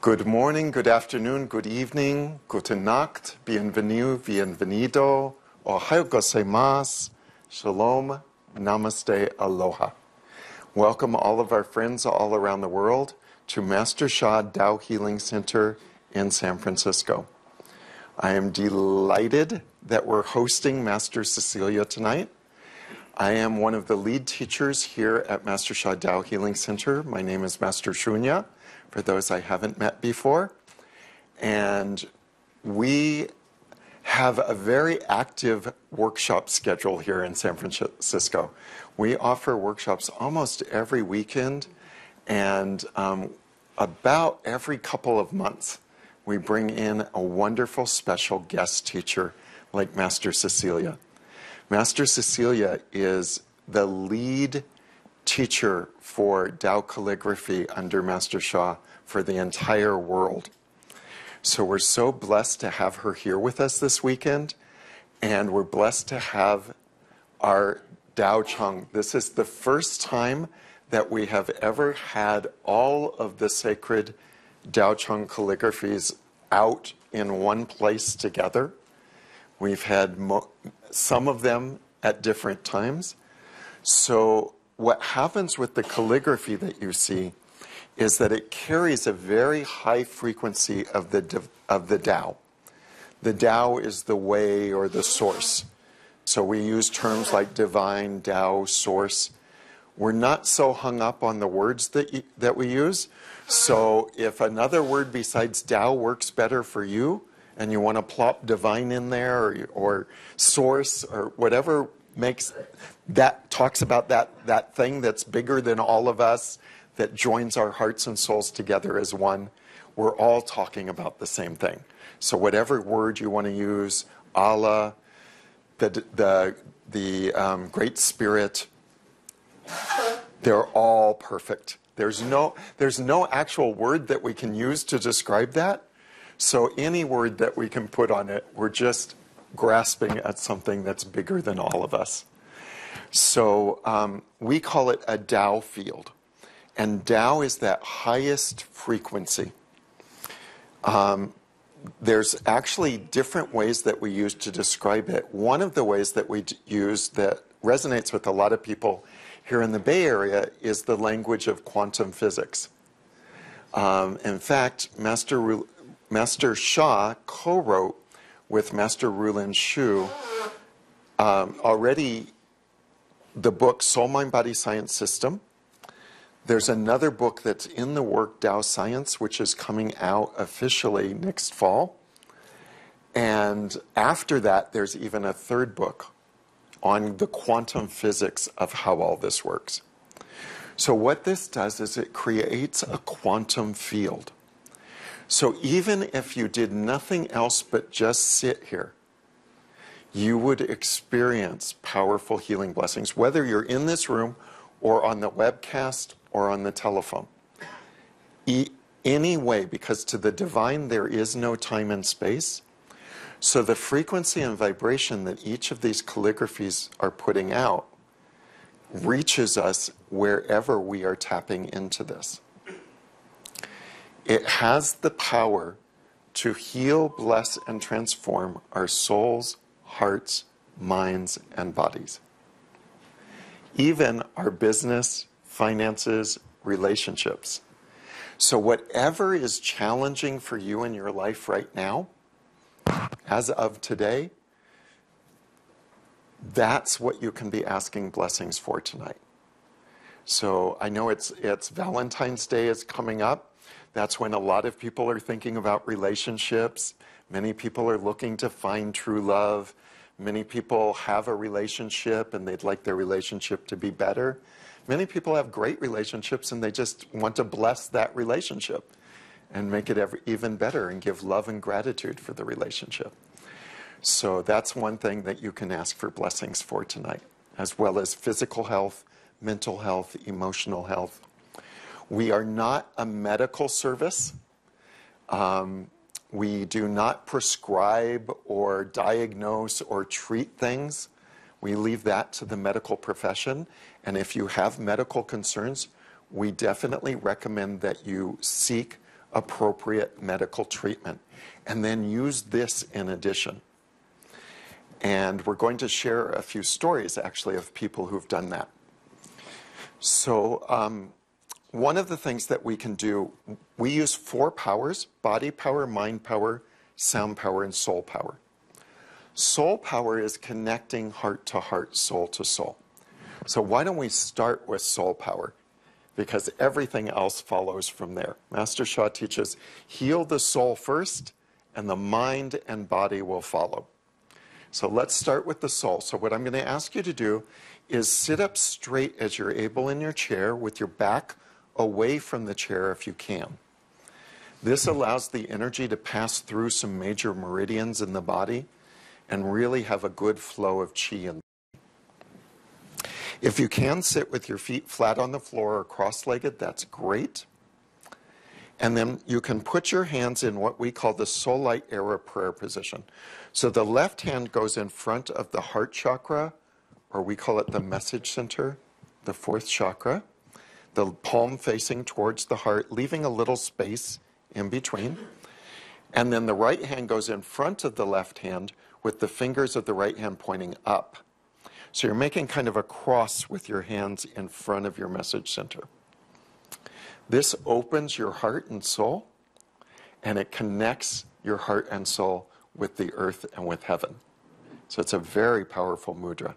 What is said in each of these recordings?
Good morning, good afternoon, good evening, gute Nacht, bienvenue, bienvenido, ohayo gozaimasu, shalom, namaste, aloha. Welcome all of our friends all around the world to Master Sha Tao Healing Center in San Francisco. I am delighted that we're hosting Master Cecilia tonight. I am one of the lead teachers here at Master Sha Tao Healing Center. My name is Master Shunya, for those I haven't met before. And we have a very active workshop schedule here in San Francisco. We offer workshops almost every weekend, and about every couple of months, we bring in a wonderful special guest teacher like Master Cecilia. Master Cecilia is the lead teacher for Tao calligraphy under Master Sha for the entire world. So we're so blessed to have her here with us this weekend, and we're blessed to have our Tao Chang. This is the first time that we have ever had all of the sacred Tao Chang calligraphies out in one place together. We've had some of them at different times. So what happens with the calligraphy that you see is that it carries a very high frequency of the Tao. The Tao is the way or the source. So we use terms like divine, Tao, source. We're not so hung up on the words that we use. So if another word besides Tao works better for you, and you want to plop divine in there, or source, or whatever makes that, talks about that thing that's bigger than all of us, that joins our hearts and souls together as one, we're all talking about the same thing. So whatever word you want to use, Allah, the Great Spirit, they're all perfect. There's no actual word that we can use to describe that. So any word that we can put on it, we're just grasping at something that's bigger than all of us. So we call it a Tao field. And Tao is that highest frequency. There's actually different ways that we use to describe it. One of the ways that we use that resonates with a lot of people here in the Bay Area is the language of quantum physics. In fact, Master Sha co-wrote with Master Rulin Shu already the book Soul, Mind, Body, Science System. There's another book that's in the work, Tao Science, which is coming out officially next fall. And after that, there's even a third book on the quantum physics of how all this works. So what this does is it creates a quantum field. So even if you did nothing else but just sit here, you would experience powerful healing blessings, whether you're in this room or on the webcast or on the telephone. Any way, because to the divine there is no time and space. So the frequency and vibration that each of these calligraphies are putting out reaches us wherever we are tapping into this. It has the power to heal, bless, and transform our souls, hearts, minds, and bodies. Even our business, finances, relationships. So whatever is challenging for you in your life right now, as of today, that's what you can be asking blessings for tonight. So I know it's Valentine's Day is coming up. That's when a lot of people are thinking about relationships. Many people are looking to find true love. Many people have a relationship and they'd like their relationship to be better. Many people have great relationships and they just want to bless that relationship and make it even better and give love and gratitude for the relationship. So that's one thing that you can ask for blessings for tonight, as well as physical health, mental health, emotional health. We are not a medical service. We do not prescribe or diagnose or treat things. We leave that to the medical profession. And if you have medical concerns, we definitely recommend that you seek appropriate medical treatment. And then use this in addition. And we're going to share a few stories, actually, of people who've done that. So one of the things that we can do, we use 4 powers: body power, mind power, sound power, and soul power. Soul power is connecting heart to heart, soul to soul. So why don't we start with soul power? Because everything else follows from there. Master Sha teaches, heal the soul first, and the mind and body will follow. So let's start with the soul. So what I'm going to ask you to do is sit up straight as you're able in your chair with your back away from the chair if you can. This allows the energy to pass through some major meridians in the body and really have a good flow of qi in. If you can sit with your feet flat on the floor or cross-legged, that's great. And then you can put your hands in what we call the soul light era prayer position. So the left hand goes in front of the heart chakra, or we call it the message center, the 4th chakra. The palm facing towards the heart, leaving a little space in between. And then the right hand goes in front of the left hand with the fingers of the right hand pointing up. So you're making kind of a cross with your hands in front of your message center. This opens your heart and soul, and it connects your heart and soul with the earth and with heaven. So it's a very powerful mudra.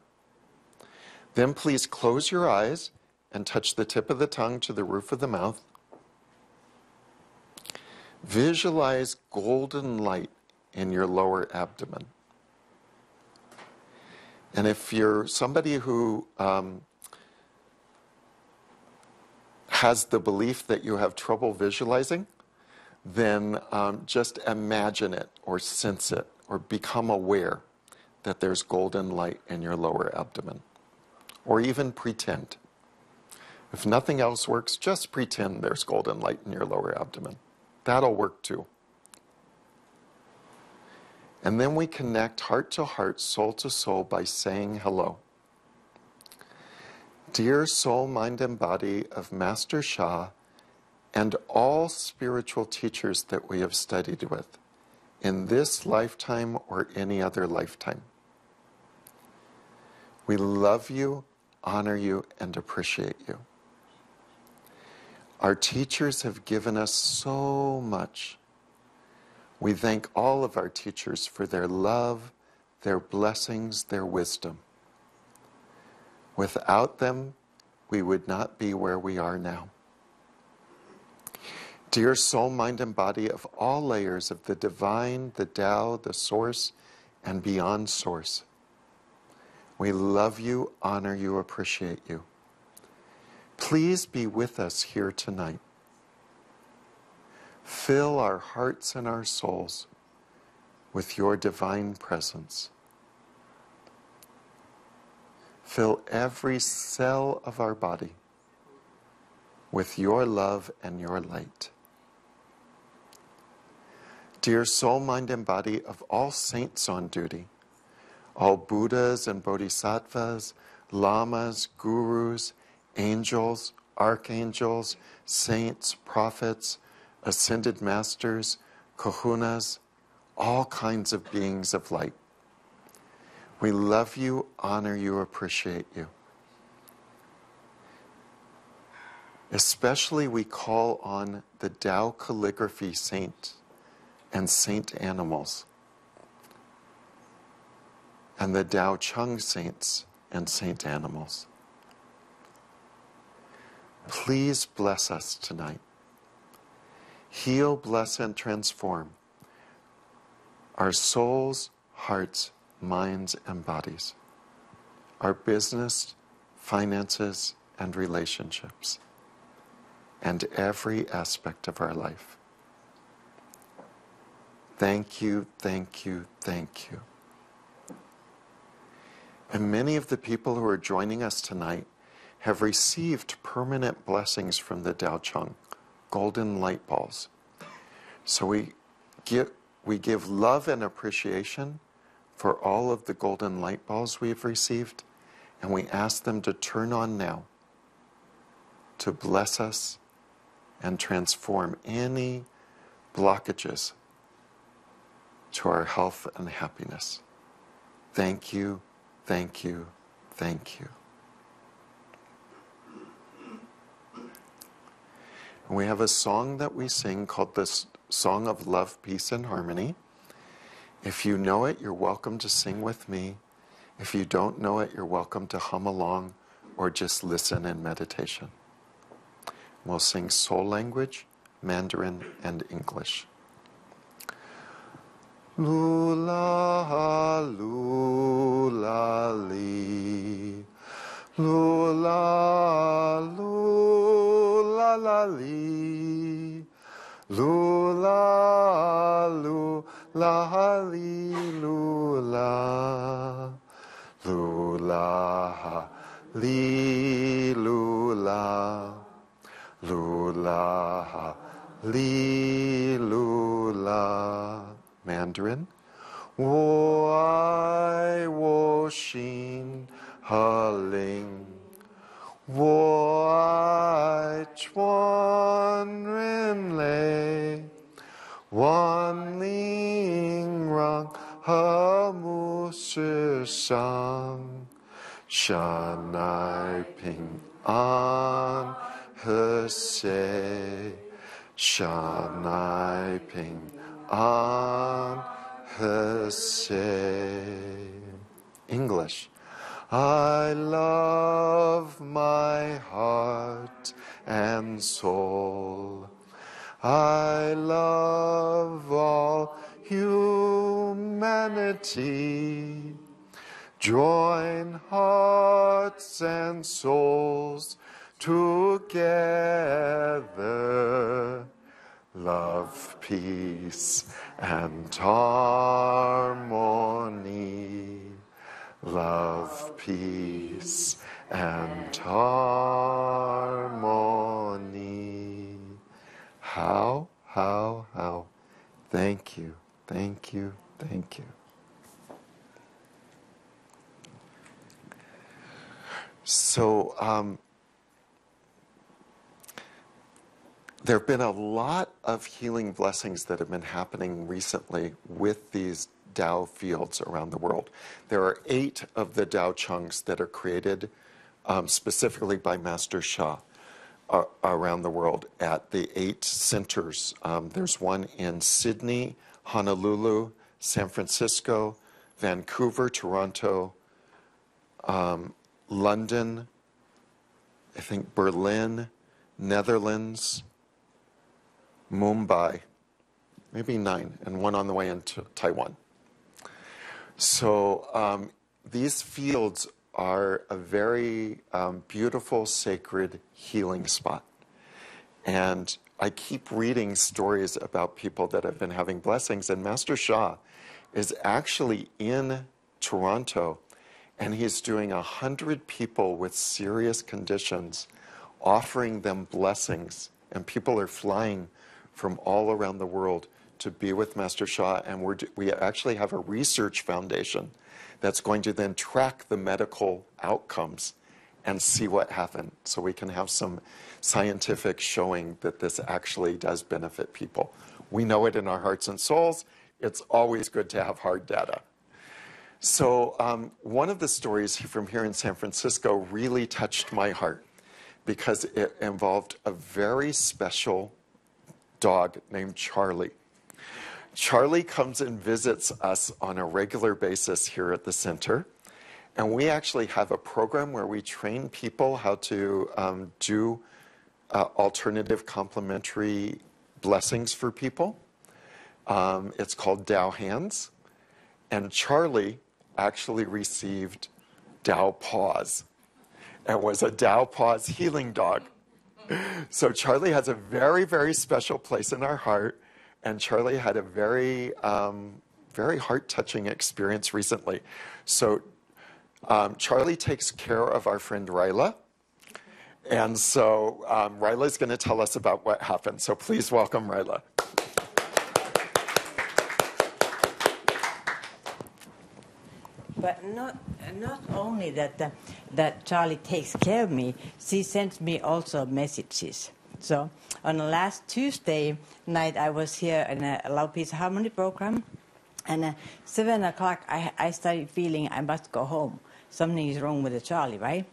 Then please close your eyes and touch the tip of the tongue to the roof of the mouth. Visualize golden light in your lower abdomen. And if you're somebody who has the belief that you have trouble visualizing, then just imagine it or sense it or become aware that there's golden light in your lower abdomen. Or even pretend. If nothing else works, just pretend there's golden light in your lower abdomen. That'll work too. And then we connect heart to heart, soul to soul by saying hello. Dear soul, mind, and body of Master Sha and all spiritual teachers that we have studied with in this lifetime or any other lifetime. We love you, honor you, and appreciate you. Our teachers have given us so much. We thank all of our teachers for their love, their blessings, their wisdom. Without them, we would not be where we are now. Dear soul, mind, and body of all layers of the divine, the Tao, the source, and beyond source, we love you, honor you, appreciate you. Please be with us here tonight. Fill our hearts and our souls with your divine presence. Fill every cell of our body with your love and your light. Dear soul, mind, and body of all saints on duty, all Buddhas and Bodhisattvas, lamas, gurus, angels, archangels, saints, prophets, ascended masters, kahunas, all kinds of beings of light. We love you, honor you, appreciate you. Especially we call on the Tao calligraphy saint and saint animals, and the Tao Chang saints and saint animals. Please bless us tonight. Heal, bless, and transform our souls, hearts, minds, and bodies, our business, finances, and relationships, and every aspect of our life. Thank you, thank you, thank you. And many of the people who are joining us tonight have received permanent blessings from the Tao Chang, golden light balls. So we give love and appreciation for all of the golden light balls we've received, and we ask them to turn on now to bless us and transform any blockages to our health and happiness. Thank you, thank you, thank you. And we have a song that we sing called the Song of Love, Peace, and Harmony. If you know it, you're welcome to sing with me. If you don't know it, you're welcome to hum along or just listen in meditation. We'll sing soul language, Mandarin, and English. Lula, lula, li. Lula, lula, la, li. Lula, lula, li, lula. Lula, li, lula. Lula, li, lula. Mandarin. Wo ai wo xin he ling. Wo ai chuan ren lei. Wan ling rang he mu shi shang. Shan ai ping an he xie. Shan ai ping an he xie. English. I love my heart and soul. I love all humanity. Join hearts and souls together. Love, peace, and harmony. Love, peace, and harmony. How? Thank you, thank you, thank you. So, there have been a lot of healing blessings that have been happening recently with these Tao fields around the world. There are 8 of the Tao Changs that are created specifically by Master Sha around the world at the 8 centers. There's one in Sydney, Honolulu, San Francisco, Vancouver, Toronto, London, I think Berlin, Netherlands, Mumbai, maybe 9, and one on the way into Taiwan. So these fields are a very beautiful, sacred healing spot. And I keep reading stories about people that have been having blessings, and Master Sha is actually in Toronto, and he's doing 100 people with serious conditions, offering them blessings, and people are flying from all around the world to be with Master Sha, and we actually have a research foundation that's going to then track the medical outcomes and see what happened, so we can have some scientific showing that this actually does benefit people. We know it in our hearts and souls. It's always good to have hard data. So one of the stories from here in San Francisco really touched my heart because it involved a very special dog named Charlie. Charlie comes and visits us on a regular basis here at the center. And we actually have a program where we train people how to do alternative complementary blessings for people. It's called Tao Hands. And Charlie actually received Tao Paws and was a Tao Paws healing dog. So Charlie has a very, very special place in our heart. And Charlie had a very, very heart-touching experience recently. So Charlie takes care of our friend Ryla. And so Ryla is going to tell us about what happened. So please welcome Ryla. But not only that Charlie takes care of me, she sends me also messages. So on the last Tuesday night, I was here in a Loud Peace Harmony program. And at 7 o'clock, I started feeling I must go home. Something is wrong with the Charlie, right?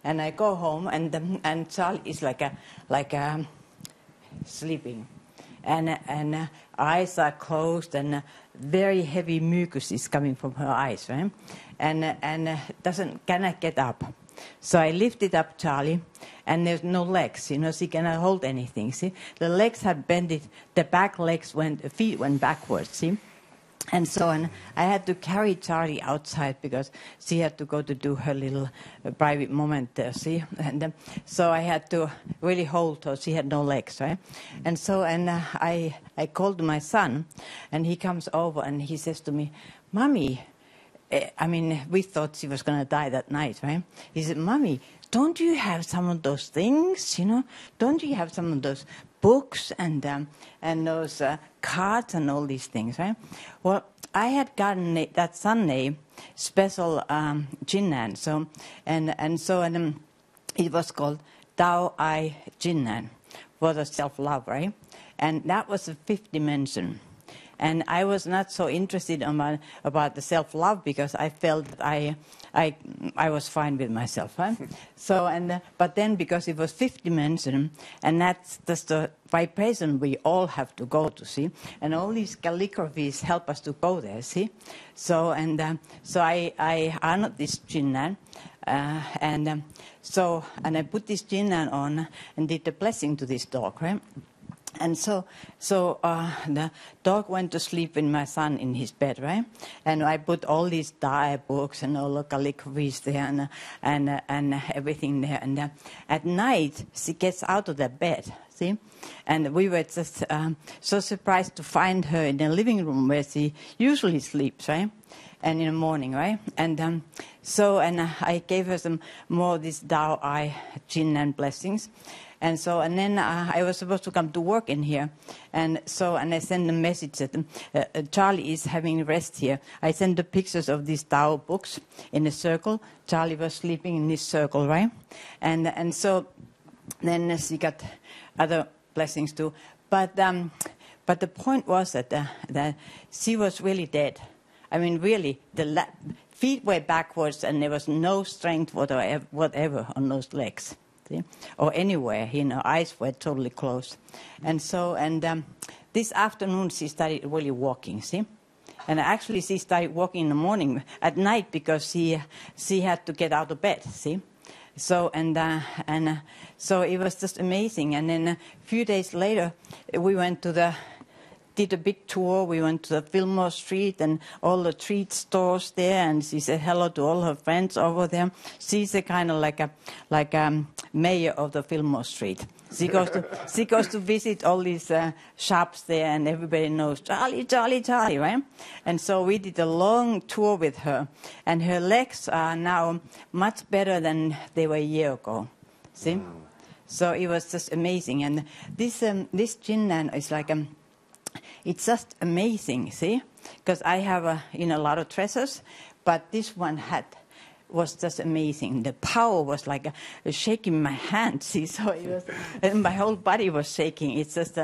And I go home, and Charlie is like sleeping. And eyes are closed, and very heavy mucus is coming from her eyes, right? And cannot get up. So I lifted up Charlie, and there's no legs, she cannot hold anything, see? The legs had bended, the back legs feet went backwards, see? And so on, I had to carry Charlie outside because she had to go to do her little private moment there, see? And so I had to really hold her. She had no legs, right? And so, I called my son, and he comes over, and he says to me, Mommy, we thought she was going to die that night, right? He said, Mommy, don't you have some of those things, Don't you have some of those books and those cards and all these things, right? Well, I had gotten that Sunday special Jinnan, so it was called Tao Jinnan for the self-love, right? And that was the fifth dimension. And I was not so interested about the self-love because I felt that I was fine with myself. Huh? So but then because it was fifth dimension, and that's the vibration we all have to go to, see. And all these calligraphies help us to go there, see. So I honored this Jinnan, and I put this Jinnan on and did the blessing to this dog, right? And so the dog went to sleep with my son in his bed, right? And I put all these diary books and all the calligraphies there and everything there. And at night, she gets out of the bed, see? And we were just so surprised to find her in the living room where she usually sleeps, right? And in the morning, right? And I gave her some more of these Tao Jinnan blessings. And then I was supposed to come to work in here. And I sent a message that Charlie is having rest here. I sent the pictures of these Tao books in a circle. Charlie was sleeping in this circle, right? And so then she got other blessings too. But the point was that she was really dead. Really, the feet were backwards and there was no strength whatever on those legs. See? Or anywhere, eyes were totally closed. And this afternoon she started really walking, see? And actually she started walking in the morning, at night, because she had to get out of bed, see? So it was just amazing. And then a few days later, we went did a big tour. We went to the Fillmore Street and all the treat stores there, and she said hello to all her friends over there. She's a kind of like a mayor of the Fillmore Street. She goes to visit all these shops there, and everybody knows Charlie, Charlie, Charlie, right? And so we did a long tour with her, and her legs are now much better than they were a year ago. See? So it was just amazing. And this Jinnan is like it's just amazing, see? Because I have a lot of treasures, but this one was just amazing. The power was like shaking my hand, see? So it was, and my whole body was shaking. It's just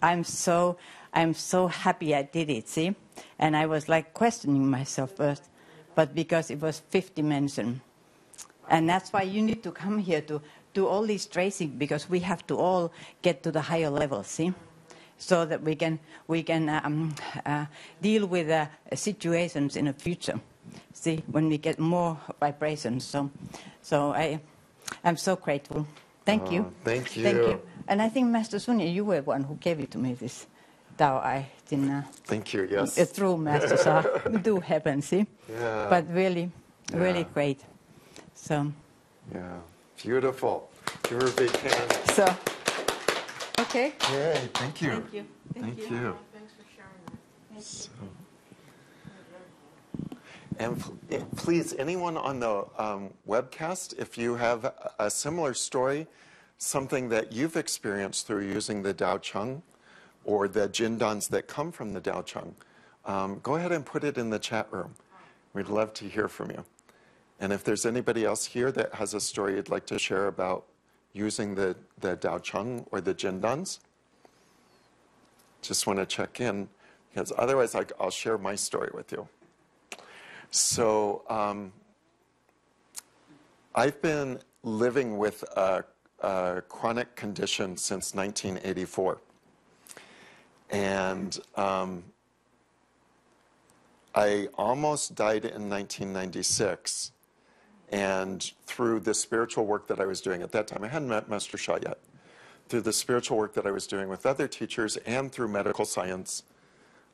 I'm so happy I did it, see? And I was like questioning myself first, but because it was fifth dimension. And that's why you need to come here to do all these tracing, because we have to all get to the higher level, see? So that we can deal with situations in the future. See, when we get more vibrations. So I'm so grateful. Thank you. Thank you. Thank you. And I think Master Sunya, you were one who gave it to me, this Tao Jinnan. Thank you. Yes. It's true, Master. So it do happen. See. Yeah. But really great. So. Yeah. Beautiful. Give her a big hand. So. Okay. Yay, thank you. Thank you. Thank you. Thanks for sharing that. So, and please, anyone on the webcast, if you have a similar story, something that you've experienced through using the Tao Chang or the Jindans that come from the Tao Chang, go ahead and put it in the chat room. We'd love to hear from you. And if there's anybody else here that has a story you'd like to share about using the Tao Chang or the Jinduns? Just want to check in, because otherwise I'll share my story with you. So I've been living with a chronic condition since 1984. And I almost died in 1996. And through the spiritual work that I was doing at that time, I hadn't met Master Sha yet. Through the spiritual work that I was doing with other teachers and through medical science,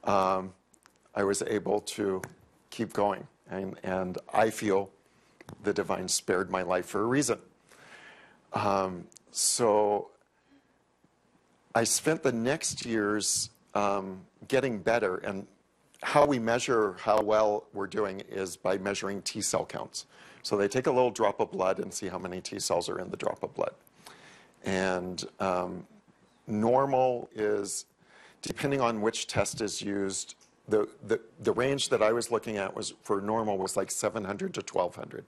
I was able to keep going. And I feel the divine spared my life for a reason. So I spent the next years getting better. And how we measure how well we're doing is by measuring T cell counts. So they take a little drop of blood and see how many T cells are in the drop of blood. And normal is, depending on which test is used, the range that I was looking at was for normal was like 700 to 1200.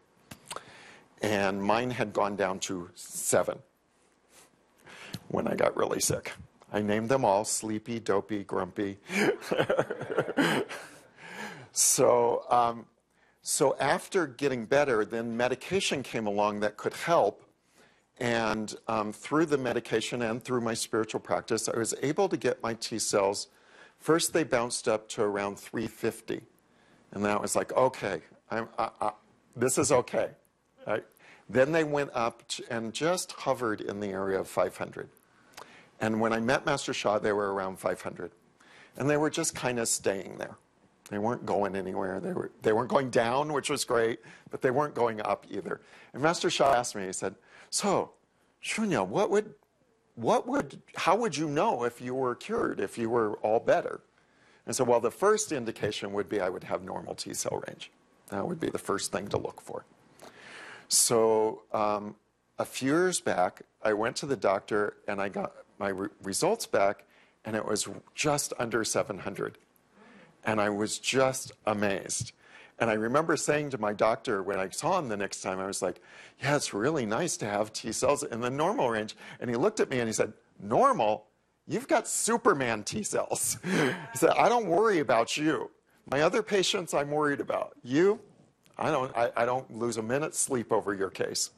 And mine had gone down to 7 when I got really sick. I named them all sleepy, dopey, grumpy. So after getting better, then medication came along that could help. And through the medication and through my spiritual practice, I was able to get my T cells. First, they bounced up to around 350. And that was like, okay, this is okay. Right? Then they went up and just hovered in the area of 500. And when I met Master Sha, they were around 500. And they were just kind of staying there. They weren't going anywhere. They weren't going down, which was great, but they weren't going up either. And Master Sha asked me, he said, so, Shunya, how would you know if you were cured, if you were all better? And so, well, the first indication would be I would have normal T cell range. That would be the first thing to look for. So a few years back, I went to the doctor and I got my results back, and it was just under 700. And I was just amazed. And I remember saying to my doctor when I saw him the next time, I was like, yeah, it's really nice to have T cells in the normal range. And he looked at me and he said, normal? You've got Superman T cells. He said, I don't worry about you. My other patients I'm worried about. You? I don't lose a minute's sleep over your case.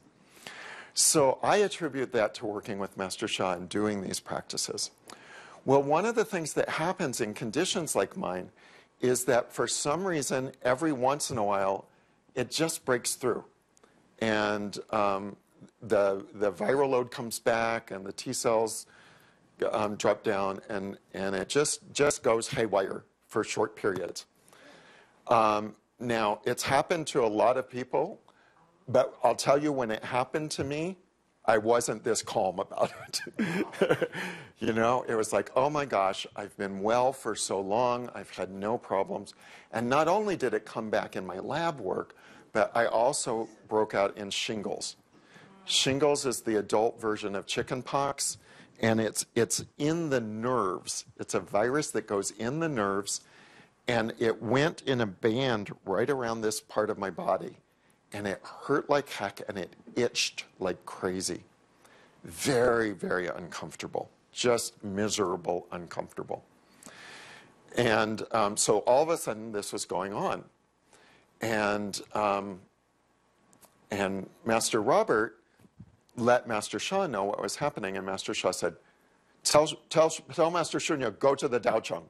So I attribute that to working with Master Sha and doing these practices. Well, one of the things that happens in conditions like mine is that for some reason, every once in a while, it just breaks through. And the viral load comes back and the T cells drop down, and it just goes haywire for short periods. Now, it's happened to a lot of people, but I'll tell you, when it happened to me, I wasn't this calm about it. You know, it was like, oh my gosh, I've been well for so long, I've had no problems. And not only did it come back in my lab work, but I also broke out in shingles. Shingles is the adult version of chickenpox, and it's in the nerves. It's a virus that goes in the nerves, and it went in a band right around this part of my body. And it hurt like heck, and it itched like crazy. Very, very uncomfortable. Just miserable, uncomfortable. And so all of a sudden, this was going on. And Master Robert let Master Sha know what was happening. And Master Sha said, tell Master Shunya, go to the Tao Chang.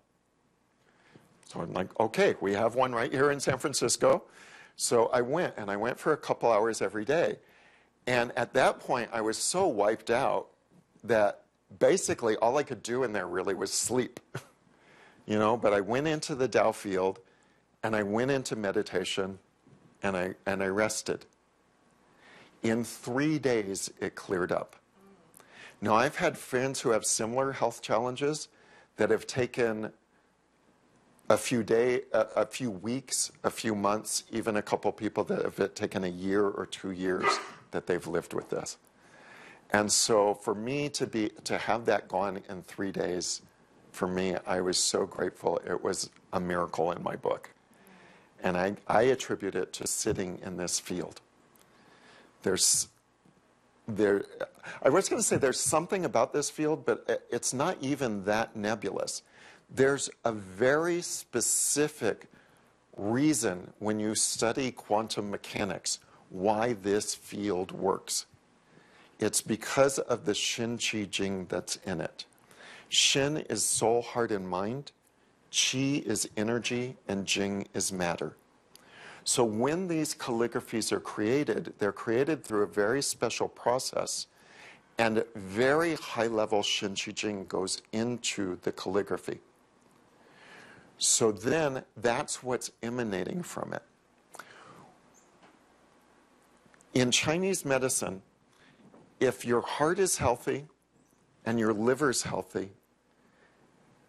So I'm like, okay, we have one right here in San Francisco. So I went, and I went for a couple hours every day. And at that point, I was so wiped out that basically all I could do in there really was sleep. You know, but I went into the Tao field, and I went into meditation, and I rested. In 3 days, it cleared up. Now, I've had friends who have similar health challenges that have taken a few weeks, a few months, even a couple people that have taken a year or 2 years that they've lived with this. And so for me to have that gone in 3 days, for me, I was so grateful. It was a miracle in my book. And I attribute it to sitting in this field. there, I was going to say there's something about this field, but it's not even that nebulous. There's a very specific reason when you study quantum mechanics why this field works. It's because of the Shin Qi Jing that's in it. Shin is soul, heart, and mind. Qi is energy, and Jing is matter. So when these calligraphies are created, they're created through a very special process, and very high-level Shin Qi Jing goes into the calligraphy. So then that's what's emanating from it. In Chinese medicine, if your heart is healthy and your liver's healthy,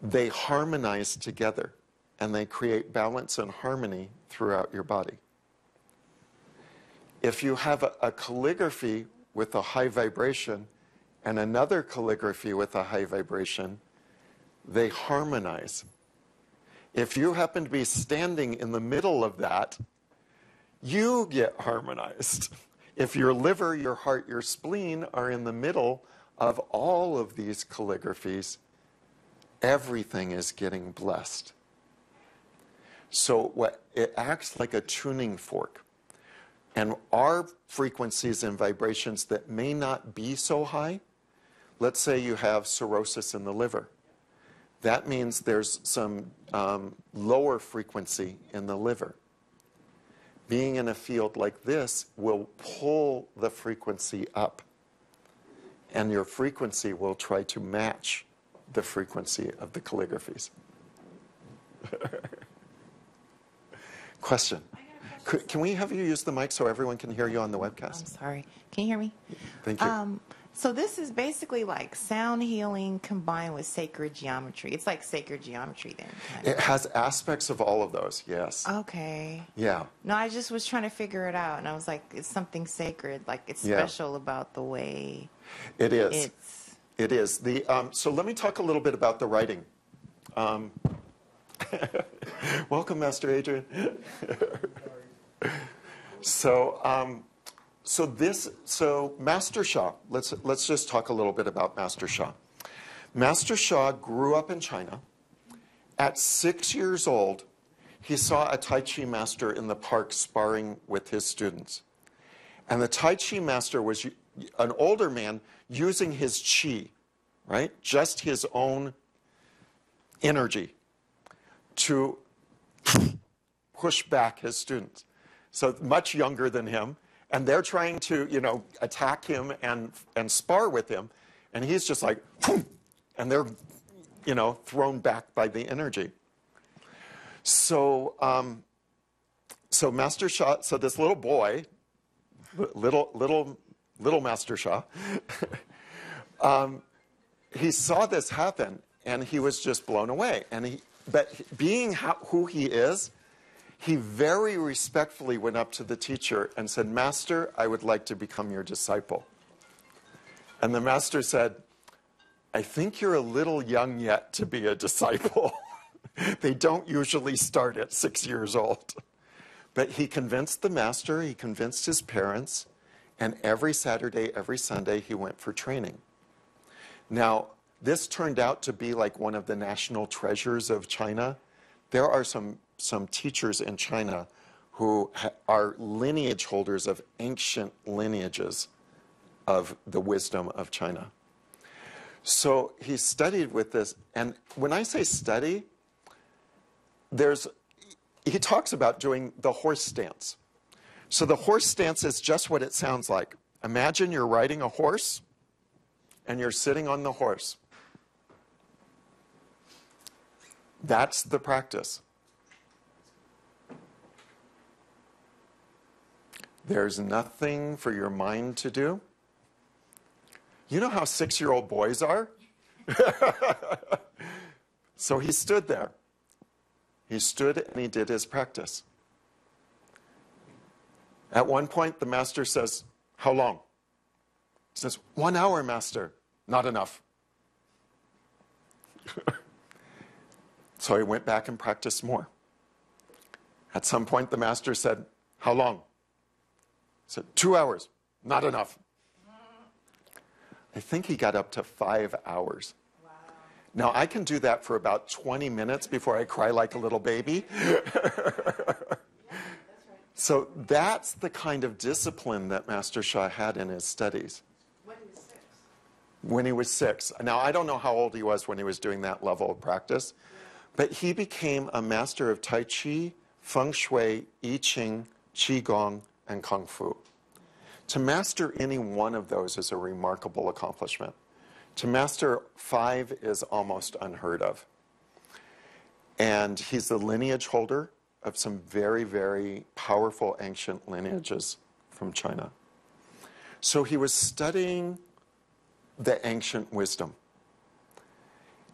they harmonize together and they create balance and harmony throughout your body. If you have a calligraphy with a high vibration and another calligraphy with a high vibration, they harmonize. If you happen to be standing in the middle of that, you get harmonized. If your liver, your heart, your spleen are in the middle of all of these calligraphies, everything is getting blessed. So it acts like a tuning fork. And our frequencies and vibrations that may not be so high, let's say you have cirrhosis in the liver. That means there's some lower frequency in the liver. Being in a field like this will pull the frequency up. And your frequency will try to match the frequency of the calligraphies. Question. Can we have you use the mic so everyone can hear you on the webcast? I'm sorry. Can you hear me? Thank you. So this is basically like sound healing combined with sacred geometry. It's like sacred geometry then. It has aspects of all of those, yes. Okay. Yeah. No, I just was trying to figure it out, and I was like, it's something sacred. Like it's special about the way it is. It's. It is. So let me talk a little bit about the writing. Welcome, Master Adrian. So Master Sha, let's just talk a little bit about Master Sha. Master Sha grew up in China. At 6 years old, he saw a Tai Chi master in the park sparring with his students. And the Tai Chi master was an older man using his chi, right? Just his own energy to push back his students. So much younger than him. And they're trying to, attack him and spar with him. And he's just like, and they're, thrown back by the energy. So, Master Sha, so this little boy, little Master Sha, he saw this happen, and he was just blown away. But being who he is, he very respectfully went up to the teacher and said, "Master, I would like to become your disciple." And the master said, "I think you're a little young yet to be a disciple." They don't usually start at 6 years old. But he convinced the master, he convinced his parents, and every Saturday, every Sunday, he went for training. Now, this turned out to be like one of the national treasures of China. There are some teachers in China who are lineage holders of ancient lineages of the wisdom of China. So he studied with this, and when I say study, he talks about doing the horse stance. So the horse stance is just what it sounds like. Imagine you're riding a horse, and you're sitting on the horse. That's the practice. There's nothing for your mind to do. You know how 6-year-old boys are? So he stood there. He stood and he did his practice. At one point, the master says, "How long?" He says, "1 hour, master." "Not enough." So he went back and practiced more. At some point, the master said, "How long?" He said, "2 hours." "Not enough." I think he got up to 5 hours. Wow. Now, I can do that for about 20 minutes before I cry like a little baby. So that's the kind of discipline that Master Sha had in his studies. When he was 6. When he was 6. Now, I don't know how old he was when he was doing that level of practice, but he became a master of Tai Chi, Feng Shui, I Ching, Qigong, and Kung Fu. To master any one of those is a remarkable accomplishment. To master 5 is almost unheard of. And he's the lineage holder of some very, very powerful ancient lineages from China. So he was studying the ancient wisdom.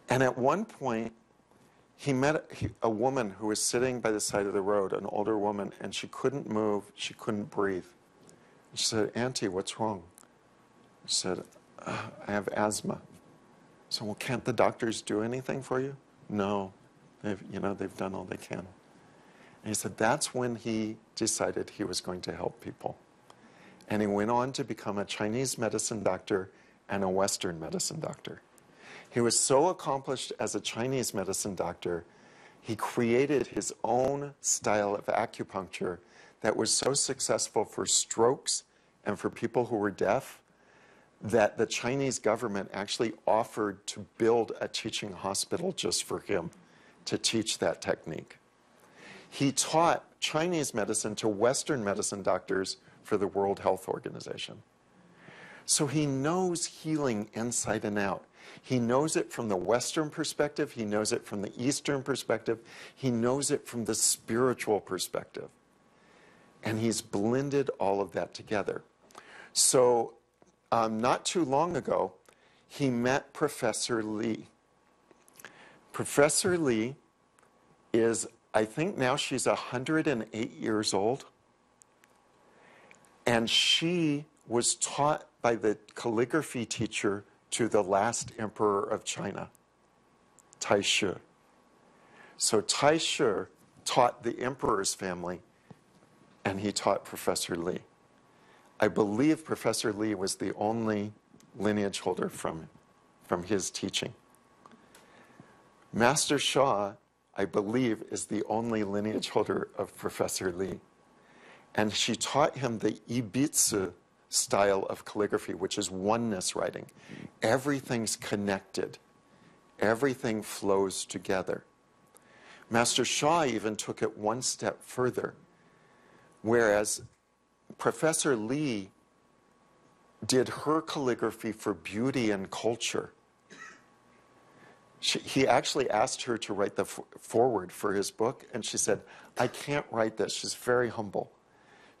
And at one point, he met a woman who was sitting by the side of the road, an older woman, and she couldn't move, she couldn't breathe. She said, "Auntie, what's wrong?" She said, "I have asthma." So, "Well, can't the doctors do anything for you?" "No, they've done all they can." And he said that's when he decided he was going to help people. And he went on to become a Chinese medicine doctor and a Western medicine doctor. He was so accomplished as a Chinese medicine doctor, he created his own style of acupuncture that was so successful for strokes and for people who were deaf that the Chinese government actually offered to build a teaching hospital just for him to teach that technique. He taught Chinese medicine to Western medicine doctors for the World Health Organization. So he knows healing inside and out. He knows it from the Western perspective. He knows it from the Eastern perspective. He knows it from the spiritual perspective. And he's blended all of that together. So not too long ago, he met Professor Li. Professor Li is, I think now she's 108 years old. And she was taught by the calligraphy teacher to the last emperor of China, Taishu. So Taishu taught the emperor's family, and he taught Professor Li. I believe Professor Li was the only lineage holder from his teaching. Master Sha, I believe, is the only lineage holder of Professor Li. And she taught him the Ibitsu style of calligraphy, which is oneness writing. Everything's connected. Everything flows together. Master Sha even took it one step further, whereas Professor Li did her calligraphy for beauty and culture. He actually asked her to write the foreword for his book, and she said, "I can't write this." She's very humble.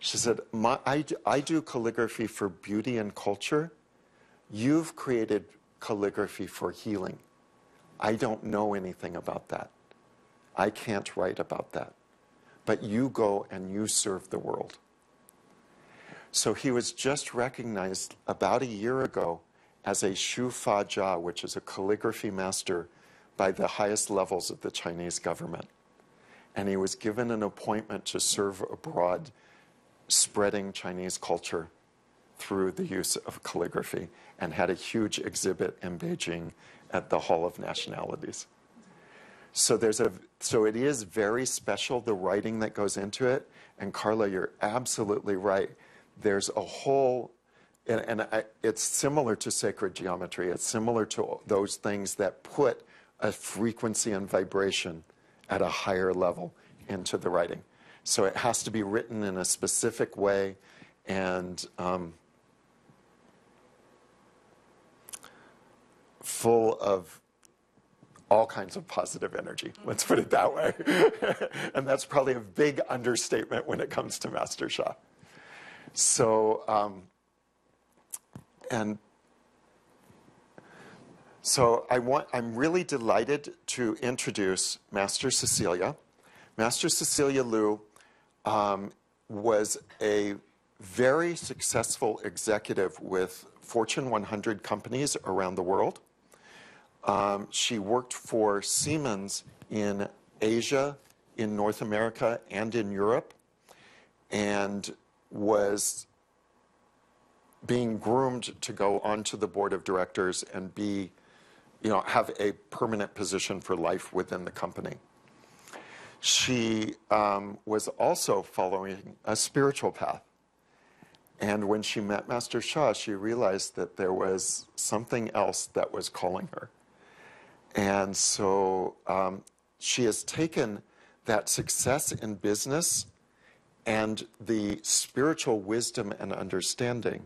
She said, I do calligraphy for beauty and culture. You've created calligraphy for healing. I don't know anything about that. I can't write about that. But you go and you serve the world. So he was just recognized about a year ago as a Shu Fa Jia, which is a calligraphy master by the highest levels of the Chinese government. And he was given an appointment to serve abroad, spreading Chinese culture through the use of calligraphy, and had a huge exhibit in Beijing at the Hall of Nationalities. So it is very special, the writing that goes into it. And Carla, you're absolutely right. There's a whole, it's similar to sacred geometry. It's similar to those things that put a frequency and vibration at a higher level into the writing. So it has to be written in a specific way, and full of all kinds of positive energy. Let's put it that way. And that's probably a big understatement when it comes to Master Sha. So, I'm really delighted to introduce Master Cecilia. Master Cecilia Liu was a very successful executive with Fortune 100 companies around the world. She worked for Siemens in Asia, in North America, and in Europe, and was being groomed to go onto the board of directors and be, have a permanent position for life within the company. She was also following a spiritual path. And when she met Master Sha, she realized that there was something else that was calling her. And so she has taken that success in business and the spiritual wisdom and understanding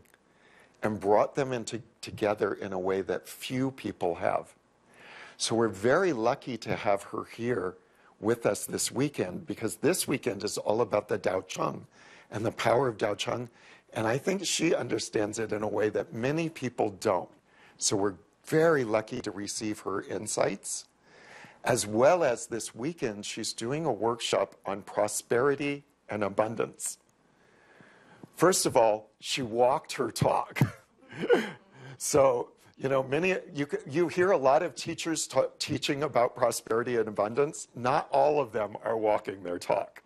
and brought them together in a way that few people have. So we're very lucky to have her here with us this weekend, because this weekend is all about the Tao Chang and the power of Tao Chang. And I think she understands it in a way that many people don't. So we're very lucky to receive her insights. As well as this weekend, she's doing a workshop on prosperity and abundance. First of all, she walked her talk. So, you hear a lot of teachers teaching about prosperity and abundance. Not all of them are walking their talk.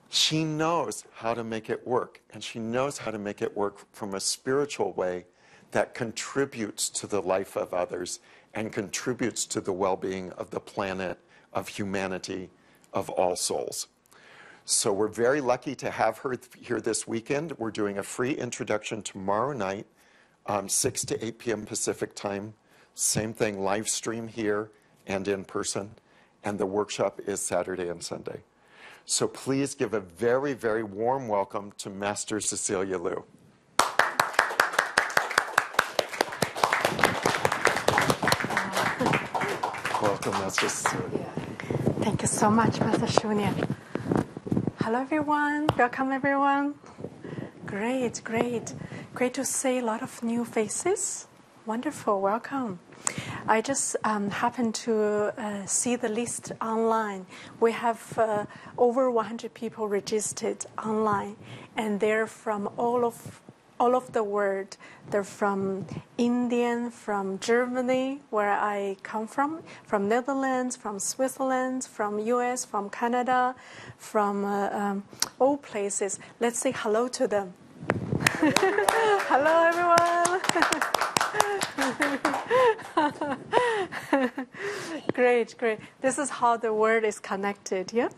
She knows how to make it work, and she knows how to make it work from a spiritual way that contributes to the life of others and contributes to the well-being of the planet, of humanity, of all souls. So we're very lucky to have her here this weekend. We're doing a free introduction tomorrow night, 6 to 8 p.m. Pacific time. Same thing, live stream here and in person. And the workshop is Saturday and Sunday. So please give a very, very warm welcome to Master Cecilia Liu. Welcome, Master Cecilia. Thank you so much, Master Shunya. Hello, everyone. Welcome, everyone. Great, great. Great to see a lot of new faces. Wonderful. Welcome. I just happened to see the list online. We have over 100 people registered online, and they're from all of the world. They're from India, from Germany, where I come from Netherlands, from Switzerland, from US, from Canada, from all places. Let's say hello to them. Hello, everyone. Great, great. This is how the world is connected, yeah?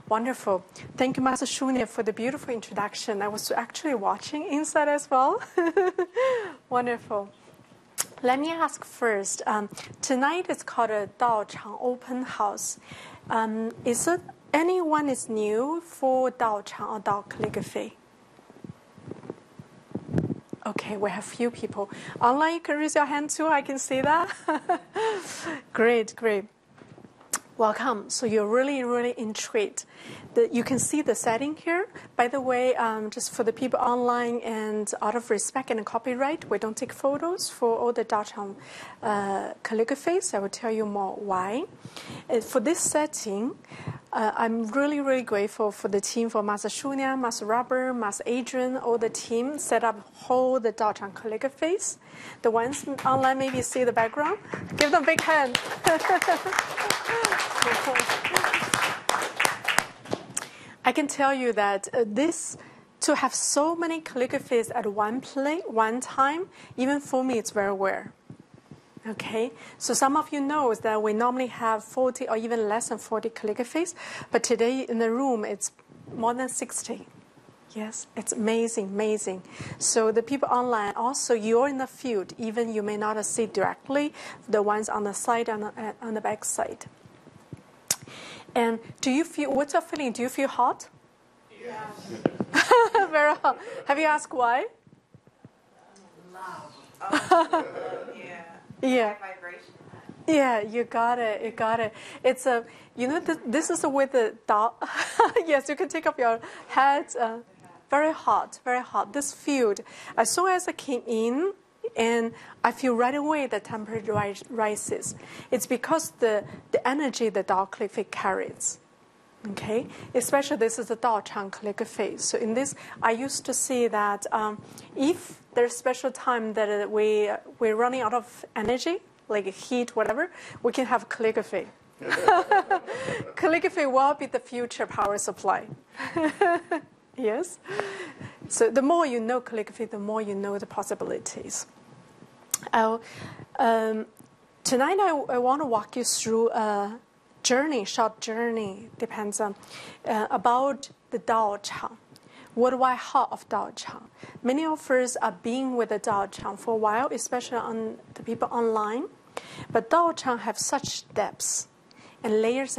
Wonderful. Thank you, Master Shunya, for the beautiful introduction. I was actually watching inside as well. Wonderful. Let me ask first. Tonight is called a Tao Chang Open House. Is it anyone is new for Tao Chang or Tao Calligraphy? Okay, we have few people. Online, you can raise your hand too. I can see that. Great, great. Welcome. So you're really, really intrigued. You can see the setting here. By the way, just for the people online and out of respect and copyright, we don't take photos for all the Tao Chang calligraphies. I will tell you more why. For this setting, I'm really, really grateful for the team, for Master Shunya, Master Robert, Master Adrian, all the team set up whole the Tao Chang calligraphies. The ones online maybe see the background. Give them a big hand. I can tell you that to have so many calligraphies at one time, even for me, it's very rare. Okay, so some of you know that we normally have 40 or even less than 40 calligraphies, but today in the room it's more than 60. Yes, it's amazing, amazing. So the people online, also you're in the field, even you may not see directly the ones on the side and on the back side. And do you feel, what's your feeling? Do you feel hot? Yeah. Very hot. Have you asked why? Love. Yeah. Yeah. Vibration. Yeah, you got it. You got it. It's a, this is with the Tao. Yes, you can take off your hat. Very hot, very hot. This field, as soon as I came in, and I feel right away the temperature rises. It's because the energy the Tao calligraphy carries. Okay, especially this is the Tao Chang calligraphy. So in this, I used to see that if there's special time that we're running out of energy, like heat, whatever, we can have calligraphy. Calligraphy will be the future power supply. Yes. So the more you know calligraphy, the more you know the possibilities. Tonight I want to walk you through a journey, short journey, depends on, about the Tao Chang. What do I heard of Tao Chang? Many of us are being with the Tao Chang for a while, especially on the people online. But Tao Chang have such depths and layers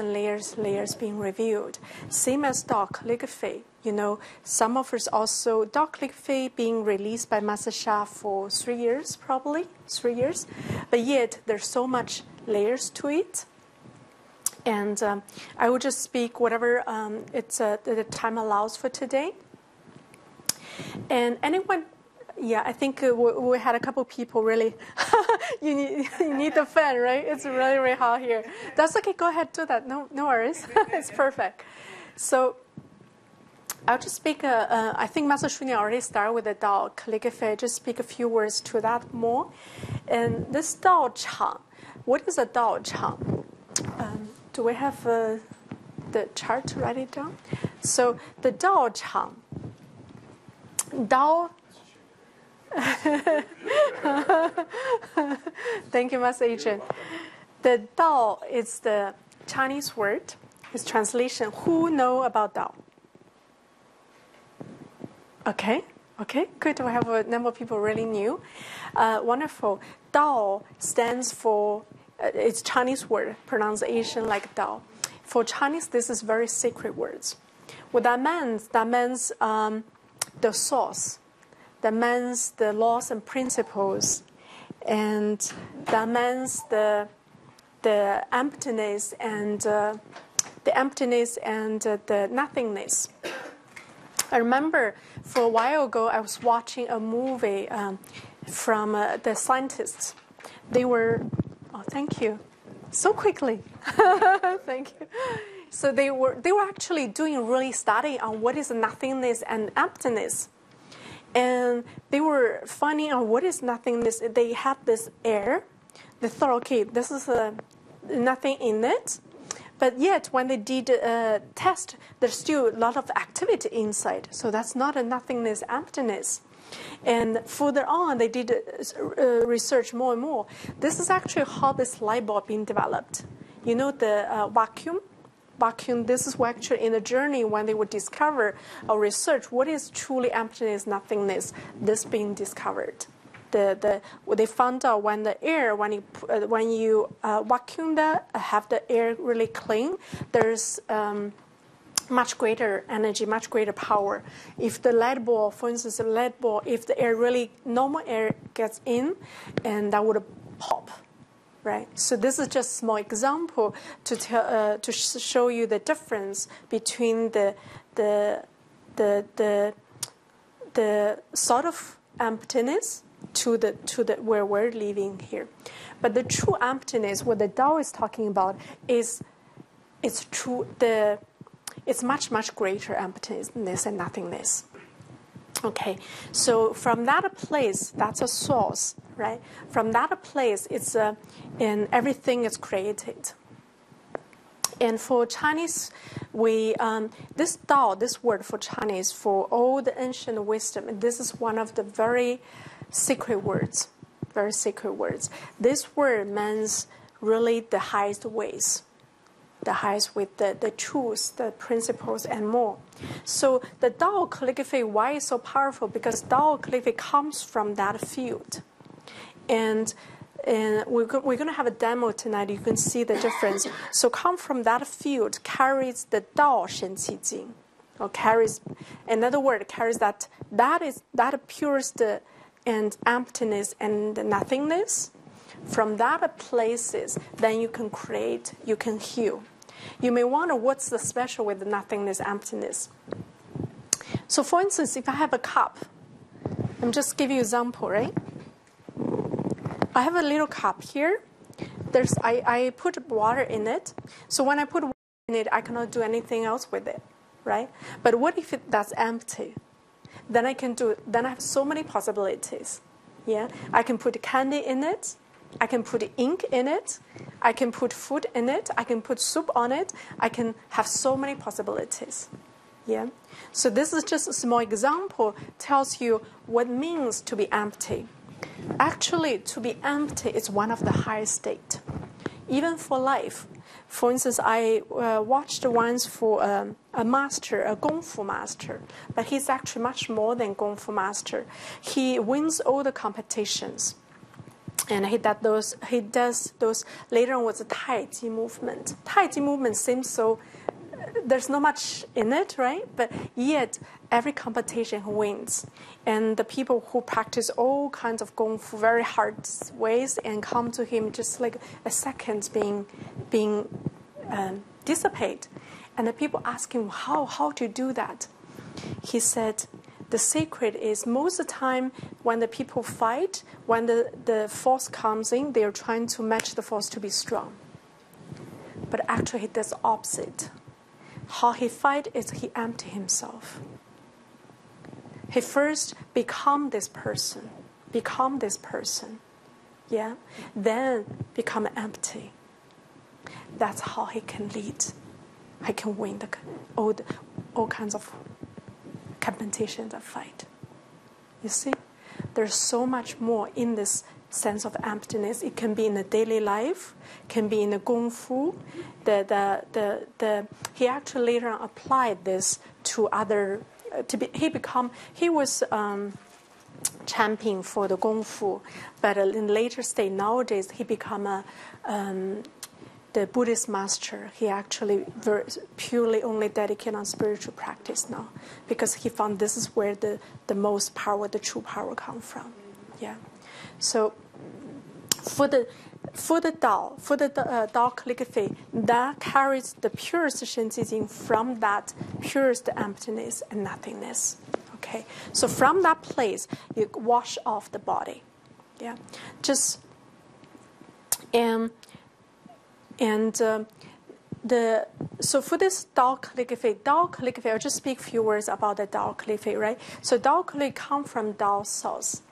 being revealed. Same as Tao calligraphy. You know, some of us also, Tao calligraphy being released by Master Sha for 3 years, probably, 3 years. But yet, there's so much layers to it. And I will just speak whatever the time allows for today. And anyone, yeah, I think we had a couple people really, you need the fan, right? It's really, really hot here. That's okay, go ahead, do that. No worries. It's perfect. So I'll just speak, I think Master Cecilia already started with the Tao calligraphy. I'll just speak a few words to that more. And this Tao Chang, what is a Tao Chang? Do we have the chart to write it down? So the Tao Chang, Tao. Thank you, Master Adrian. The Tao is the Chinese word. Its translation. Who know about Tao? Okay, good. We have a number of people really new. Wonderful. Tao stands for, it's Chinese word, pronunciation like Tao. For Chinese, this is very sacred words. What that means the source. That means the laws and principles. And that means the emptiness and the nothingness. I remember for a while ago, I was watching a movie from the scientists. They were, oh, thank you, so quickly. Thank you. So they were actually doing really study on what is nothingness and emptiness. And they were finding out what is nothingness. They had this air. They thought, okay, this is nothing in it. But yet, when they did a test, there's still a lot of activity inside. So that's not a nothingness, emptiness. And further on, they did research more and more. This is actually how this light bulb being developed. You know, the vacuum, this is actually in the journey when they would discover or research what is truly emptiness, nothingness, this being discovered. They found out when the air, when you vacuum that, have the air really clean, there's much greater energy, much greater power. If the lead ball, for instance, if the air really, normal air gets in, and that would pop. Right. So this is just a small example to show you the difference between the sort of emptiness to the where we're living here. But the true emptiness, what the Tao is talking about, it's much greater emptiness and nothingness. Okay, so from that place, that's a source, right? From that place, it's and everything is created. And for Chinese, this Tao, this word for Chinese, for all the ancient wisdom, this is one of the very sacred words, very sacred words. This word means really the highest ways. The highest with the truths, the principles, and more. So the Tao calligraphy, why is so powerful? Because Tao calligraphy comes from that field. And we're going to have a demo tonight. You can see the difference. So come from that field, carries the Tao Shen Qi Jing. Or carries, another word, carries that purest and emptiness and nothingness. From that places, then you can create, you can heal. You may wonder what's the special with the nothingness, emptiness. So for instance, if I have a cup, I'm just giving you an example, right? I have a little cup here. I put water in it. So when I put water in it, I cannot do anything else with it, right? But what if that's empty? Then I have so many possibilities. Yeah, I can put candy in it. I can put ink in it. I can put food in it. I can put soup on it. I can have so many possibilities. Yeah. So this is just a small example, tells you what it means to be empty. Actually, to be empty is one of the highest state, even for life. For instance, I watched once for a master, a Kung Fu master, but he's actually much more than Kung Fu master. He wins all the competitions, and he does those later on with the Tai Chi movement. Tai Chi movement seems so. There's not much in it, right? But yet, every competition he wins. And the people who practice all kinds of Kung Fu, very hard ways, and come to him just like a second being dissipate. And the people ask him, how do you do that? He said, the secret is most of the time when the people fight, when the force comes in, they are trying to match the force to be strong. But actually, he does the opposite. How he fight is he empty himself. He first become this person, yeah, then become empty. That's how he can lead. He can win all kinds of competitions and fight. You see, there's so much more in this sense of emptiness. It can be in the daily life, can be in the Kung Fu. He actually later on applied this to other. He was champion for the Kung Fu, but in later stage nowadays he become the Buddhist master. He actually purely only dedicated on spiritual practice now, because he found this is where the most power, the true power, come from. Yeah, so. For the Tao calligraphy, that carries the purest Shenjijing from that purest emptiness and nothingness. Okay, so from that place, you wash off the body. Yeah, just so for this Tao calligraphy, I'll just speak a few words about the Tao calligraphy, right? So Tao calligraphy comes from Tao source,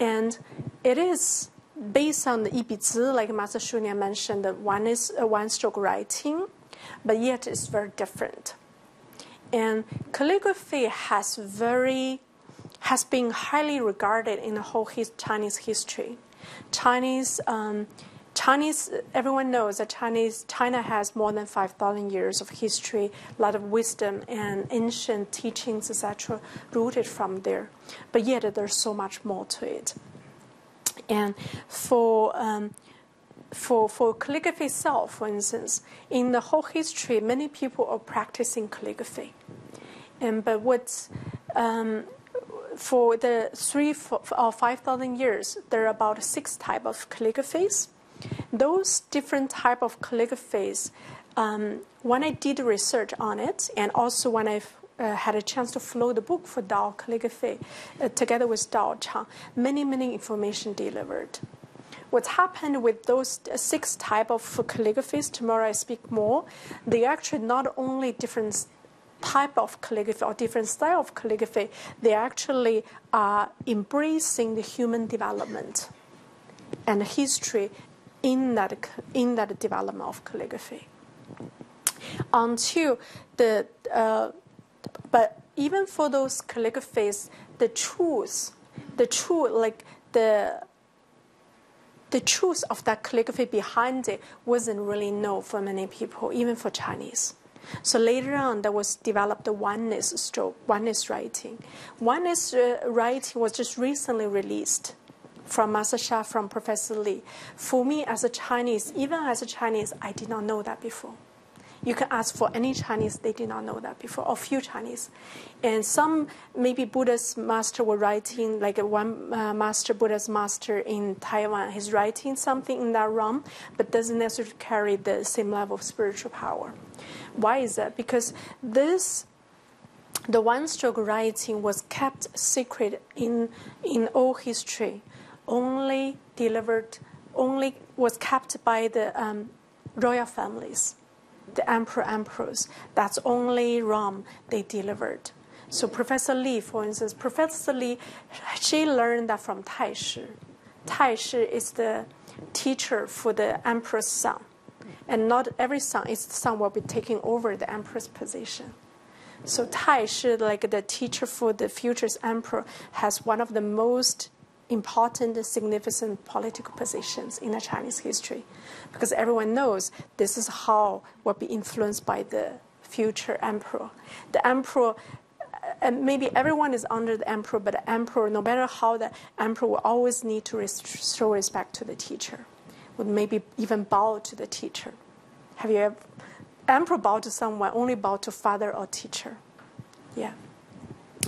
and it is based on the 一笔字, like Master Cecilia mentioned, one is a one-stroke writing, but yet it's very different. And calligraphy has been highly regarded in the whole Chinese history. Chinese, everyone knows that China has more than 5,000 years of history, a lot of wisdom and ancient teachings, etc., rooted from there. But yet there's so much more to it. And for calligraphy itself, for instance, in the whole history, many people are practicing calligraphy. But for the 3,000 or 5,000 years, there are about 6 types of calligraphies. Those different type of calligraphies, when I did research on it, and also when I had a chance to follow the book for Tao calligraphy, together with Tao Chang, many information delivered. What's happened with those 6 type of calligraphies, tomorrow I speak more, they actually not only different type of calligraphy or different style of calligraphy, they actually are embracing the human development and history in that development of calligraphy. But even for those calligraphies, the truth of that calligraphy behind it wasn't really known for many people, even for Chinese. So later on, there was developed the oneness writing. Oneness writing was just recently released from Master Sha, from Professor Li. For me, as a Chinese, I did not know that before. You can ask for any Chinese, they did not know that before, or few Chinese. And some, maybe Buddhist master were writing, like one Buddhist master in Taiwan, he's writing something in that realm, but doesn't necessarily carry the same level of spiritual power. Why is that? Because the one-stroke writing was kept secret in all history, only was kept by the royal families, the emperor, empress. That's only realm they delivered. So Professor Li, for instance, she learned that from Tai Shi. Tai Shi is the teacher for the emperor's son. And not every son will be taking over the emperor's position. So Tai Shi, like the teacher for the future's emperor, has one of the most important and significant political positions in the Chinese history, because everyone knows this is how will be influenced by the future emperor. The emperor, and maybe everyone is under the emperor, but the emperor, no matter how, the emperor will always need to show respect to the teacher, would maybe even bow to the teacher. Have you ever, emperor bow to someone, only bow to father or teacher? Yeah.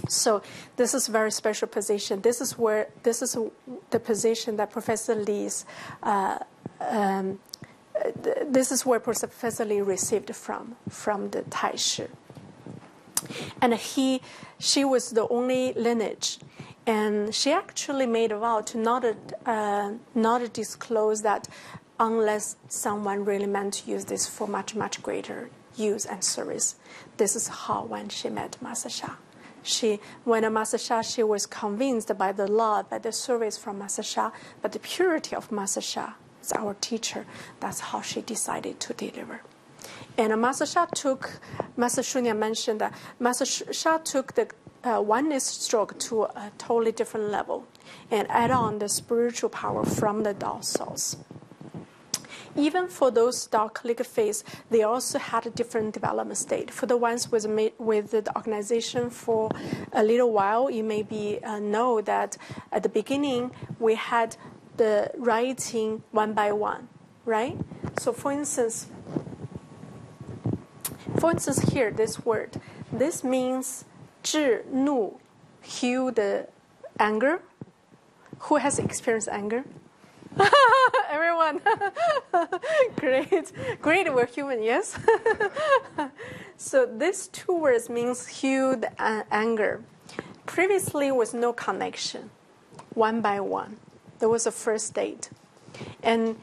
So this is a very special position. This is the position that Professor Lee's. This is where Professor Lee received from the Tai Shi. And she was the only lineage, and she actually made a vow to not disclose that unless someone really meant to use this for much, much greater use and service. This is how when she met Master Sha. When Master Sha, she was convinced by the love, by the service from Master Sha, but the purity of Master Sha is our teacher. That's how she decided to deliver. And Master Shunya mentioned that Master Sha took the oneness stroke to a totally different level and add on the spiritual power from the Tao source. Even for those Tao calligraphies, they also had a different development state. For the ones with the organization for a little while, you maybe know that at the beginning we had the writing one by one, right? So for instance here, this word, this means 智怒, hue the anger. Who has experienced anger? Everyone. Great. We're human, yes? So these two words means hue the anger. Previously was no connection, one by one. There was a first date. And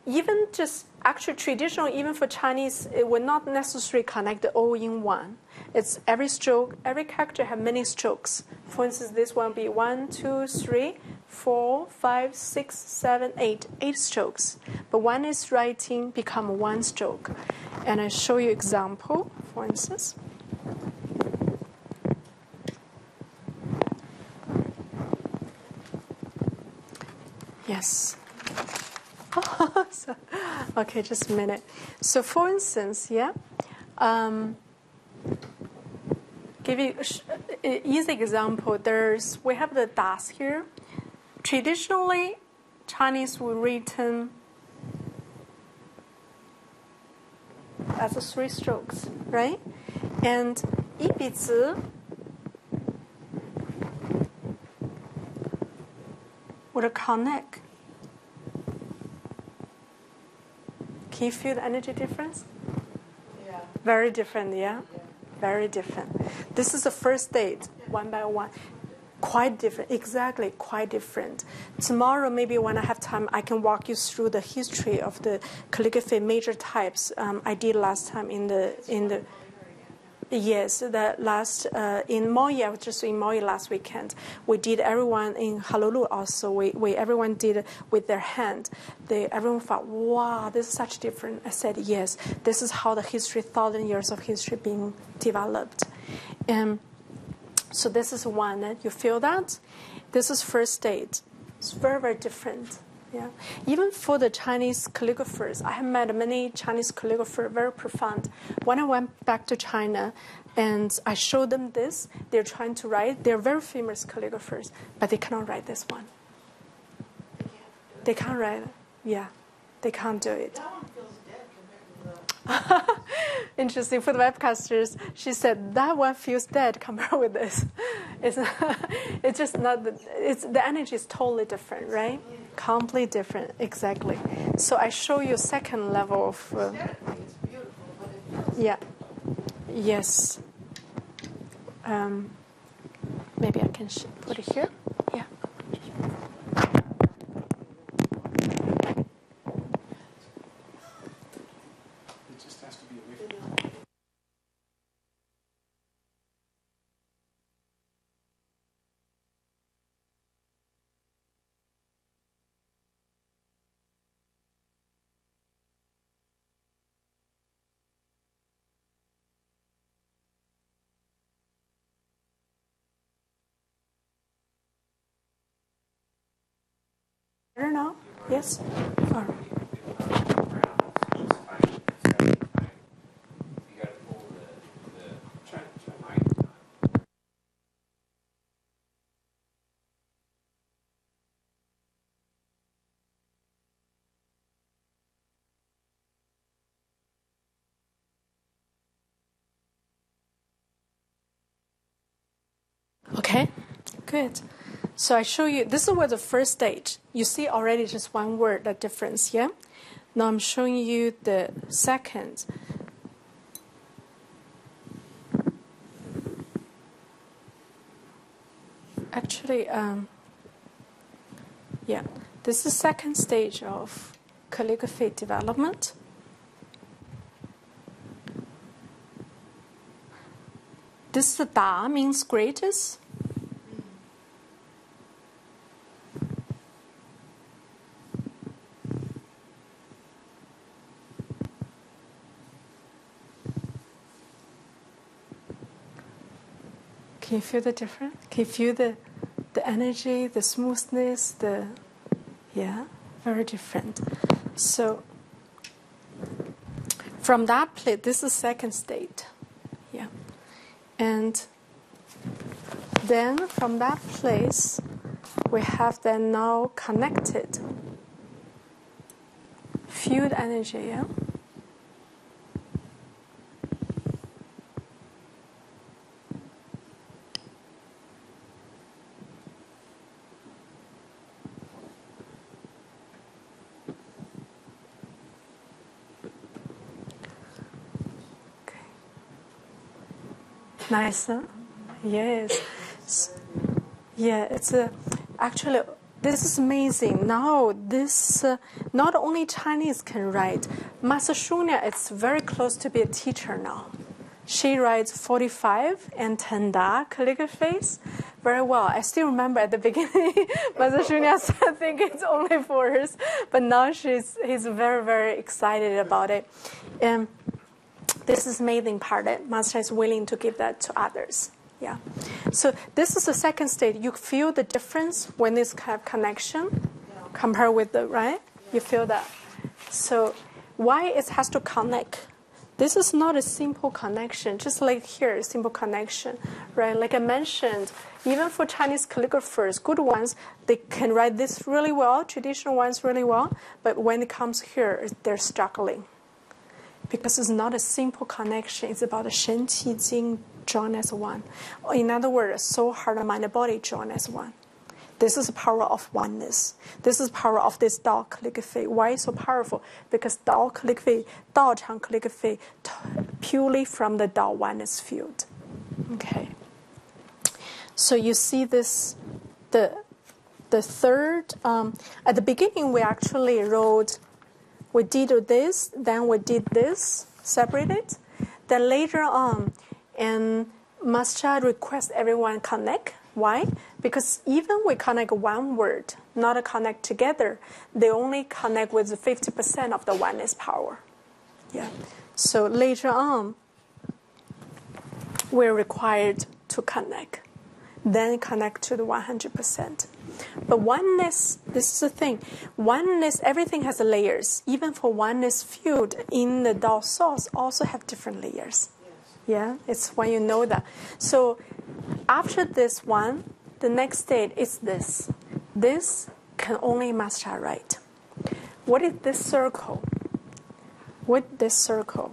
even just actually traditional, even for Chinese, it would not necessarily connect all in one. It's every stroke, every character have many strokes. For instance, this one be 1, 2, 3, 4, 5, 6, 7, 8, 8 strokes. But one is writing become one stroke. And I show you example, for instance. Yes. Okay, just a minute. So for instance, yeah, give you an easy example. We have the das here. Traditionally, Chinese were written as 3 strokes, right? And 一笔字 would connect. Can you feel the energy difference? Yeah. Very different, yeah? Very different. This is the first date, one by one. Quite different, exactly, quite different. Tomorrow, maybe when I have time, I can walk you through the history of the calligraphy major types. I did last time in the yes, the last in Moi. I was just in Moi last weekend. We did everyone in Honolulu also. We everyone did with their hand. Everyone thought, wow, this is such different. I said, yes, this is how the history, 1,000 years of history being developed. So this is one. You feel that? This is first date. It's very, very different. Yeah. Even for the Chinese calligraphers, I have met many Chinese calligraphers, very profound. When I went back to China and I showed them this, they're trying to write. They're very famous calligraphers, but they cannot write this one. They can't write it. Yeah, they can't do it. That one feels dead compared to the... Interesting. For the webcasters, she said that one feels dead compared with this. It's just not. The energy is totally different, right? Completely different. Exactly. So I show you second level of. It's beautiful, but Yeah. Yes. Maybe I can put it here. Yeah. It just has to be away from you. now? Yes? Or, okay, good. So I show you, this was the first stage. You see already just one word, the difference, yeah? Now I'm showing you the second. Actually, yeah, this is second stage of calligraphy development. This Da means greatest. Can you feel the difference? Can you feel the energy, the smoothness, yeah, very different. So from that place, this is second state, yeah. And then from that place, we have then now connected field energy, yeah. Nice, huh? Yes. Yeah, it's actually, this is amazing. Now, this not only Chinese can write. Master Cecilia is very close to be a teacher now. She writes 45 and 10 Da calligraphies very well. I still remember at the beginning, Master Cecilia said, I think it's only for her, but now he's very, very excited about it. And this is amazing part that Master is willing to give that to others. Yeah. So this is the second stage. You feel the difference when this kind of connection compared with the, right? You feel that. So why it has to connect? This is not a simple connection, just like here, a simple connection, right? Like I mentioned, even for Chinese calligraphers, good ones, they can write this really well, traditional ones really well, but when it comes here, they're struggling. Because it's not a simple connection. It's about the Shen Qi Jing joined as one. In other words, soul, heart, and mind, and body joined as one. This is the power of oneness. This is the power of this Tao calligraphy. Why is so powerful? Because Tao calligraphy, Tao Chang calligraphy, purely from the Tao oneness field. Okay. So you see this, the third, at the beginning we actually wrote, we did this, then we did this, separated. Then later on, and Master requests everyone connect. Why? Because even we connect one word, not connect together, they only connect with 50% of the oneness power. Yeah. So later on, we're required to connect. Then connect to the 100%. But oneness, this is the thing. Oneness, everything has layers. Even for oneness field in the Tao source also have different layers. Yeah, it's when you know that. So after this one, the next state is this. This can only Master write. What is this circle? What this circle?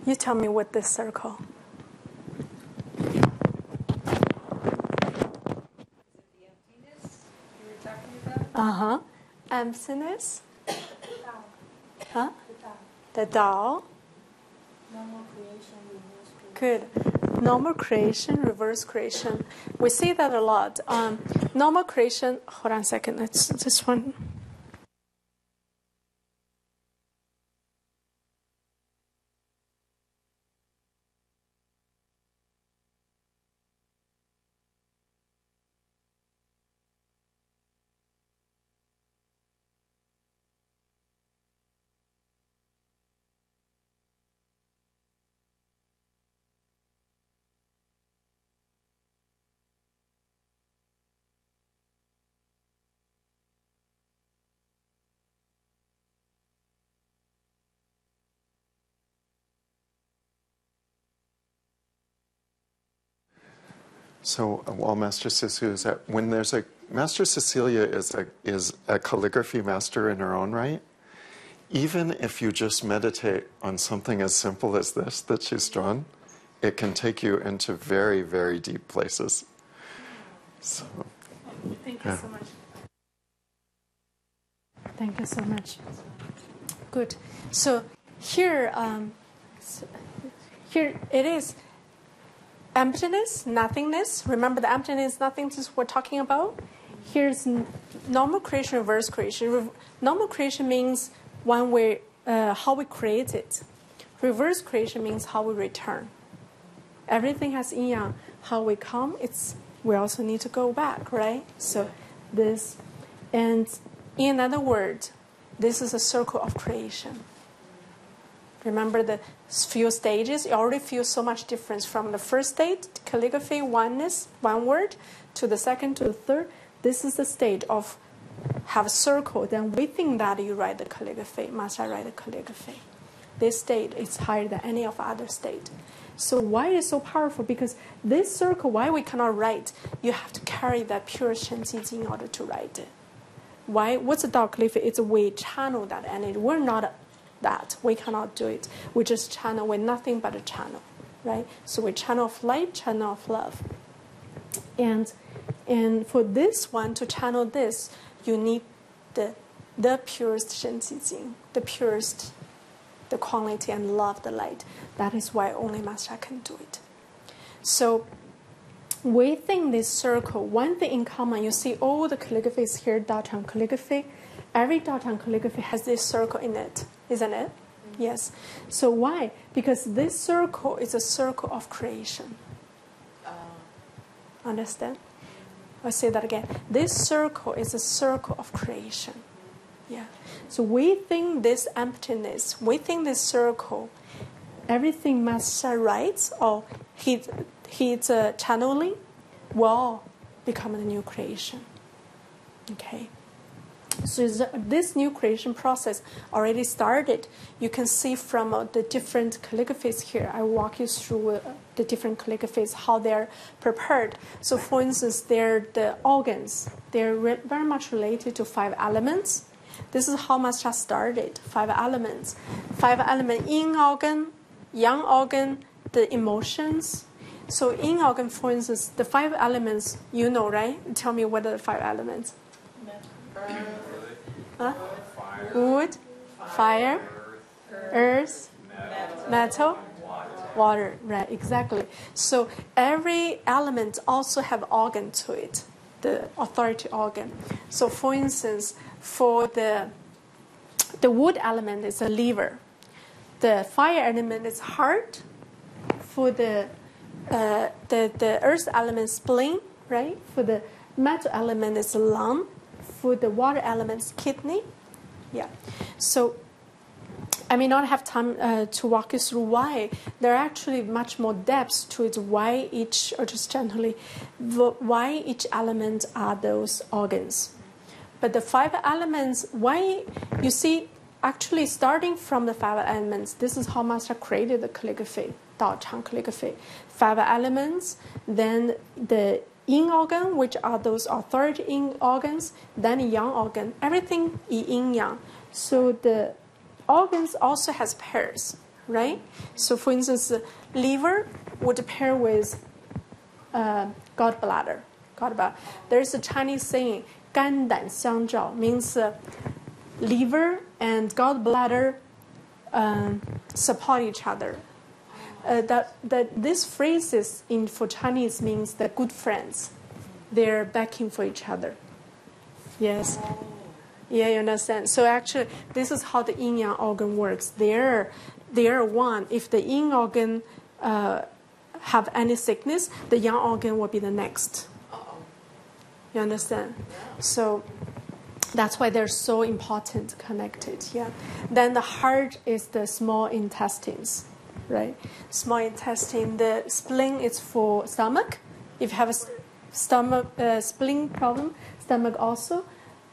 You tell me what this circle. Uh-huh. Emptiness? Huh? The Tao. Normal creation, reverse creation. Good. Normal creation, reverse creation. We see that a lot. Normal creation, hold on a second. It's this one. So while Master Cecilia is at, when there's a Master Cecilia is a calligraphy master in her own right. Even if you just meditate on something as simple as this that she's drawn, it can take you into very, very deep places. So, Thank you so much. Thank you so much. Good. So here it is. Emptiness, nothingness. Remember the emptiness, nothingness we're talking about? Here's normal creation, reverse creation. Normal creation means one way, how we create it. Reverse creation means how we return. Everything has yin yang. How we come, we also need to go back, right? So this, and in other words, this is a circle of creation. Remember the few stages? You already feel so much difference from the first state, calligraphy, oneness, one word, to the second, to the third. This is the state of have a circle. Then within that you write the calligraphy. Must I write the calligraphy? This state is higher than any of other state. So why is it so powerful? Because this circle, why we cannot write? You have to carry that pure Shen Qi in order to write it. Why? What's the Tao calligraphy? It's a way channel that energy. We're not that. We cannot do it. We just channel. We're nothing but a channel, right? So we channel of light, channel of love. And for this one to channel this, you need the purest Shen Qi Jing, the purest, the quality and love, the light. That is why only Master can do it. So within this circle, one thing in common, you see all the calligraphies here, Tao Chang calligraphy. Every Tao Chang calligraphy has this circle in it, isn't it? Yes. So why? Because this circle is a circle of creation. Understand? I'll say that again. This circle is a circle of creation. Yeah. So within this emptiness, within this circle, everything Master writes or he's channeling will become a new creation. Okay. So this new creation process already started. You can see from the different calligraphies here. I walk you through the different calligraphies, how they're prepared. So for instance, they're the organs. They're very much related to 5 elements. This is how Master started, 5 elements. 5 elements, yin organ, yang organ, the emotions. So yin organ, for instance, the 5 elements, you know, right? Tell me what are the 5 elements. Wood, fire, earth, metal, water. Right, exactly. So every element also have organ to it, the authority organ. So for instance, for the wood element is a liver. The fire element is heart. For the earth element spleen, right? For the metal element is lung. For the water elements, kidney. Yeah. So I may not have time to walk you through why. There are actually much more depths to it. Why each, or just gently, why each element are those organs. But the 5 elements, why, you see, actually starting from the 5 elements, this is how Master created the calligraphy, Tao Chang calligraphy. 5 elements, then the yin organ, which are those authority yin organs, then yang organ, everything is yin yang. So the organs also has pairs, right? So for instance, liver would pair with gallbladder. There's a Chinese saying, 肝胆相照, means liver and gallbladder support each other. This phrase for Chinese means the good friends. They're backing for each other. Yes. Yeah, you understand. So actually, this is how the yin yang organ works. They're one. If the yin organ have any sickness, the yang organ will be the next. You understand? So that's why they're so important, connected. Yeah. Then the heart is the small intestines. Right, small intestine. The spleen is for stomach. If you have a spleen problem, stomach also.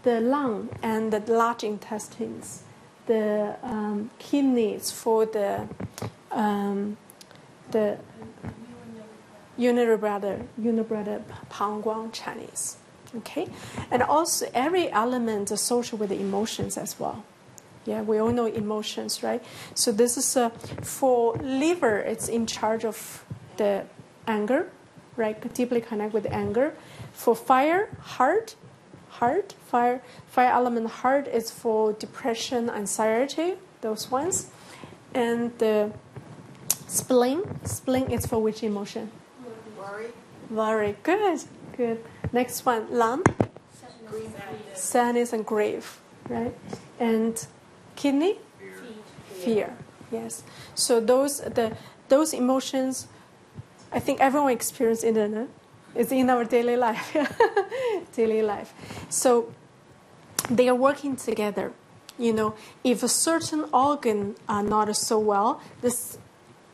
The lung and the large intestines. The kidneys for the unibrother Pangguang Chinese. Okay, and also every element is associated with the emotions as well. Yeah, we all know emotions, right? So this is for liver. It's in charge of the anger, right? Deeply connect with anger. For fire, heart, fire element heart is for depression, anxiety, those ones, and the spleen is for which emotion? Worry. Good. Next one, lung, sadness and grief, right? And kidney, fear. Yes. So those emotions, I think everyone experiences it. It's in our daily life. So they are working together. If a certain organ are not so well,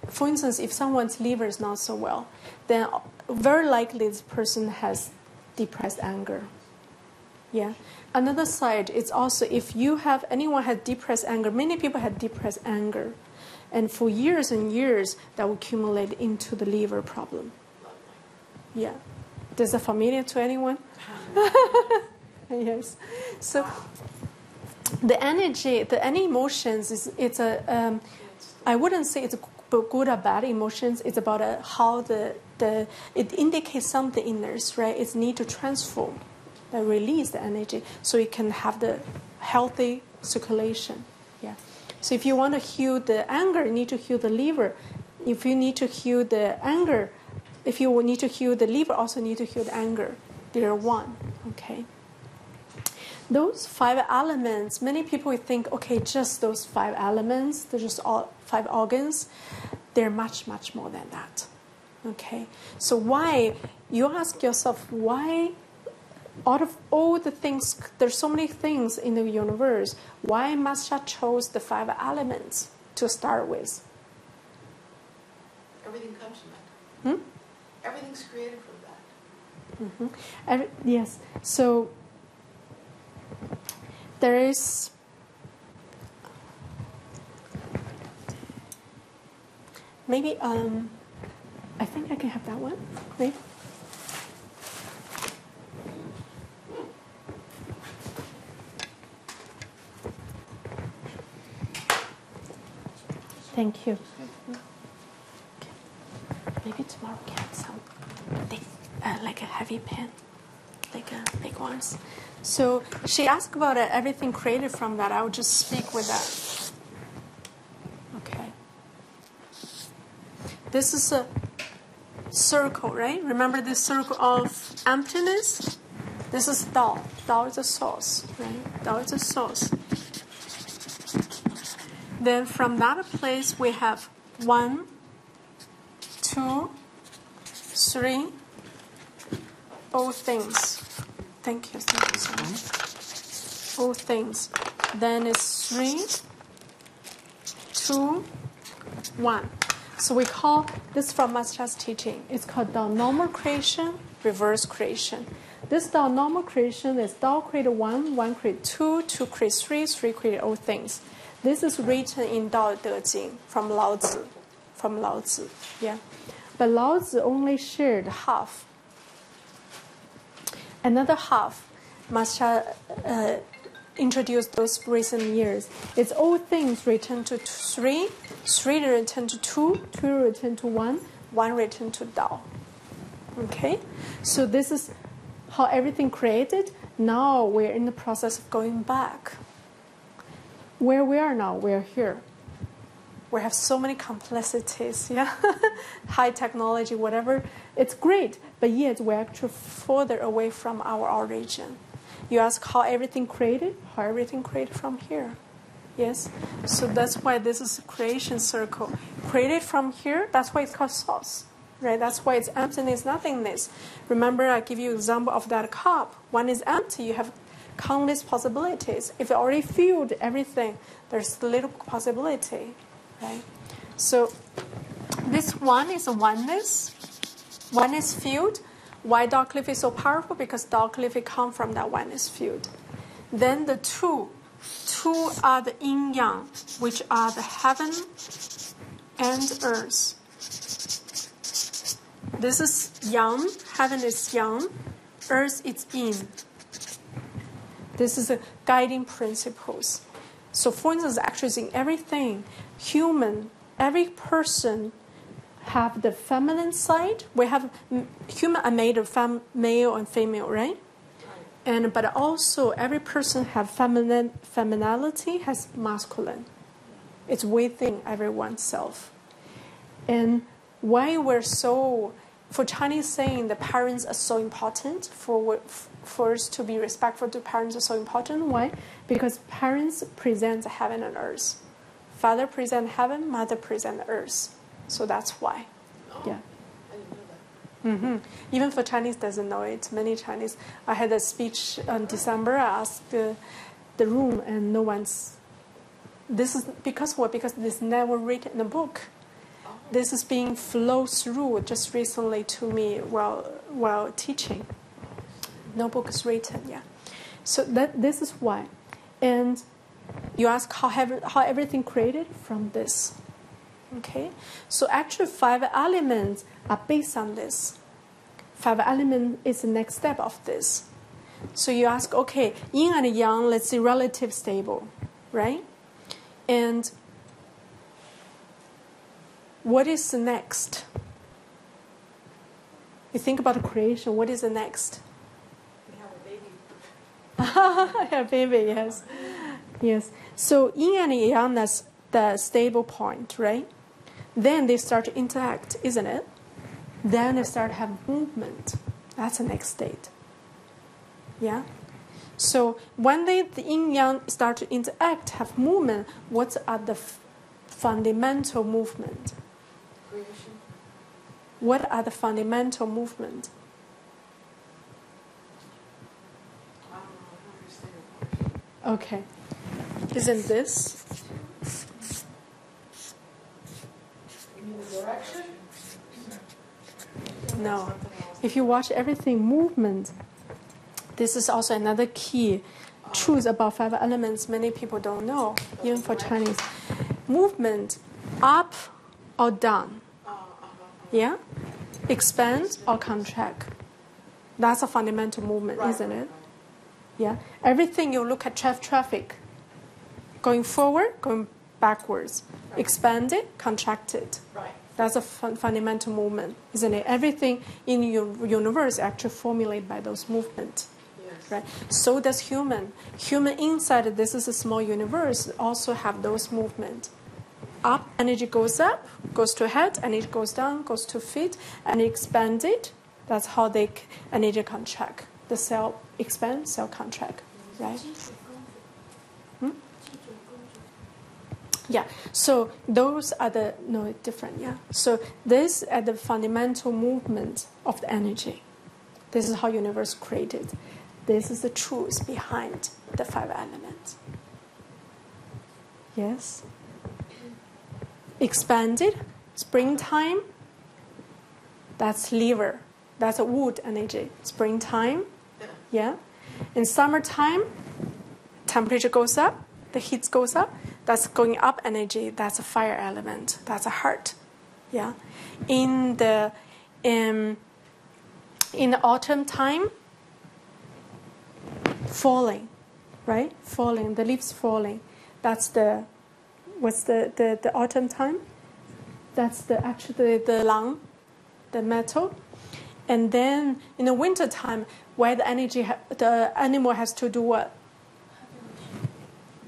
for instance, if someone's liver is not so well, then very likely this person has depressed anger. Yeah. Another side is also if anyone has depressed anger, many people have depressed anger, and for years and years that will accumulate into the liver problem. Yeah. Is that familiar to anyone? Yes. So any emotions I wouldn't say it's good or bad emotions. It's about how it indicates something in us, right? It's need to transform, release the energy, so it can have the healthy circulation. Yeah. So if you want to heal the anger, you need to heal the liver. If you need to heal the anger, if you need to heal the liver, also need to heal the anger. They are one. Okay. Those 5 elements, many people think, okay, just those 5 elements, they're just all 5 organs. They're much, much more than that. Okay. So why, you ask yourself, why out of all the things, there's so many things in the universe, why Master chose the 5 elements to start with? Everything comes from that. Everything's created from that. Yes. So there is maybe I think I can have that one. Maybe. Thank you. Maybe tomorrow we can have some big, like a heavy pen, like big ones. So she asked about everything created from that. I will just speak with that. Okay. This is a circle, right? Remember this circle of emptiness? This is Tao. Tao is a source, right? Tao is a source. Then from that place we have 1, 2, 3, all things. Thank you so much. All things. Then it's 3, 2, 1. So we call this from Master's teaching. It's called Tao normal creation, reverse creation. This Tao normal creation is Tao created 1, 1 created 2, 2 created 3, 3 created all things. This is written in Tao Te Ching from Lao Tzu. Yeah. But Lao Tzu only shared half. Another half, Master introduced those recent years. It's all things return to 3, 3 return to 2, 2 return to 1, 1 return to Tao. Okay? So this is how everything created. Now we're in the process of going back. Where we are now, we're here. We have so many complexities, yeah? High technology, whatever. It's great, but yet we're actually further away from our origin. You ask how everything created from here. Yes? So that's why this is a creation circle. Created from here, that's why it's called source. Right? That's why it's emptiness, nothingness. Remember, I give you an example of that cup. One is empty, you have countless possibilities. If you already filled everything, there's little possibility. Right? So this one is a oneness. Oneness field. Why Tao Cliff is so powerful? Because Tao Cliff comes from that oneness field. Then the two. Two are the yin yang, which are the heaven and earth. This is yang, heaven is yang, earth is yin. This is a guiding principles. So for instance, actually in everything, human, every person have the feminine side. We have human are made of male and female, right? And but also every person have femininity has masculine. It's within everyone's self. And why we're so, for Chinese saying the parents are so important, for us to be respectful to parents are so important. Why? Because parents present heaven and earth. Father present heaven, mother present earth. So that's why. Yeah. Even for Chinese doesn't know it. Many Chinese. I had a speech in December. I asked the room, and no one's. This is because what? Because this never written in a book. This is being flowed through just recently to me while teaching. No book is written. Yeah. So this is why. And you ask how everything created from this. Okay, so actually 5 elements are based on this. 5 elements is the next step of this. So you ask, okay, yin and yang, let's say relative stable, right? And what is the next? You think about creation, what is the next? We have a baby. Yeah, baby, yes. Yes. So yin and yang, that's the stable point, right? Then they start to interact, isn't it? Then they start to have movement. That's the next state. Yeah? So when the yin yang start to interact, have movement, what are the fundamental movement? Creation. What are the fundamental movement? I don't understand. Okay. Isn't this? Direction? No. If you watch everything movement, this is also another key truth about 5 elements many people don't know, even for Chinese. Movement, up or down. Yeah? Expand or contract. That's a fundamental movement, isn't it? Yeah. Everything you look at traffic. Going forward, going backwards. Expanded, contracted. Right. That's a fundamental movement, isn't it? Everything in your universe actually formulated by those movements. Yes. Right? So does human. Human inside, this is a small universe, also have those movements. Up, energy goes up, goes to head, energy goes down, goes to feet, and expanded. That's how they energy contract. The cell expand, cell contract, right? Yeah, so those are different, yeah. So these are the fundamental movement of the energy. This is how universe created. This is the truth behind the 5 elements. Yes? Expanded, springtime, that's liver. That's a wood energy. Springtime, yeah. In summertime, temperature goes up, the heat goes up. That's going up energy. That's a fire element. That's a heart. Yeah. In the autumn time, falling, right? Falling. The leaves falling. That's the autumn time? That's the lung, the metal. And then in the winter time, where the animal has to do what?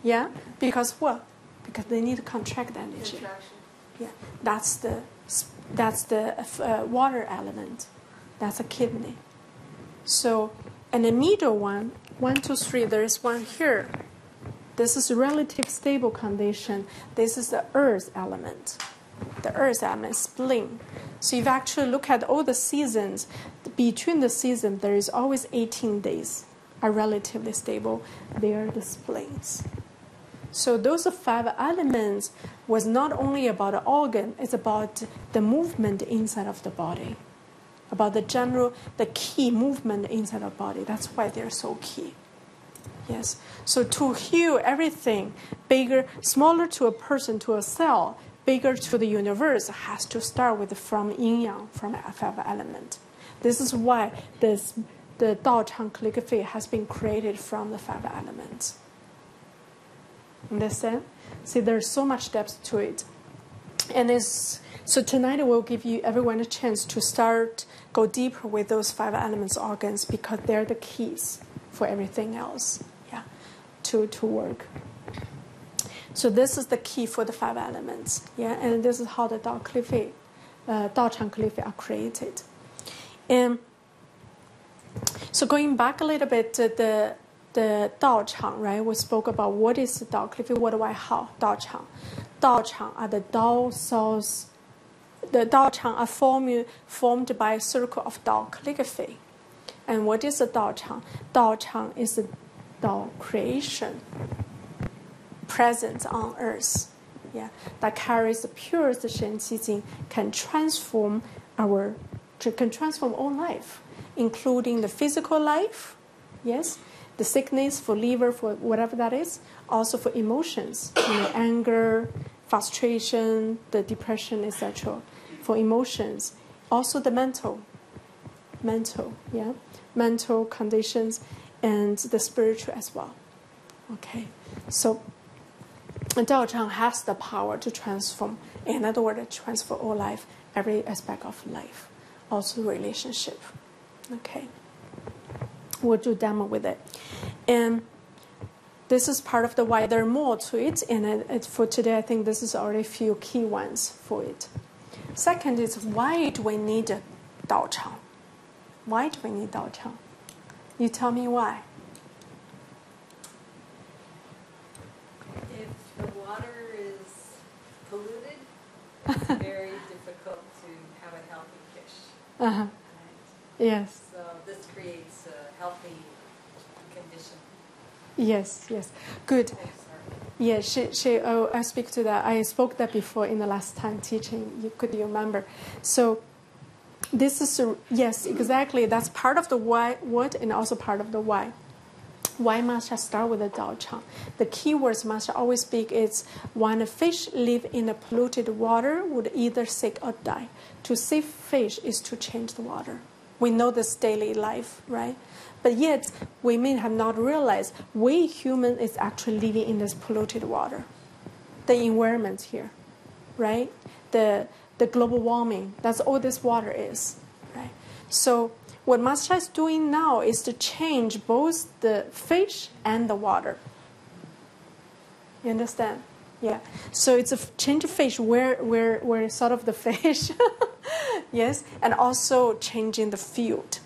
Yeah, because what? Because they need to contract the energy. Contraction. Yeah, that's the water element. That's a kidney. So, and the middle one, 1, 2, 3. There is one here. This is relative stable condition. This is the earth element. The earth element, spleen. So if you actually look at all the seasons, between the seasons, there is always 18 days are relatively stable. They are the spleens. So those 5 elements was not only about the organ, it's about the movement inside of the body, about the key movement inside of the body. That's why they're so key. Yes. So to heal everything, bigger, smaller to a person, to a cell, bigger to the universe has to start with from yin yang, from a five element. This is why the Tao Chang calligraphy has been created from the five elements. Understand? See, there's so much depth to it. And so tonight we'll give you everyone a chance to go deeper with those five elements organs, because they're the keys for everything else, to work. So this is the key for the five elements, and this is how the Tao Chang calligraphy are created. And so going back a little bit to the Tao Chang, right? We spoke about what is the Tao calligraphy, what do I how Tao Chang. Tao Chang are the Tao cells. The Tao Chang are formed by a circle of Tao calligraphy. And what is the Tao Chang? Tao Chang is the Tao creation present on earth. That carries the purest Shen Qi Jing, can transform all life, including the physical life, the sickness, for liver, for whatever that is, also for emotions, anger, frustration, the depression, etc. For emotions, also the mental conditions, and the spiritual as well. Okay, so Tao Chang has the power to transform, in other words, transform all life, every aspect of life, also relationship. Okay, we'll do demo with it. And this is part of the why. There are more to it, and for today, I think this is already a few key ones for it. Second is, why do we need Tao Chang? Why do we need Tao Chang? You tell me why. If the water is polluted, it's very difficult to have a healthy fish. Uh-huh. Right? Yes. So this creates a healthy condition. Yes. Good. Oh, Yeah, I speak to that. I spoke that before in the last time teaching. Could you remember? So this is, yes, exactly. That's part of the why, what, and also part of the why. Why Master start with the Tao Chang? The key words Master always speak is, when a fish live in a polluted water, would either sick or die. To save fish is to change the water. We know this daily life, right? But yet, we may have not realized we human is actually living in this polluted water. The environment here, right? The global warming, that's all this water is, right? So what Master is doing now is to change both the fish and the water. You understand? Yeah. So it's a change of fish where sort of the fish, yes, and also changing the field.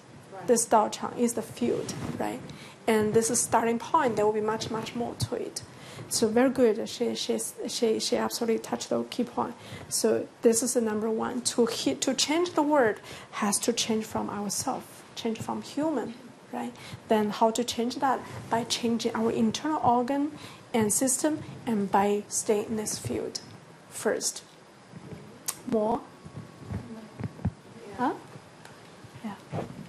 This Tao Chang is the field, right? And this is starting point. There will be much, much more to it. So very good. She absolutely touched the key point. So this is the number one. To change the world has to change from ourselves, change from human, right? Then how to change that? By changing our internal organ and system, and by staying in this field first. More? Huh? Yeah.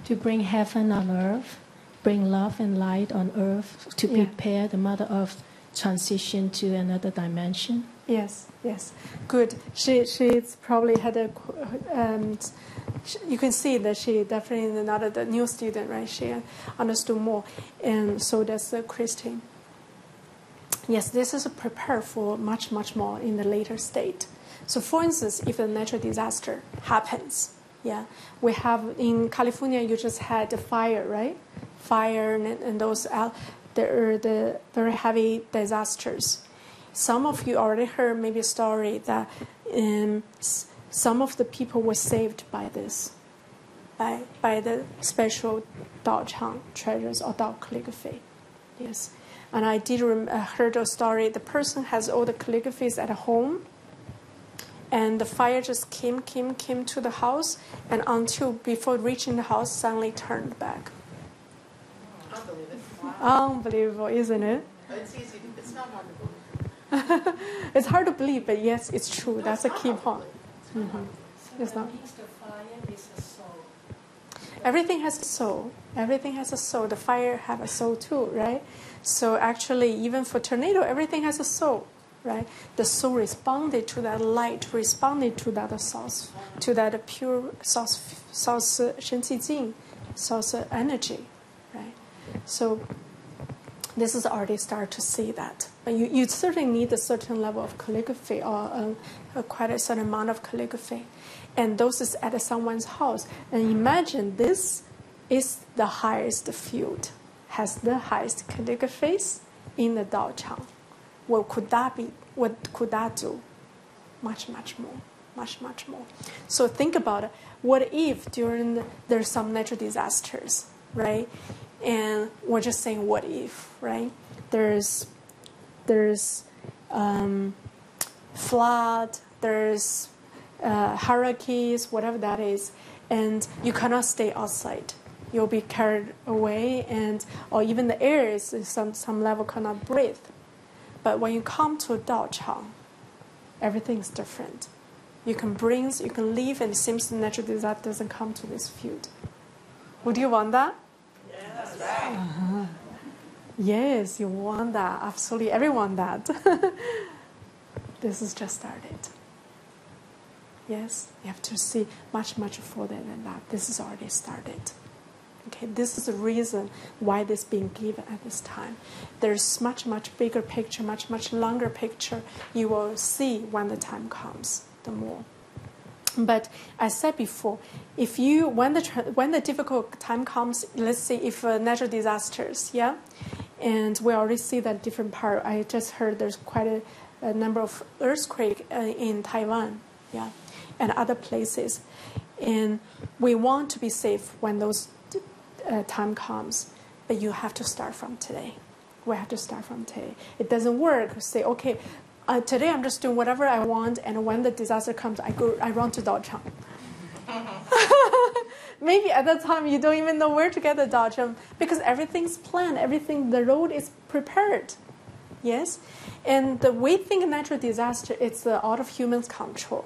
To bring heaven on earth, bring love and light on earth, to prepare the Mother Earth transition to another dimension. Yes. Good. She's probably had a. You can see that she definitely not the new student, right? She understood more, and so does Christine. Yes, this is a prepare for much, much more in the later state. So, for instance, if a natural disaster happens, we have in California, you just had a fire, right? Fire and those the very heavy disasters. Some of you already heard maybe a story that some of the people were saved by this, by the special Tao Chang treasures or Tao calligraphy. Yes, and I did heard a story. The person has all the calligraphies at home, and the fire just came to the house, and until before reaching the house, suddenly turned back. Unbelievable, isn't it? It's easy. It's not hard to believe. It's hard to believe, but yes, it's true. That's a key point. It's not. The fire is a soul. Everything has a soul. Everything has a soul. The fire have a soul too, right? So actually, even for tornado, everything has a soul. right? The soul responded to that light, responded to that source, to that pure source, Shen Qi Jing, source energy, right? So this is already start to see that. But you certainly need a certain level of calligraphy or quite a certain amount of calligraphy. And those is at someone's house. And imagine this is the highest field, has the highest calligraphies in the Tao Chang. What could that be? What could that do? Much, much more. Much, much more. So think about it. What if there's some natural disasters, right? And we're just saying what if, right? There's flood, there's hurricanes, whatever that is, and you cannot stay outside. You'll be carried away, or even the air is some level cannot breathe. But when you come to Tao Chang, everything's different. You can breathe, you can live, and it seems the natural disaster doesn't come to this field. Would you want that? That's right. Uh-huh. Yes, you want that. Absolutely, everyone that. This is just started. Yes, you have to see much, much further than that. This is already started. Okay, this is the reason why this is being given at this time. There's much, much bigger picture, much, much longer picture you will see when the time comes, the more. But as I said before, if you when the difficult time comes, let's say if natural disasters, yeah, and we already see that different part. I just heard there's quite a number of earthquakes in Taiwan, yeah, and other places, and we want to be safe when those time comes. But you have to start from today. We have to start from today. It doesn't work. Say okay. Today I'm just doing whatever I want, and when the disaster comes, I run to Tao Chang. Maybe at that time you don't even know where to get the Tao Chang because everything's planned, the road is prepared. Yes? And we think natural disaster is out of humans' control.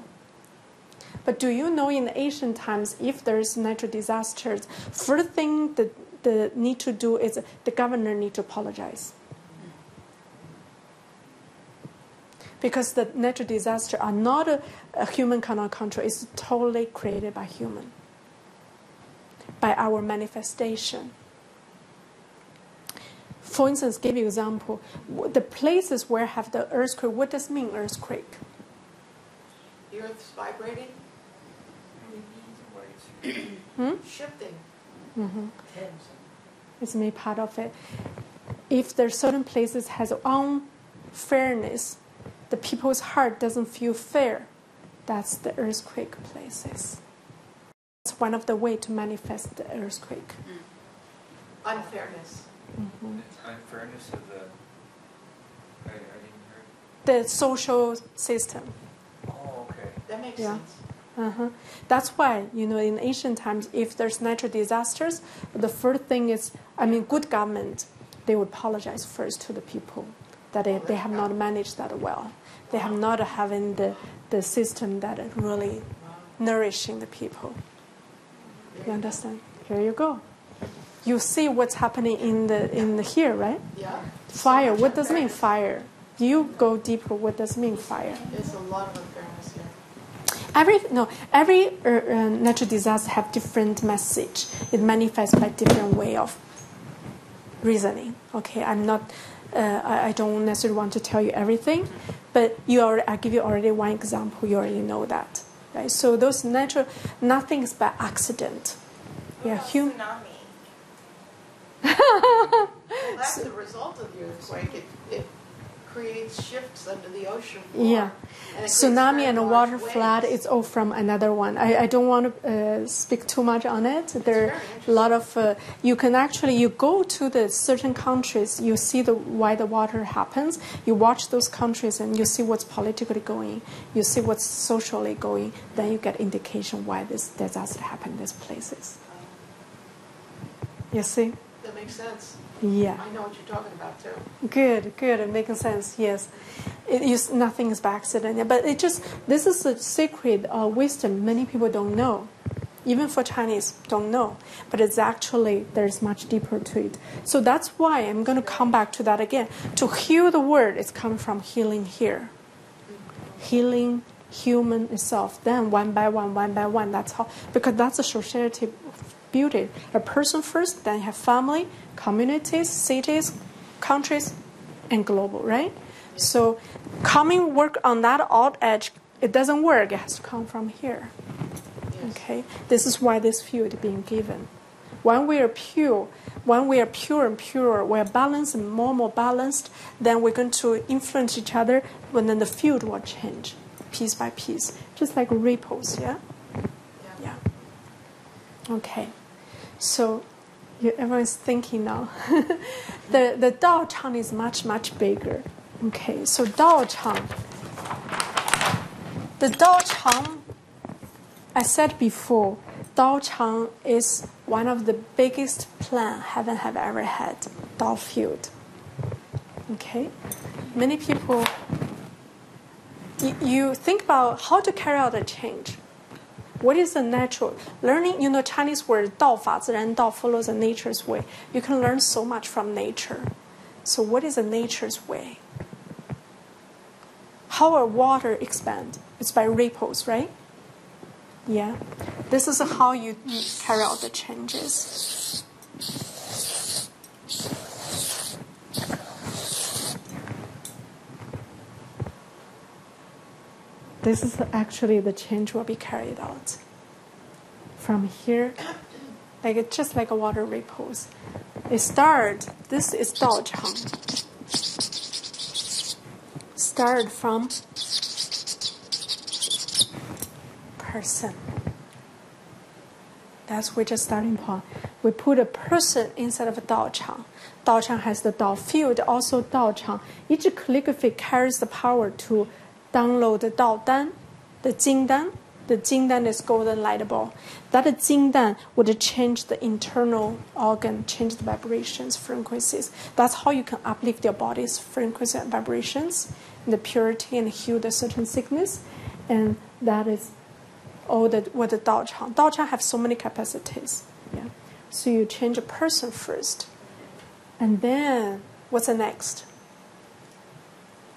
But do you know in the ancient times, if there's natural disasters, first thing the need to do is the governor need to apologize. Because the natural disasters are not a human cannot control. It's totally created by human, by our manifestation. For instance, give you an example. The places where have the earthquake, what does mean earthquake? The earth's vibrating, shifting. Mm-hmm. It's maybe part of it. If there's certain places has unfairness, the people's heart doesn't feel fair, that's the earthquake places. It's one of the ways to manifest the earthquake. Unfairness. Mm-hmm. It's unfairness of I didn't hear. The social system. Oh, okay. That makes Yeah. sense. Uh-huh. That's why, in ancient times, if there's natural disasters, the first thing is, good government, they would apologize first to the people that they have not managed that well. They have not having the system that is really nourishing the people. You understand? Here you go. You see what's happening in the here, right? Yeah. Fire. What does it mean fire? You go deeper. What does it mean fire? There's a lot of unfairness here. Every natural disaster have different message. It manifests by different way of reasoning. Okay, I'm not. I don't necessarily want to tell you everything, but I give you already one example. You already know that, right? So those natural, nothing is by accident. Yeah, Tsunami. Well, that's the result of the earthquake. It creates shifts under the ocean floor. Yeah. And it Tsunami creates and very water large flood waves. is all from another one. I don't want to speak too much on it. There are a lot of you can actually you go to the certain countries, you see why the water happens. You watch those countries and you see what's politically going. You see what's socially going. Then you get indication why this disaster happened in these places. You see? That makes sense. Yeah. I know what you're talking about too. Good. It making sense. Yes, nothing is by accident. But this is a secret wisdom many people don't know. Even for Chinese, don't know. But it's actually, there's much deeper to it. So that's why I'm going to come back to that again. To heal the word is coming from healing here. Healing human itself. Then one by one, that's how, because that's the society beauty. A person first, then you have family, communities, cities, countries, and global, right? So coming work on that odd edge, it doesn't work. It has to come from here. Yes. Okay? This is why this field is being given. When we are pure and pure, we're balanced and more balanced, then we're going to influence each other, and then the field will change piece by piece, just like ripples, yeah? Yeah. Okay. So everyone's thinking now. the Tao Chang is much, much bigger. Okay, so Tao Chang. The Tao Chang, I said before, Tao Chang is one of the biggest plan heaven have ever had, Tao field. Okay? Many people, you think about how to carry out a change. What is the natural? Learning, Chinese word, 道法自然道 follows the nature's way. You can learn so much from nature. So what is the nature's way? How our water expand? It's by ripples, right? Yeah. This is how you carry out the changes. This is actually the change will be carried out. From here, just like a water ripples. This is Tao Chang. Start from person. That's we're just starting point. We put a person instead of a Tao Chang. Tao Chang has the Tao field, also Tao Chang. Each calligraphy carries the power to download the Tao Dan, the Jing Dan. The Jing Dan is golden light ball. That Jing Dan would change the internal organ, change the vibrations, frequencies. That's how you can uplift your body's frequency and vibrations, and the purity, and heal the certain sickness. And that is all what the Tao Chang. Tao Chang have so many capacities. Yeah. So you change a person first. And then, what's the next?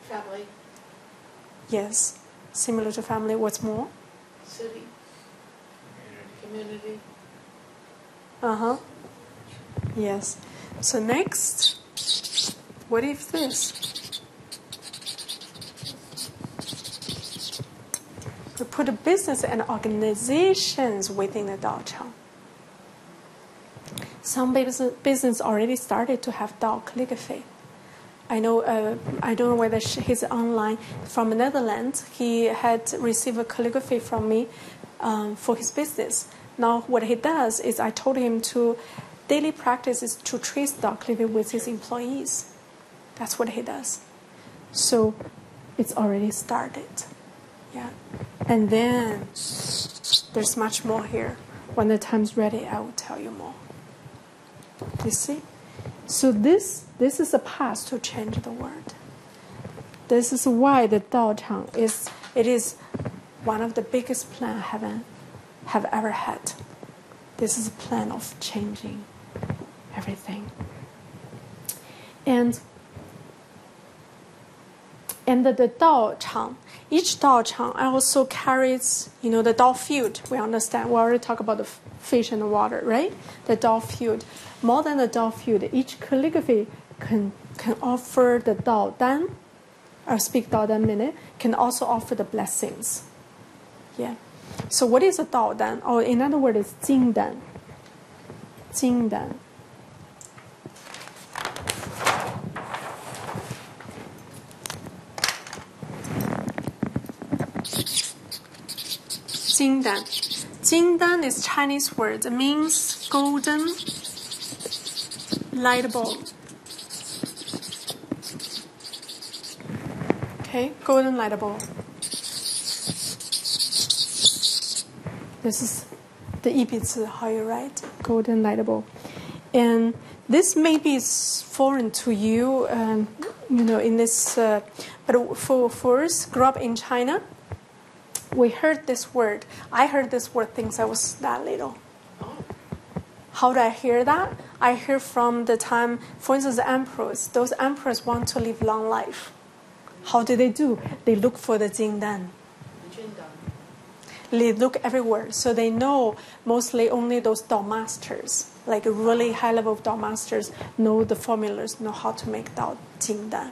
Family. Yes. Similar to family, what's more? City. Community. Uh-huh. Yes. So next, what if this? We put a business and organizations within the Tao Chang. Some business already started to have Tao calligraphy. I know. I don't know whether he's online from the Netherlands. He had received a calligraphy from me for his business. Now, what he does is, I told him to daily practice is to trace Tao calligraphy with his employees. That's what he does. So, it's already started. Yeah, and then there's much more here. When the time's ready, I will tell you more. You see? So this is a path to change the world. This is why the Tao Chang is one of the biggest plan heaven have ever had. This is a plan of changing everything. And the Tao Chang, each Tao Chang also carries, the Tao field. We understand. We already talked about the fish and the water, right? The Tao field. More than the Tao field, each calligraphy can offer the Tao Dan, or speak Tao Dan minute, can also offer the blessings. Yeah. So what is a Tao Dan? Or in other words, it's Jing Dan. Jing Dan. Jing Dan. Jing Dan is Chinese word. It means golden light ball. Okay, golden light ball. This is the 一笔字, how you write, golden light ball. And this maybe is foreign to you, in this, but for us, grew up in China. we heard this word. I heard this word since I was that little. How do I hear that? I hear from the time, for instance, the emperors. Those emperors want to live long life. How do? They look for the Jingdan. They look everywhere. So they know mostly only those Dao masters, like really high-level Dao masters, know the formulas, know how to make Dao Jingdan.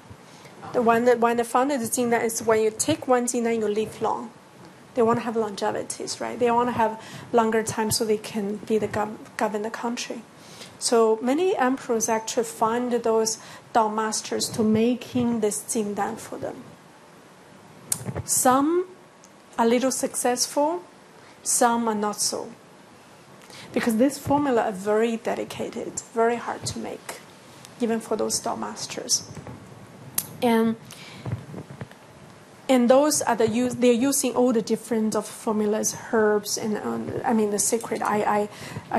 The one that when they founded the Jingdan is when you take one Jingdan, you live long. They want to have longevities, right? They want to have longer time so they can be govern the country. So many emperors actually find those Dao masters to making this Jingdan for them. Some are a little successful, some are not so. Because this formula are very dedicated, very hard to make, even for those Dao masters. And those are they're using all the different of formulas, herbs, and the secret. I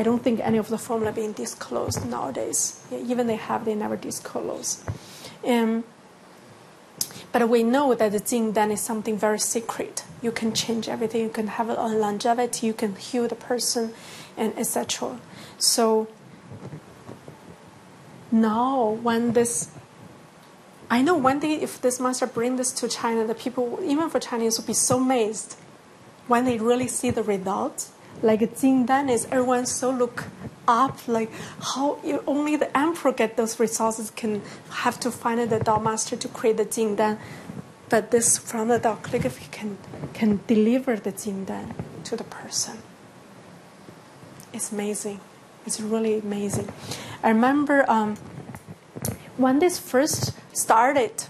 don't think any of the formula being disclosed nowadays. Yeah, even they never disclose. But we know that the Jingdan is something very secret. You can change everything. You can have it on longevity. You can heal the person, and etc. So now I know one day if this master bring this to China, the people, even for Chinese, will be so amazed when they really see the results. Like Jingdan is everyone so look up, like how only the emperor get those resources, can have to find the Dao master to create the Jingdan. But this from the Dao calligraphy can deliver the Jingdan to the person. It's amazing. It's really amazing. I remember when this first started,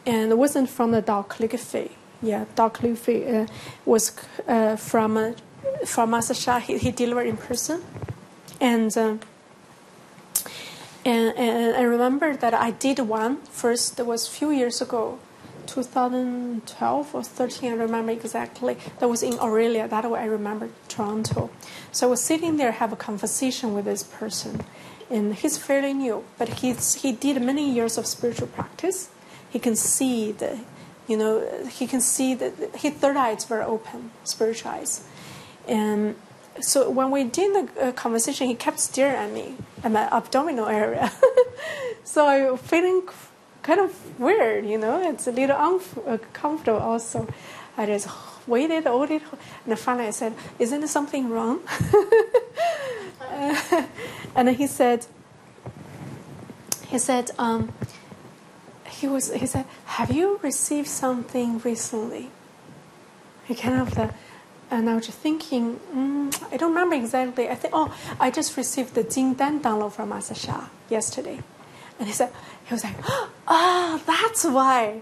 and it wasn't from the Tao calligraphy. Yeah, Tao calligraphy was from Master Sha. He delivered in person, and I remember that I did one first. That was a few years ago, 2012 or 13. I remember exactly. That was in Aurelia. That way I remember Toronto. So I was sitting there, have a conversation with this person. And he's fairly new, but he did many years of spiritual practice. He can see his third eye is very open, spiritual eyes. And so when we did the conversation, he kept staring at me, at my abdominal area. So I'm feeling kind of weird, it's a little uncomfortable also. I just waited, and finally I said, "Isn't there something wrong?" And he said, "Have you received something recently?" He kind of, and I was just thinking, I don't remember exactly. I think, I just received the Jingdan download from Master Sha yesterday. And he was like, that's why.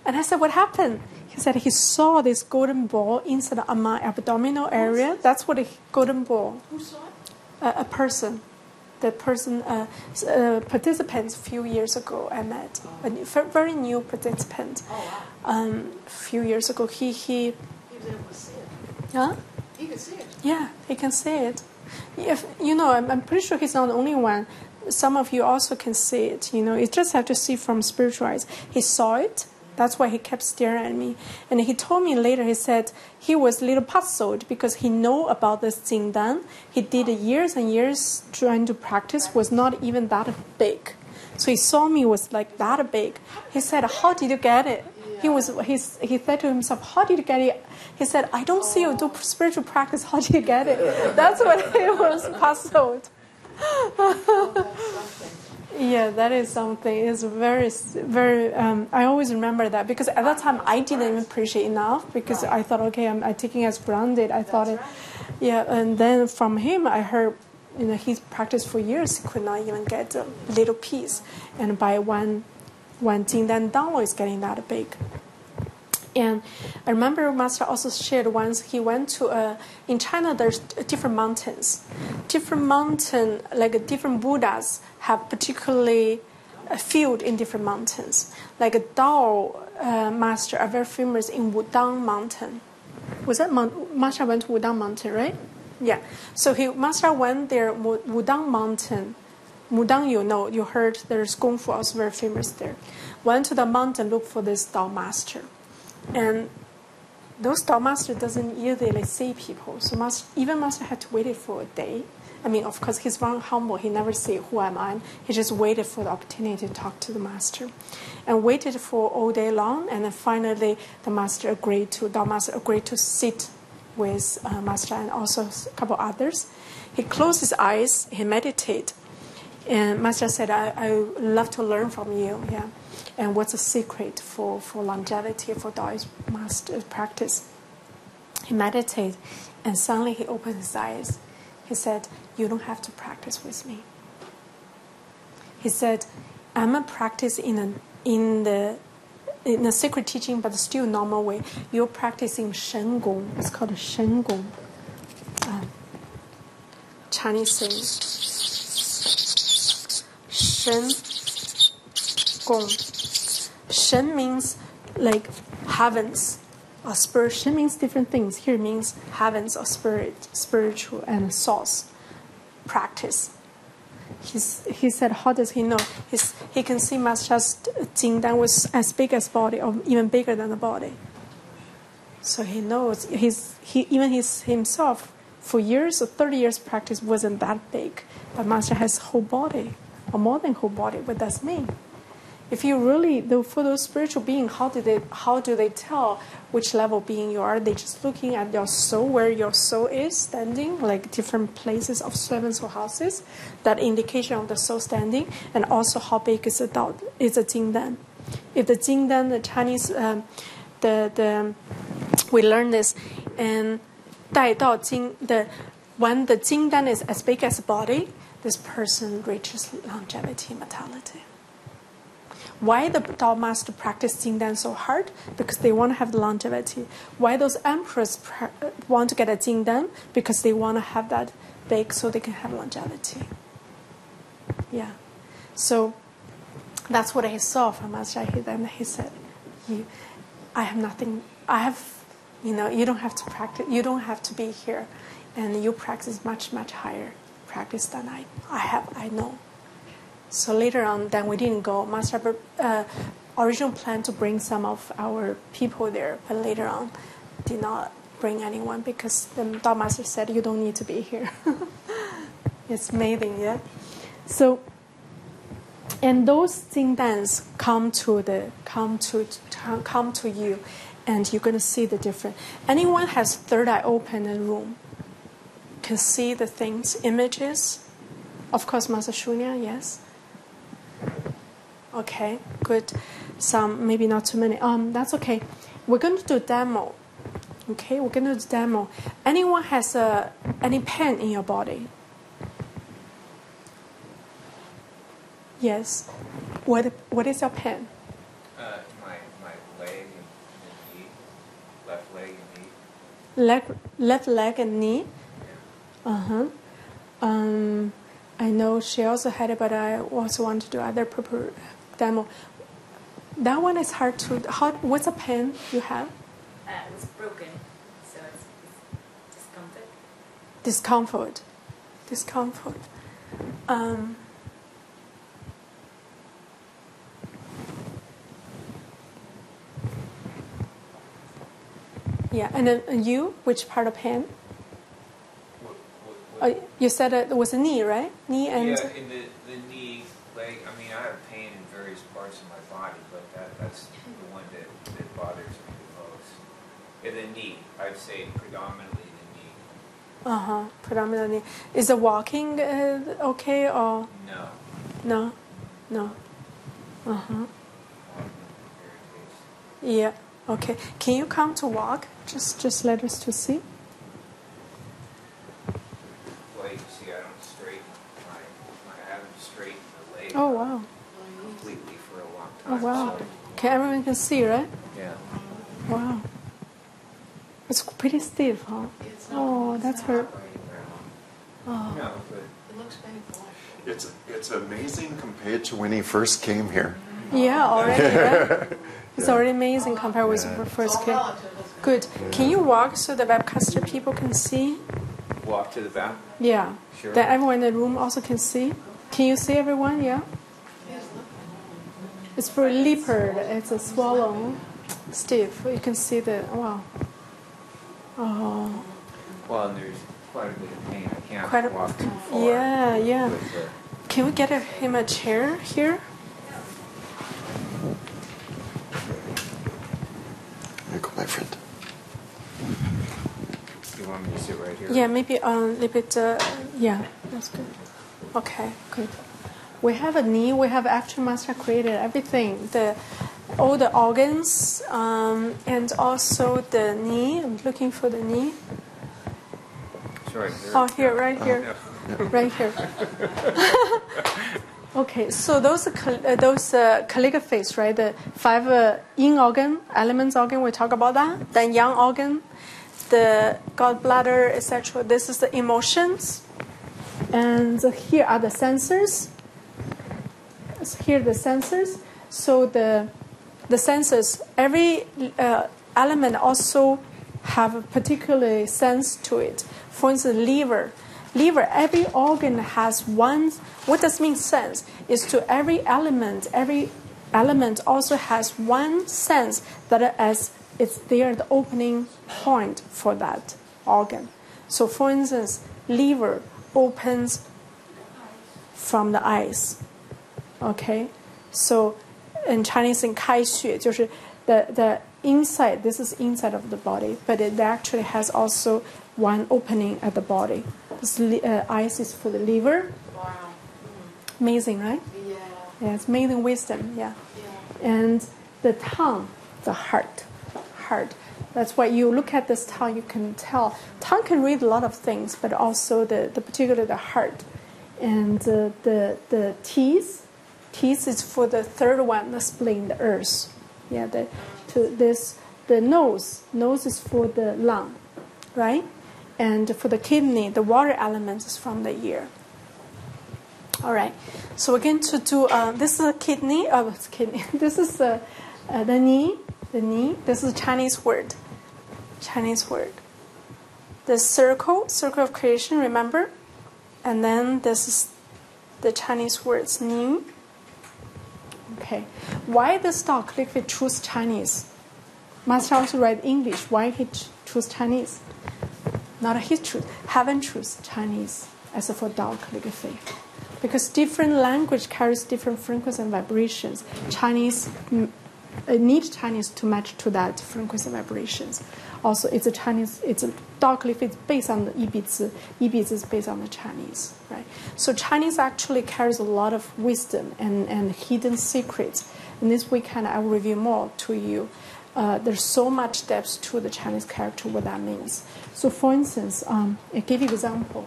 And I said, "What happened?" He said he saw this golden ball inside my abdominal area. That's what a golden ball. Who saw it? A person. The person, participants a few years ago I met. A very new participant. A few years ago. He was able to see it. Huh? He could see it. Yeah, he can see it. I'm pretty sure he's not the only one. Some of you also can see it. You just have to see from spiritual eyes. He saw it. That's why he kept staring at me. And he told me later, he said he was a little puzzled because he know about this Jingdan. He did years and years trying to practice, was not even that big. So he saw me was like that big. He said, "How did you get it?" He said to himself, "How did you get it?" He said, "I don't see you do spiritual practice. How do you get it?" That's what he was puzzled. Yeah, that is something. It's very, very. I always remember that because at that time I didn't even appreciate enough because I thought, okay, I'm taking it as granted. I thought it, yeah. And then from him, I heard, he practiced for years. He could not even get a little piece, and by one Jingdan download is getting that big. And I remember Master also shared once he went to, in China there's different mountains. Like different Buddhas have particularly a field in different mountains. Like a Tao master are very famous in Wudang mountain. Was that Master went to Wudang mountain, right? Yeah. So Master went there, Wudang mountain. Wudang, you heard there's Kung Fu also very famous there. Went to the mountain, look for this Tao master. And those Dao master doesn't easily see people. So master had to wait for a day. I mean, of course, he's very humble. He never say, who am I? He just waited for the opportunity to talk to the master. And waited for all day long. And then finally, the master agreed to sit with master and also a couple others. He closed his eyes. He meditated. And master said, I love to learn from you. Yeah. And what's the secret for longevity, for Taoist master practice? He meditated. And suddenly he opened his eyes. He said, you don't have to practice with me. He said, I'm a practice in a secret teaching, but still normal way. You're practicing Shen Gong. It's called Shen Gong. Chinese saying. Shen Gong. Shen means like heavens. Or spirit. Shen means different things. Here means heavens or spirit, spiritual and source practice. He said, how does he know? He can see Master's Jingdan was as big as body or even bigger than the body. So he knows himself for years or 30 years practice wasn't that big. But Master has whole body or more than whole body. What does that mean? If you really, for those spiritual beings, how do they tell which level being you are? They just looking at your soul, where your soul is standing, like different places of 7 soul houses, that indication of the soul standing, and also how big is the Dao, is a Jingdan. If the Jingdan, the Chinese, we learn this, and Dai Dao Jing, when the Jingdan is as big as the body, this person reaches longevity, immortality. Why the Dao master practice Jingdan so hard? Because they want to have the longevity. Why those emperors want to get a Jingdan? Because they want to have that big so they can have longevity. Yeah. So that's what he saw from Master. Then he said, I have nothing. You don't have to practice. You don't have to be here. And you practice much, much higher practice than I have. I know. So later on, then we didn't go. Master original plan to bring some of our people there, but later on, did not bring anyone because the Dao Master said you don't need to be here. It's amazing, yeah. So, and those Jingdans come to you, and you're gonna see the difference. Anyone has third eye open in the room can see the things, images. Of course, Master Shunya, yes. Okay, good. Some, maybe not too many. That's okay. We're going to do a demo. Okay, we're going to do a demo. Anyone has any pain in your body? Yes. What is your pain? My leg and knee, left leg and knee. Left leg and knee. I know she also had it, but I also want to do other demo. That one is hard to. What's the pain you have? It was broken, so it's discomfort. Discomfort. Yeah, and then you, which part of pain? You said it was a knee, right? Knee and... Yeah, in the knee, leg. I mean, I have pain in various parts of my body, but that's the one that bothers me the most. In the knee, I'd say predominantly the knee. Predominantly. Is the walking okay or... No. Yeah, okay. Can you come to walk? Just let us to see. Oh, wow. Completely for a long Oh, time. wow. So, okay, everyone can see, right? Yeah. Wow. It's pretty stiff, huh? Oh, that's hurt. No, but It looks painful. It's amazing compared to when he first came here. Yeah, already, right? It's already amazing compared with the first kid. Good. Can you walk so the webcaster people can see? walk to the back. Yeah. Sure. That everyone in the room also can see. Can you see everyone? Yeah. It's for leopard. It's a swallow. Stiff. You can see the wow. Oh. Well, and there's quite a bit of pain. I can't Quite a- walk too far. Yeah, yeah. with the- Can we get him a chair here? Here you go, my friend. You want me to sit right here? Yeah, maybe a little bit. Yeah, that's good. Okay, good. We have a knee. We have actually Master created everything. All the organs, and also the knee. I'm looking for the knee. Sorry. Oh, here, right here, right here. Okay, so those calligraphies, right? The 5 yin organ, elements organ. We talk about that. Then yang organ, the gallbladder, etc. This is the emotions, and here are the sensors. Here are the sensors. So the sensors, every element also have a particular sense to it. For instance, liver, every organ has one. What does mean sense? Is to every element also has one sense that as it's there, the opening point for that organ. So, for instance, liver opens from the eyes. Okay, so in Chinese, in 开穴, 就是 the inside. This is inside of the body, but it actually has also one opening at the body. This eyes is for the liver. Wow. Amazing, right? Yeah. Yeah, it's amazing wisdom. Yeah. Yeah. And the tongue, the heart. That's why you look at this tongue, you can tell. Tongue can read a lot of things, but also the particular the heart. And the teeth is for the third one, the spleen, the earth. Yeah, the nose is for the lung, right? And for the kidney, the water element is from the ear. All right, so we're going to do, this is a kidney, it's kidney. This is the knee, this is a Chinese word. The circle of creation, remember? And then this is the Chinese words, knee. Okay, why this dog if it choose Chinese? Master also write English. Why he choose Chinese? Not his choose. Heaven choose Chinese as for Tao calligraphy, because different language carries different frequencies and vibrations. Chinese need Chinese to match to that frequency and vibrations. Also, it's a Tao calligraphy. It's based on the Yibizi. Yibizi is based on the Chinese, right? So Chinese actually carries a lot of wisdom and hidden secrets. And this weekend I will review more to you. There's so much depth to the Chinese character, what that means. So for instance, I give you an example.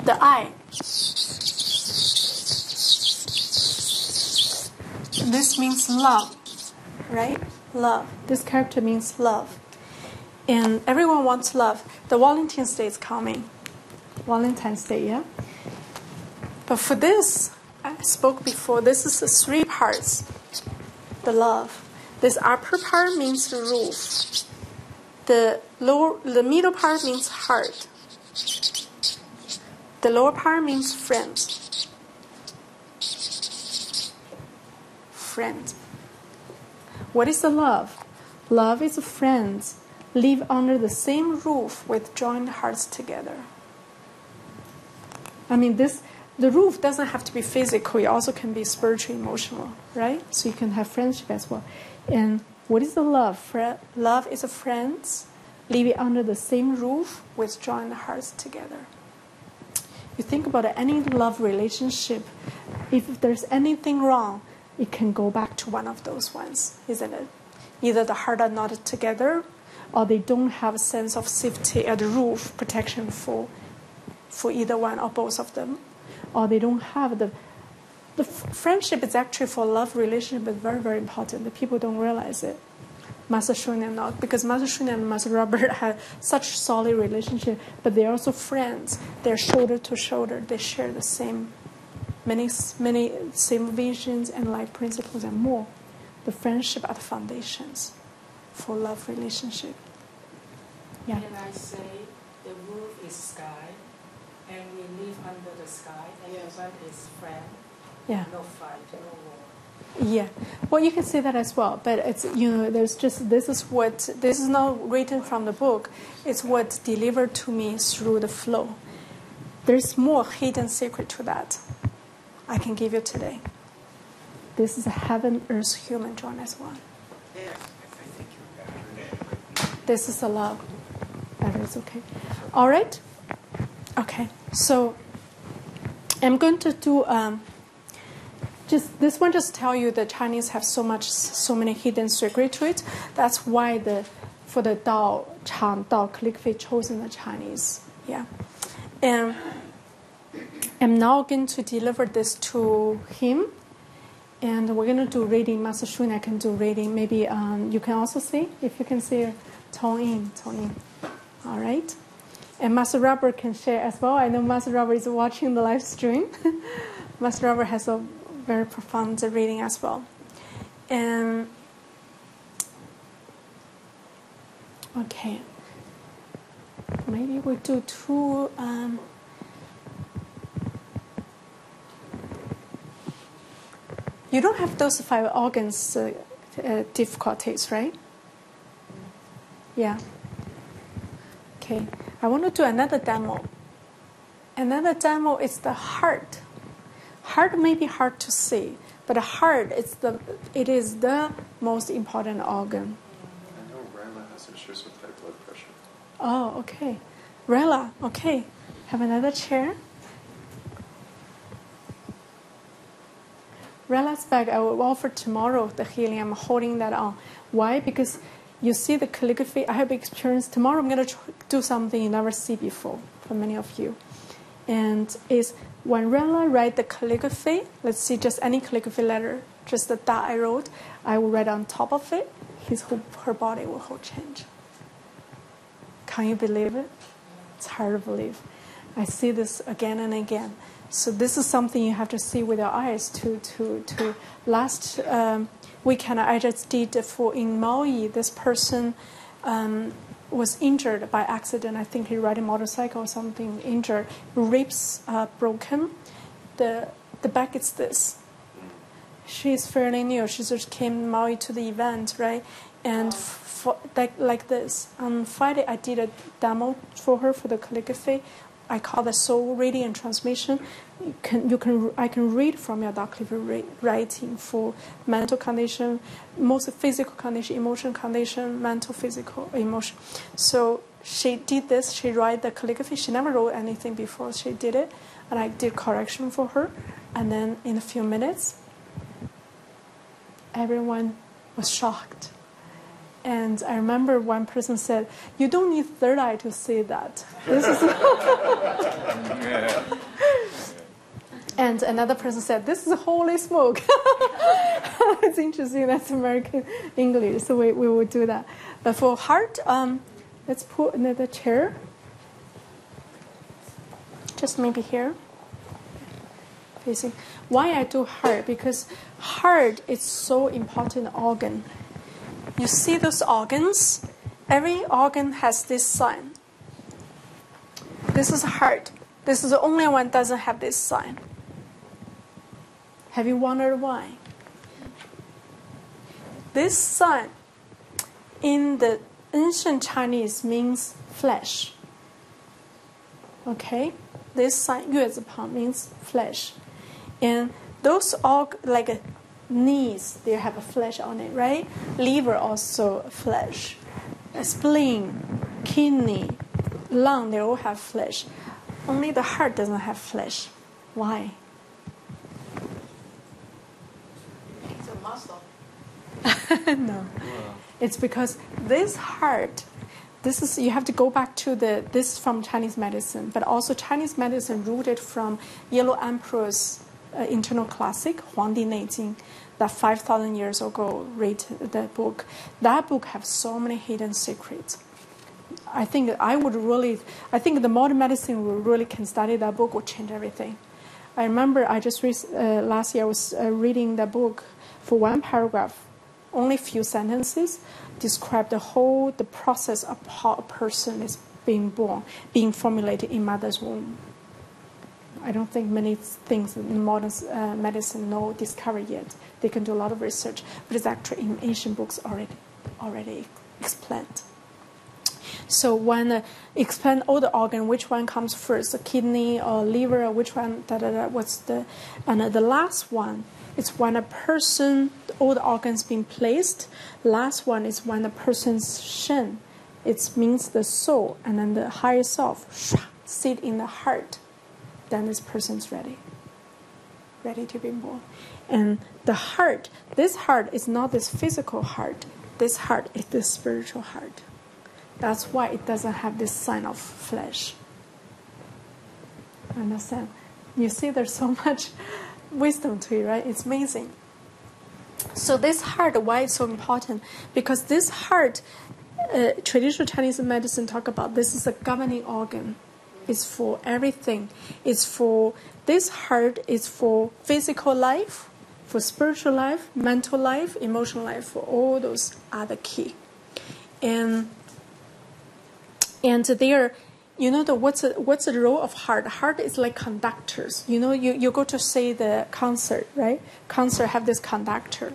The eye. This means love, right? Love. This character means love. And everyone wants love. The Valentine's Day is coming. Valentine's Day, yeah? But for this, I spoke before, this is the 3 parts. The love. This upper part means the roof. The middle part means heart. The lower part means friend. Friend. What is the love? Love is friends live under the same roof with joined hearts together. I mean, the roof doesn't have to be physical. It also can be spiritual, emotional, right? So you can have friendship as well. And what is the love? Love is a friends living under the same roof with joined hearts together. You think about any love relationship, if there's anything wrong, it can go back to one of those ones, isn't it? Either the heart are not together, or they don't have a sense of safety at the roof, protection for either one or both of them, or they don't have the friendship is actually for love relationship is very, very important. The people don't realize it. Master Shunya not, because Master Shunya and Master Robert have such solid relationship, but they're also friends. They're shoulder to shoulder. They share the same, many same visions and life principles and more. The friendship are the foundations for love relationship. Yeah. And I say the roof is sky, and we live under the sky, and Yes. everyone is friend. Yeah. No fight, no war. Yeah, well, you can say that as well, but it's, there's just, this is not written from the book. It's what's delivered to me through the flow. There's more hidden secret to that I can give you today. This is a heaven, earth, human joint as well. This is the love. That is okay. All right? Okay, so I'm going to do... this one just tell you the Chinese have so many hidden secret to it. That's why for the Tao Chang, Tao calligraphy chosen the Chinese. Yeah. And I'm now going to deliver this to him. And we're going to do reading. Master Shun, I can do reading. Maybe you can also see, if you can see, tone in. All right. And Master Robert can share as well. I know Master Robert is watching the live stream. Master Robert has a very profound reading as well. And okay, maybe we do two. You don't have those 5 organs difficulties, right? Yeah. Okay, I want to do another demo. Another demo is the heart. Heart may be hard to see, but the heart it is the most important organ. I know Rama has issues with high blood pressure. Oh, okay. Rella, okay. Have another chair. Rella's back. I will offer tomorrow the healing. I'm holding that on. Why? Because you see the calligraphy. I have experienced. Tomorrow I'm going to do something you never see before for many of you. And is when Rella write the calligraphy, let's see, just any calligraphy letter, just the Da I wrote, I will write on top of it, her body will whole change. Can you believe it? It's hard to believe. I see this again and again. So this is something you have to see with your eyes. Last weekend I just did in Maui. This person was injured by accident. I think he ride a motorcycle or something. Injured, ribs broken. The back is this. She's fairly new. She just came Maui to the event, right? And like this. On Friday I did a demo for her for the calligraphy. I call the soul reading and transmission. I can read from your dark writing for mental condition, most physical condition, emotion condition, mental, physical, emotion. So she did this. She wrote the calligraphy. She never wrote anything before. She did it, and I did correction for her. And then in a few minutes, everyone was shocked. And I remember one person said, "You don't need third eye to see that." This is And another person said, "This is holy smoke." It's interesting. That's American English, so we will do that. But for heart, let's put another chair. Just maybe here. Facing. Why I do heart? Because heart is so important organ. You see those organs? Every organ has this sign. This is heart. This is the only one that doesn't have this sign. Have you wondered why? This sign in the ancient Chinese means flesh. Okay? This sign, 月字旁, means flesh. And those all, like knees, they have a flesh on it, right? Liver also flesh. A spleen, kidney, lung, they all have flesh. Only the heart doesn't have flesh. Why? It's a muscle. No. It's because this heart, this is, you have to go back to this from Chinese medicine, but also Chinese medicine rooted from Yellow Emperor's internal classic, Huangdi Neijing, that 5,000 years ago read that book. That book has so many hidden secrets. I think the modern medicine will really can study that book, will change everything. I remember I just last year I was reading the book for one paragraph, only few sentences, describe the process of how a person is being born, being formulated in mother's womb. I don't think many things in modern medicine no discovered yet. They can do a lot of research, but it's actually in ancient books already explained. So when explain all the organ, which one comes first, the kidney or liver, or which one, what's the, and the last one is when a person, all the organs being placed. Last one is when the person's shen, it means the soul, and then the higher self sit in the heart. Then this person's ready to be born. And the heart, this heart is not this physical heart. This heart is the spiritual heart. That's why it doesn't have this sign of flesh. Understand? You see, there's so much wisdom to it, right? It's amazing. So this heart, why it's so important? Because this heart, traditional Chinese medicine talk about this is a governing organ. It's for everything. It's for this heart is for physical life, for spiritual life, mental life, emotional life. For all those are the key. And there, you know, what's the role of heart? Heart is like conductors. You know, you go to say the concert, right? Concert have this conductor,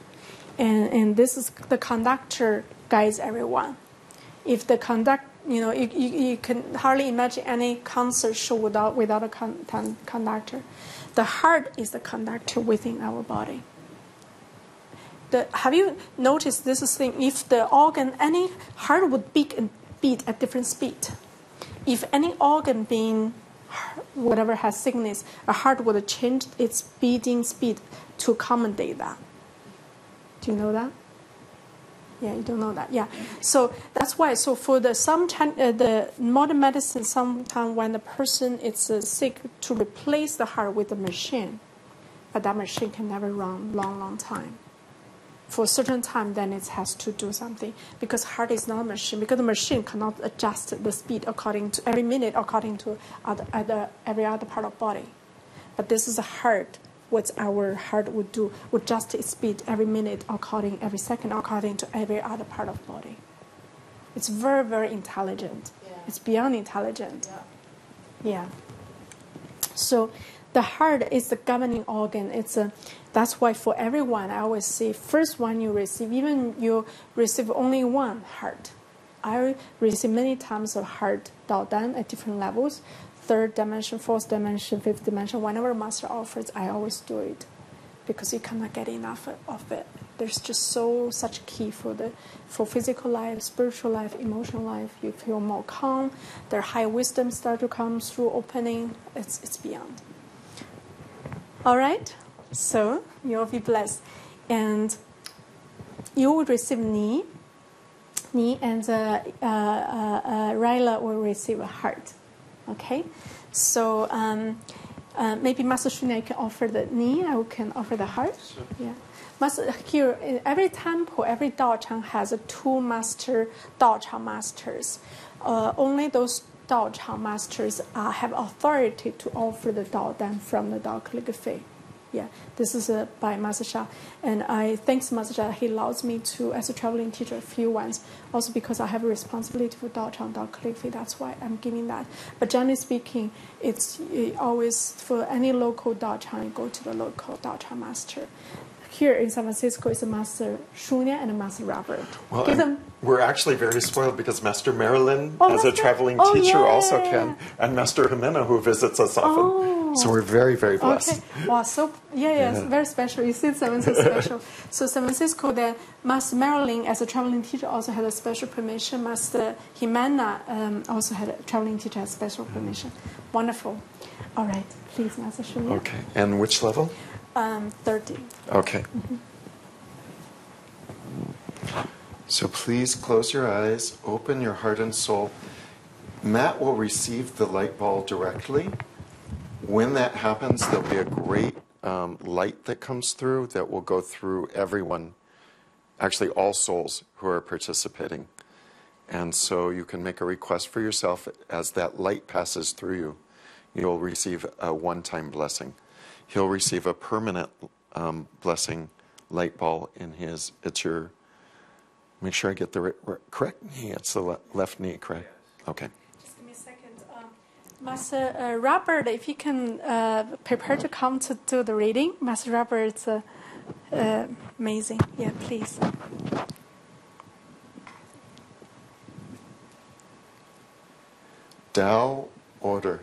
and this is the conductor guides everyone. If the you can hardly imagine any concert show without a conductor. The heart is the conductor within our body. Have you noticed this thing? If the organ, any heart would beat at different speed. If any organ being whatever has sickness, a heart would change its beating speed to accommodate that. Do you know that? Yeah, you don't know that. Yeah, so that's why. So for the modern medicine, sometimes when the person is sick, to replace the heart with a machine, but that machine can never run long time. For a certain time, then it has to do something, because heart is not a machine. Because the machine cannot adjust the speed according to every minute, according to every other part of body. But this is a heart. What our heart would do would adjust its speed every minute, every second, according to every other part of body. It's very, very intelligent. Yeah. It's beyond intelligent. Yeah. So the heart is the governing organ. That's why for everyone, I always say, first one you receive, even you receive only one heart. I receive many times of heart Dao Dan at different levels, 3rd dimension, 4th dimension, 5th dimension. Whenever Master offers, I always do it, because you cannot get enough of it. There's just such key for physical life, spiritual life, emotional life. You feel more calm. Their high wisdom start to come through opening. It's beyond. All right. So you'll be blessed, and you will receive knee, and Ryla will receive a heart. Okay, so maybe Master Cecilia can offer the knee. I can offer the heart. Sure. Yeah. Here, in every temple, every Tao Chang has 2 master Tao Chang masters. Only those Tao Chang masters have authority to offer the Tao Dan from the Tao calligraphy. Yeah, this is by Master Sha, and I thanks Master Sha. He allows me to, as a traveling teacher, a few ones. Also because I have a responsibility for Tao Chang, Tao calligraphy. That's why I'm giving that. But generally speaking, it's always for any local Tao Chang, you go to the local Tao Chang master. Here in San Francisco is a Master Cecilia and a Master Robert. Well, we're actually very spoiled because Master Marilyn, as a traveling teacher, also can, and Master Jimena, who visits us often. So we're very, very blessed. Okay. Wow, so it's very special. You see, San Francisco special. So San Francisco, then Master Marilyn, as a traveling teacher, also had a special permission. Master Jimena also had a traveling teacher, has special permission. Wonderful. All right, please, Master Cecilia. Okay, and which level? 30. Okay. So please close your eyes, open your heart and soul. Matt will receive the light ball directly. When that happens, there'll be a great light that comes through that will go through everyone, actually all souls who are participating. And so you can make a request for yourself. As that light passes through you, you'll receive a one-time blessing. He'll receive a permanent blessing light ball in his, make sure I get the correct knee. It's the left knee, correct? Okay. Just give me a second. Master Robert, if you can prepare to come to do the reading. Master Robert, it's amazing. Yeah, please. Tao order.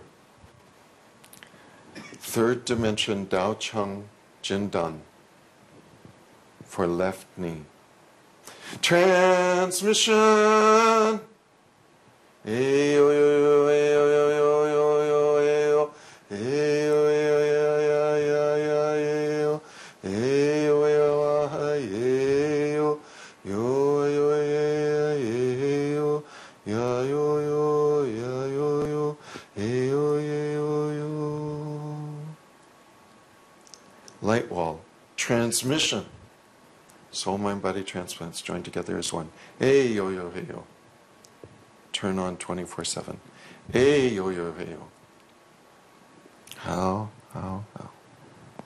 Third dimension Tao Chang Jindan for left knee. Transmission. Light wall. Transmission. Soul, mind, body transplants joined together as one. Hey yo yo hey yo. Turn on 24/7. Hey yo yo hey yo. How.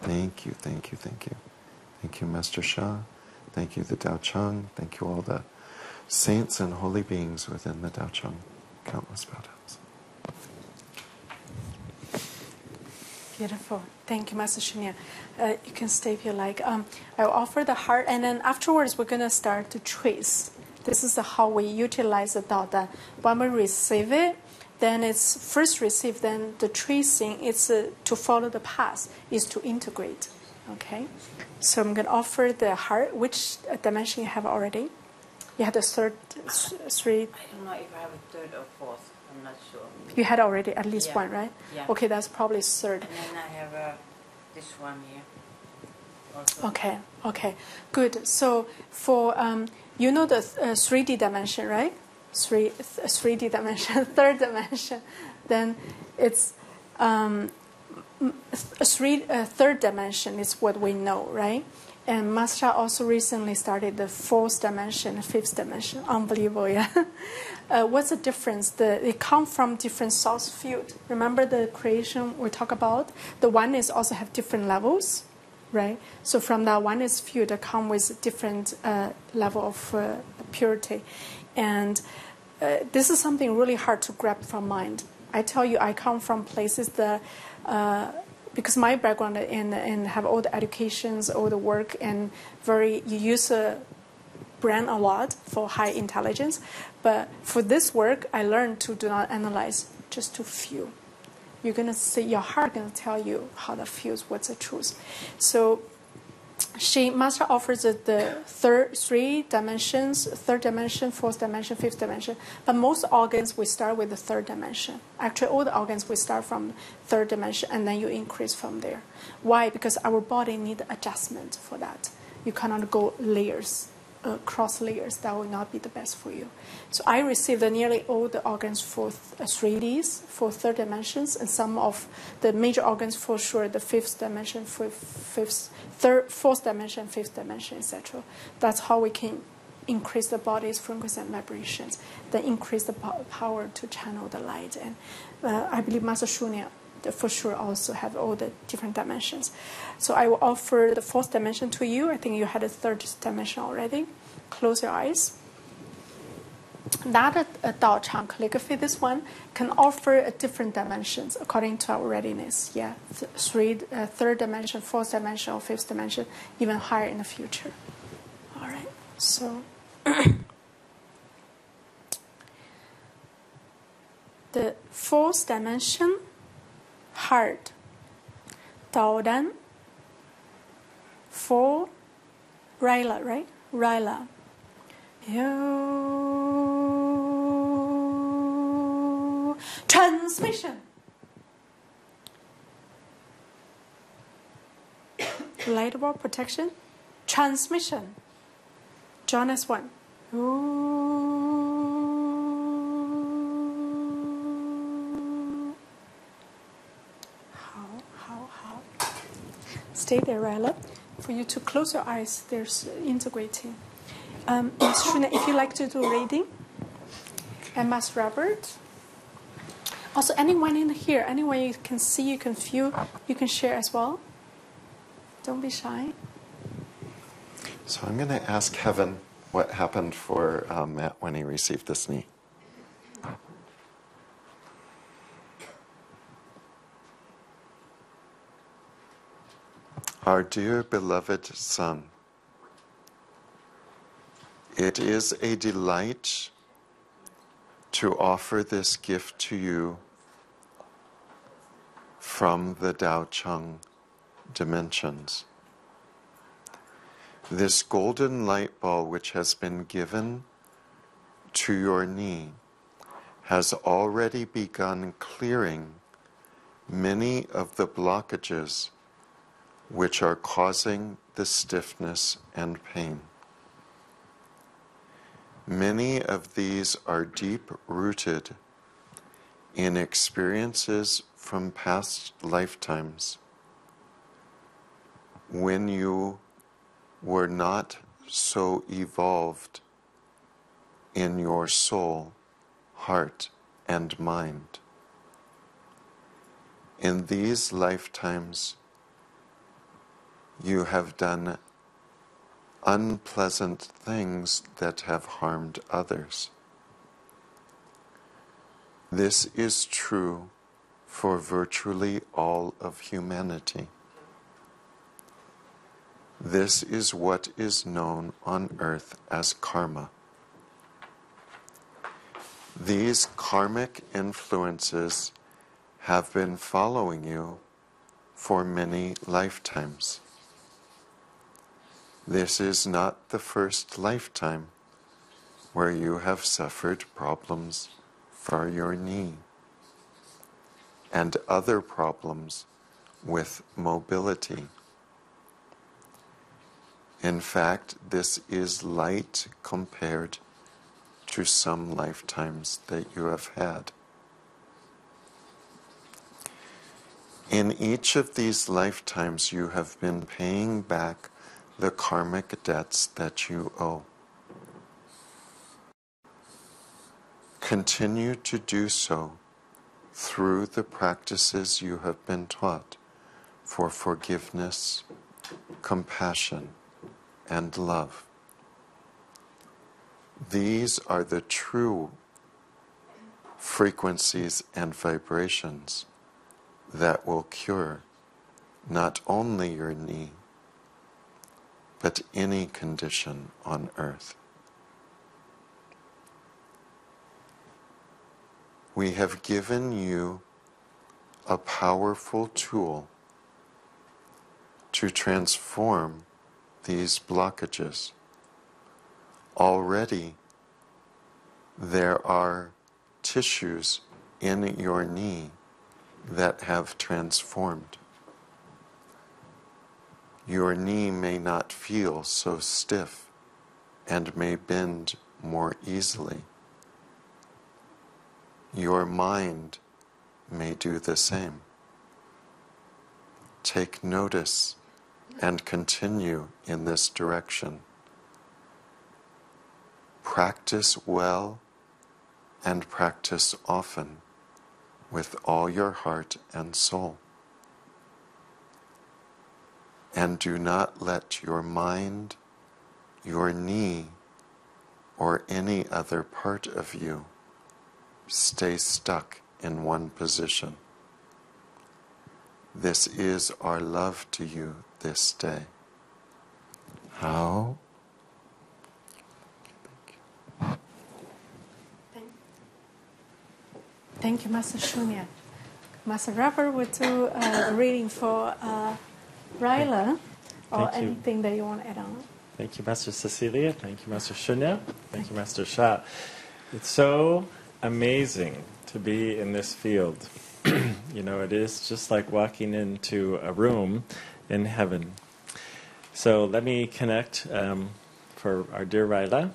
Thank you, thank you, thank you. Thank you, Master Sha. Thank you, the Tao Chang. Thank you, all the saints and holy beings within the Tao Chang. Countless bow downs. Beautiful. Thank you, Master Cecilia. You can stay if you like. I'll offer the heart, and then afterwards we're going to start to trace. This is how we utilize the Tao. That when we receive it, then it's first received, then the tracing, it's to follow the path, is to integrate. Okay? So I'm going to offer the heart. Which dimension you have already? You had the third, three. I don't know if I have a third or fourth. I'm not sure. You had already at least one, right? Yeah. Okay, that's probably third. And then I have this one here. Also. Okay, good. So for you know the 3D dimension, right? 3D dimension, third dimension. Then it's third dimension is what we know, right? And Master also recently started the fourth dimension, fifth dimension. Unbelievable, yeah. What's the difference? They come from different source field. Remember the creation we talk about? The oneness also have different levels, right? So from that oneness field, they come with different level of purity. And this is something really hard to grab from mind. I tell you, I come from places that... because my background and have all the educations, all the work, and you use a brain a lot for high intelligence. But for this work, I learned to do not analyze, just to feel. You're going to see, your heart going to tell you how that feels, what's the truth. So Master offers the three dimensions, third dimension, fourth dimension, fifth dimension. But most organs, we start with the third dimension. Actually, all the organs, we start from third dimension, and then you increase from there. Why? Because our body needs adjustment for that. You cannot go layers, cross layers. That will not be the best for you. So I received nearly all the organs for 3Ds, for third dimensions, and some of the major organs for sure, the fifth dimension, fourth dimension, fifth dimension, etc. That's how we can increase the body's frequency and vibrations, then increase the power to channel the light. And I believe Master Cecilia for sure also have all the different dimensions. So I will offer the fourth dimension to you. I think you had a third dimension already. Close your eyes. That Tao Chang calligraphy, this one, can offer different dimensions according to our readiness. Yeah, third dimension, fourth dimension, or fifth dimension, even higher in the future. All right, so the fourth dimension, heart, Tao Dan, for Rila, right? Rila. Transmission. Light wall protection. Transmission. Join as one. How? Stay there, Ryla. For you to close your eyes, there's integrating. Ms. Shuna, if you like to do reading, and Master Robert. Also, anyone in here, anyone you can see, you can feel, you can share as well. Don't be shy. So I'm going to ask Kevin what happened for Matt when he received this knee. Our dear beloved son, it is a delight to offer this gift to you from the Tao Chang dimensions. This golden light ball which has been given to your knee has already begun clearing many of the blockages which are causing the stiffness and pain. Many of these are deep-rooted in experiences from past lifetimes when you were not so evolved in your soul, heart, and mind. In these lifetimes, you have done unpleasant things that have harmed others. This is true for virtually all of humanity. This is what is known on earth as karma. These karmic influences have been following you for many lifetimes. This is not the first lifetime where you have suffered problems for your knee and other problems with mobility. In fact, this is light compared to some lifetimes that you have had. In each of these lifetimes, you have been paying back the karmic debts that you owe. Continue to do so through the practices you have been taught for forgiveness, compassion, and love. These are the true frequencies and vibrations that will cure not only your knee, but any condition on earth. We have given you a powerful tool to transform these blockages. Already, there are tissues in your knee that have transformed. Your knee may not feel so stiff and may bend more easily. Your mind may do the same. Take notice and continue in this direction. Practice well and practice often with all your heart and soul. And do not let your mind, your knee, or any other part of you stay stuck in one position. This is our love to you this day. How? Thank you, Master Shunya. Master Robert will do a reading for Ryla, or Thank you. anything that you want to add on. Thank you, Master Cecilia. Thank you, Master Shunya. Thank you, Master Sha. It's so amazing to be in this field. You know, it is just like walking into a room in heaven. So let me connect for our dear Ryla.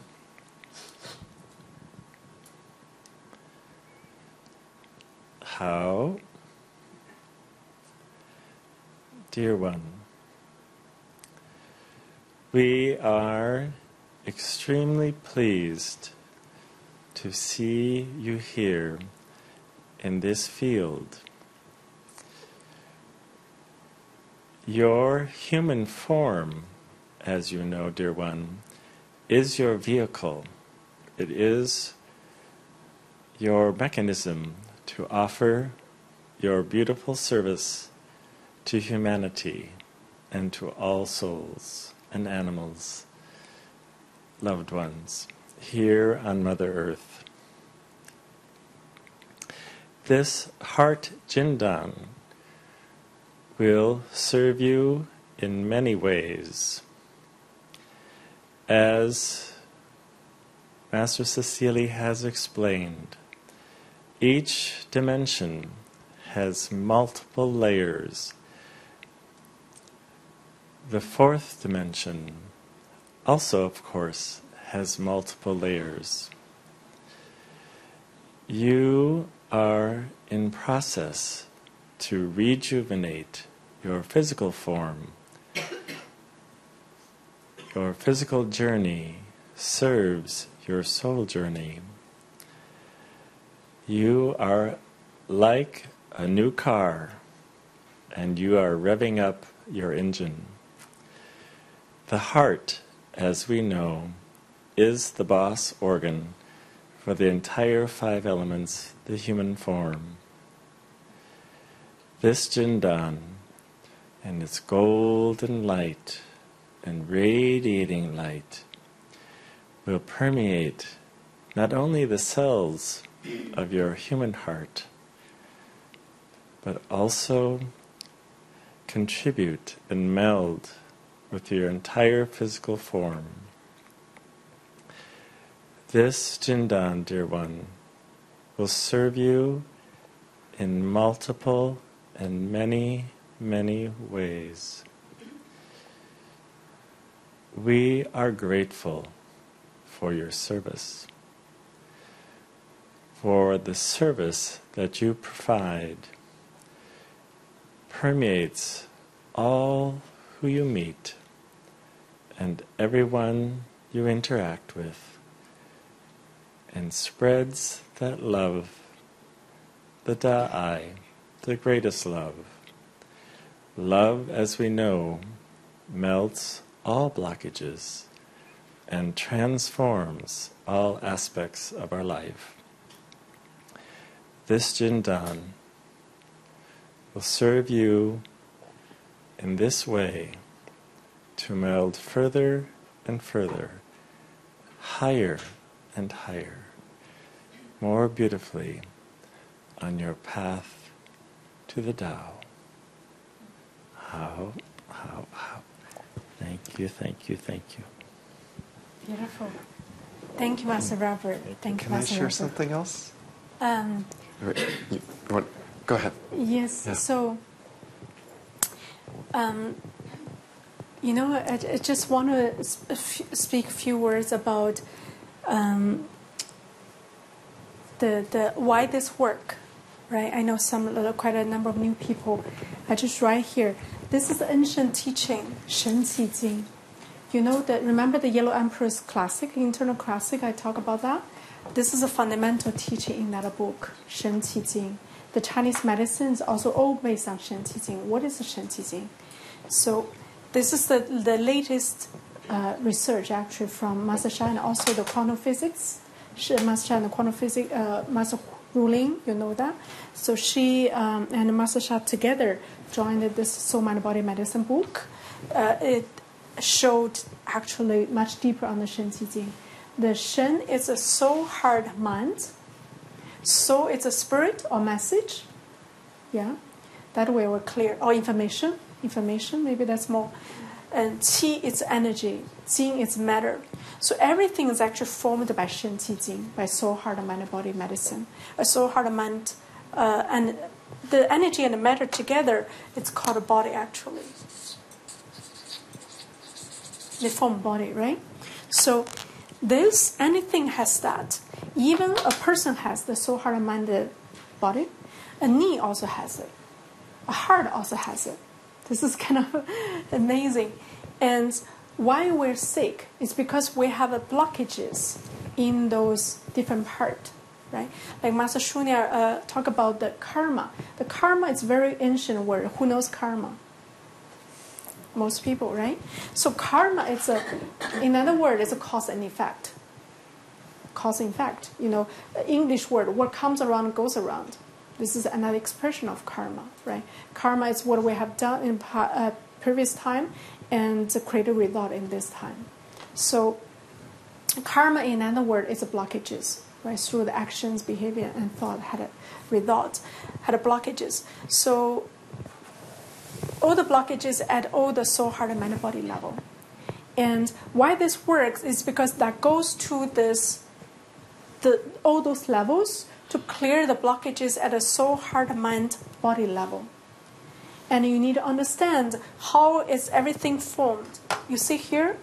How? Dear one, we are extremely pleased to see you here in this field. Your human form, as you know, dear one, is your vehicle. It is your mechanism to offer your beautiful service to humanity and to all souls and animals, loved ones, here on Mother Earth. This heart Jindan will serve you in many ways. As Master Cecilia has explained, each dimension has multiple layers. The fourth dimension also, of course, has multiple layers. You are in process to rejuvenate your physical form. Your physical journey serves your soul journey. You are like a new car, and you are revving up your engine. The heart, as we know, is the boss organ for the entire 5 elements, the human form. This Jindan, and its golden light and radiating light, will permeate not only the cells of your human heart, but also contribute and meld with your entire physical form. This Jindan, dear one, will serve you in multiple and many, many ways. We are grateful for your service, for the service that you provide permeates all who you meet and everyone you interact with, and spreads that love, the Da'ai, the greatest love. Love, as we know, melts all blockages and transforms all aspects of our life. This Jindan will serve you in this way to meld further and further, higher and higher, more beautifully on your path to the Tao. How. Thank you, thank you, thank you. Beautiful. Thank you, Master Robert. Thank you, Can I Master share Robert. something else? Go ahead. Yes. Yeah. So, I just want to speak a few words about the why this work, right? I know quite a number of new people. I just write here. This is ancient teaching, Shen Qi Jing. Remember the Yellow Emperor's classic, internal classic? I talk about that. This is a fundamental teaching in that book, Shen Qi Jing. The Chinese medicine is also all based on Shen Qi Jing. What is Shen Qi Jing? So this is the latest research actually from Master Sha and also the quantum physics. Master Sha and the quantum physics, Master Ruling, you know that. So she and Master Sha together joined this Soul Mind Body Medicine book. It showed actually much deeper on the Shen Qi Jing. The Shen is a soul, heart, mind. Soul is a spirit or message. Yeah, that way we're clear. Or information, maybe that's more. And Qi is energy. Jing is matter. So everything is actually formed by Shen Qi Jing, by soul, heart, mind, body medicine. A soul, heart, mind, and the energy and the matter together, it's called a body actually. They form body, right? So anything has that. Even a person has the soul, heart, mind, the body. A knee also has it. A heart also has it. This is kind of amazing. And why we're sick is because we have blockages in those different parts, right? Like Master Shunya talk about the karma. The karma is very ancient word. Who knows karma? Most people, right? So karma is in other words, it's a cause and effect. Cause and effect. English word, what comes around goes around. This is another expression of karma, right? Karma is what we have done in previous time and create a result in this time. So karma, in other words, is blockages, right? Through the actions, behavior, and thought had a result, had a blockages. So all the blockages at all the soul, heart, and mind, body level. And why this works is because that goes to all those levels to clear the blockages at a soul, heart, mind, body level. And you need to understand how is everything formed. You see here,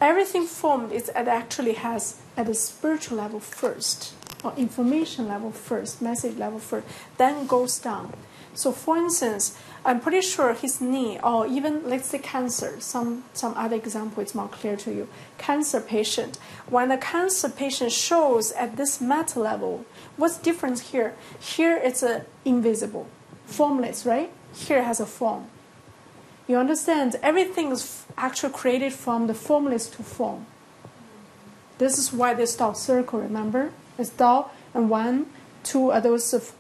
everything formed is actually has at the spiritual level first, or information level first, message level first, then goes down. So for instance, I'm pretty sure his knee, or even let's say cancer, some other example is more clear to you. Cancer patient, when the cancer patient shows at this matter level, what's the difference here? Here it's invisible, formless, right? Here it has a form. You understand? Everything is actually created from the formless to form. This is why this Tao circle, remember? It's Tao and 1, 2 are those,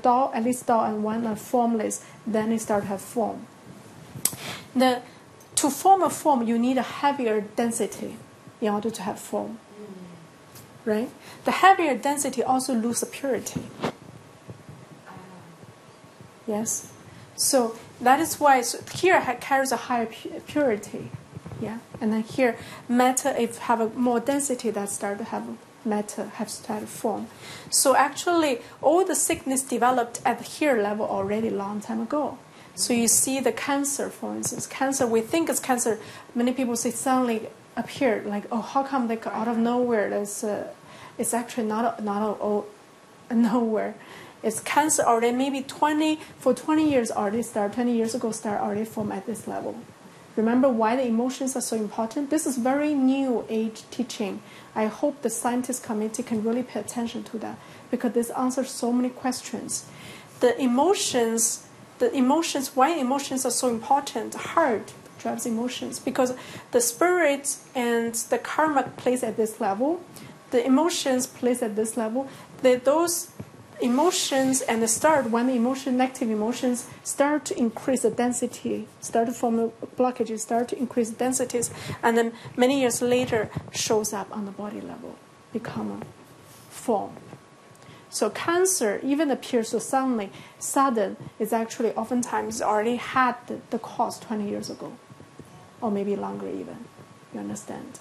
Tao, at least Tao and 1 are formless. Then it starts to have form. To form a form, you need a heavier density in order to have form. Right? The heavier density also loses purity. Yes? So that is why here carries a higher purity. Yeah? And then here, matter, if have a more density, that start to have matter, have started to form. So actually, all the sickness developed at the here level already long time ago. So you see the cancer, for instance. Cancer, we think it's cancer. Many people say suddenly appeared, like, oh, how come they out of nowhere? It's actually not nowhere. It's cancer already, maybe 20 years already start, 20 years ago start already form at this level. Remember why the emotions are so important? This is very new age teaching. I hope the scientist community can really pay attention to that because this answers so many questions. The emotions, why emotions are so important? Heart drives emotions because the spirit and the karma place at this level, the emotions place at this level, those emotions and when the negative emotions start to increase the density, start to form blockages, start to increase densities, and then many years later shows up on the body level, become a form. So cancer even appears so sudden, is actually oftentimes already had the cause 20 years ago, or maybe longer even. You understand?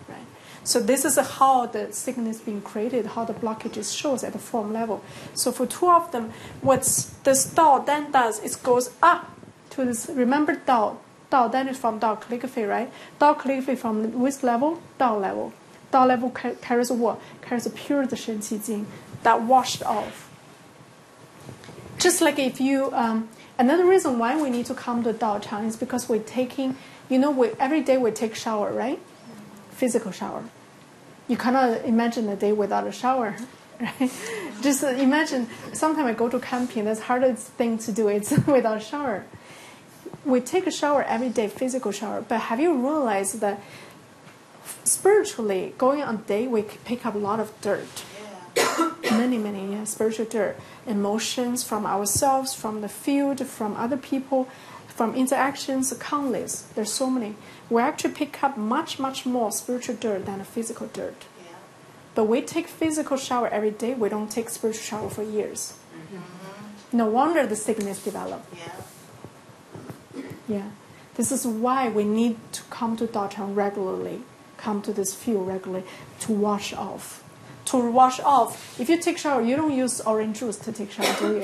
Right? So this is how the sickness being created, how the blockages shows at the form level. So for two of them, what this Tao then does is goes up to this. Remember Tao then is from Tao calligraphy, right? Tao calligraphy from which level? Tao level. Tao level carries what? Carries a pure Shen Qi Jing that washed off. Just like if you, another reason why we need to come to Tao Chang is because we're taking, every day we take shower, right? Physical shower. You cannot imagine a day without a shower, right? Just imagine, sometimes I go to camping, that's the hardest thing to do, it's without a shower. We take a shower every day, physical shower, but have you realized that spiritually, going on a day, we pick up a lot of dirt. Many spiritual dirt. Emotions from ourselves, from the field, from other people, from interactions, countless. There's so many. We actually pick up much more spiritual dirt than a physical dirt. Yeah. But we take physical shower every day. We don't take spiritual shower for years. Mm-hmm. No wonder the sickness developed. Yeah. This is why we need to come to Tao Chang regularly, come to this field regularly to wash off. To wash off. If you take shower, you don't use orange juice to take shower, do you?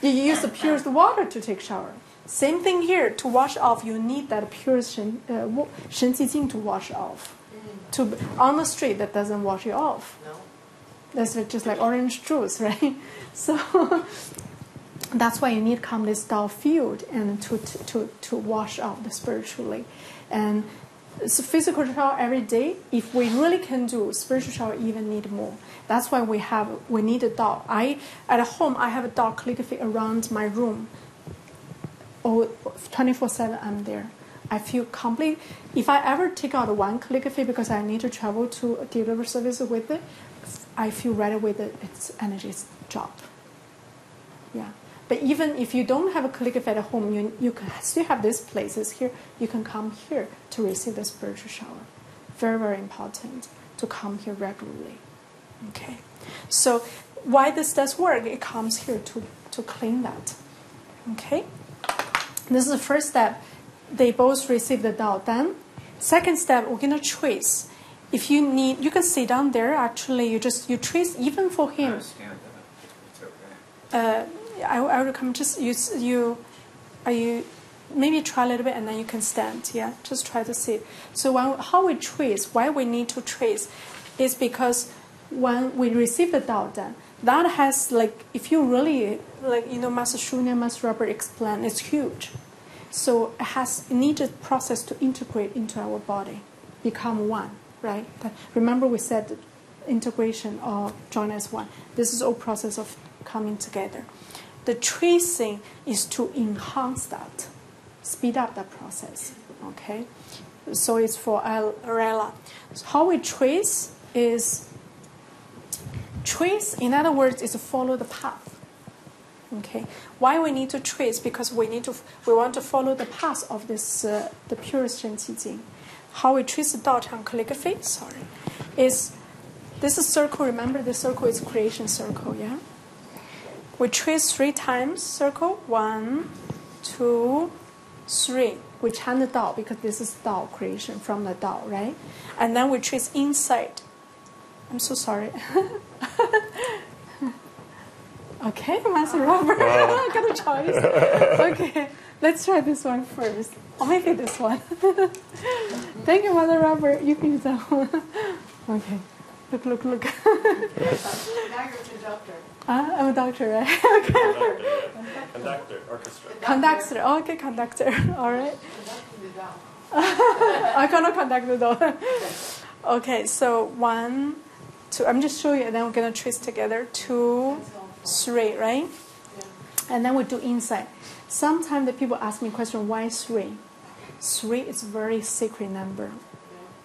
You use the purest water to take shower. Same thing here. To wash off, you need that pure Shen Qi Jing to wash off. On the street, that doesn't wash you off. No. That's just like orange juice, right? So that's why you need to come this Tao field and to wash off the spiritually. And so physical shower every day. If we really can do spiritual shower, even need more. That's why we need a Tao. At home I have a Tao calligraphy around my room. 24/7 I'm there. I feel complete. If I ever take out one calligraphy because I need to travel to deliver service with it, I feel right away that its energies drop. Yeah. But even if you don't have a calligraphy at home, you can still have these places here. You can come here to receive the spiritual shower. Very, very important to come here regularly. Okay, so why this does work? It comes here to clean that. Okay, this is the first step. They both receive the Tao. Then, second step, we're gonna trace. If you need, you can sit down there. Actually, you trace even for him. It's okay. I recommend just you maybe try a little bit and then you can stand. Yeah, just try to sit. So how we trace, why we need to trace, is because when we receive the Tao Dan, that has like, if you really like, Master Shunya, Master Robert explained, it's huge. So it needs a process to integrate into our body, become one, right? Remember we said integration or join as one. This is all process of coming together. The tracing is to enhance that, speed up that process. Okay, so it's for Arella. So how we trace is in other words, is to follow the path. Okay, why we need to trace? Because we want to follow the path of this the purest Shen Qi Jing. How we trace the Tao Chang calligraphy? Is this is circle? Remember, the circle is creation circle. Yeah. We trace 3 times circle. 1, 2, 3. We chant the Tao because this is Tao creation from the Tao, right? And then we trace inside. I'm so sorry. Okay, Master Robert, I got a choice. Okay, let's try this one first. Or maybe this one. Thank you, Master Robert. You can use that one. Okay, look. Now you're a conductor. I'm a doctor, right? Okay. Conductor, orchestra. Conductor, okay, conductor. All right. Conducting the Tao. I cannot conduct the door. Okay, so 1, 2. I'm just showing you, and then we're gonna trace together. 2, 3, right? Yeah. And then we do inside. Sometimes the people ask me a question, why 3? 3 is a very sacred number.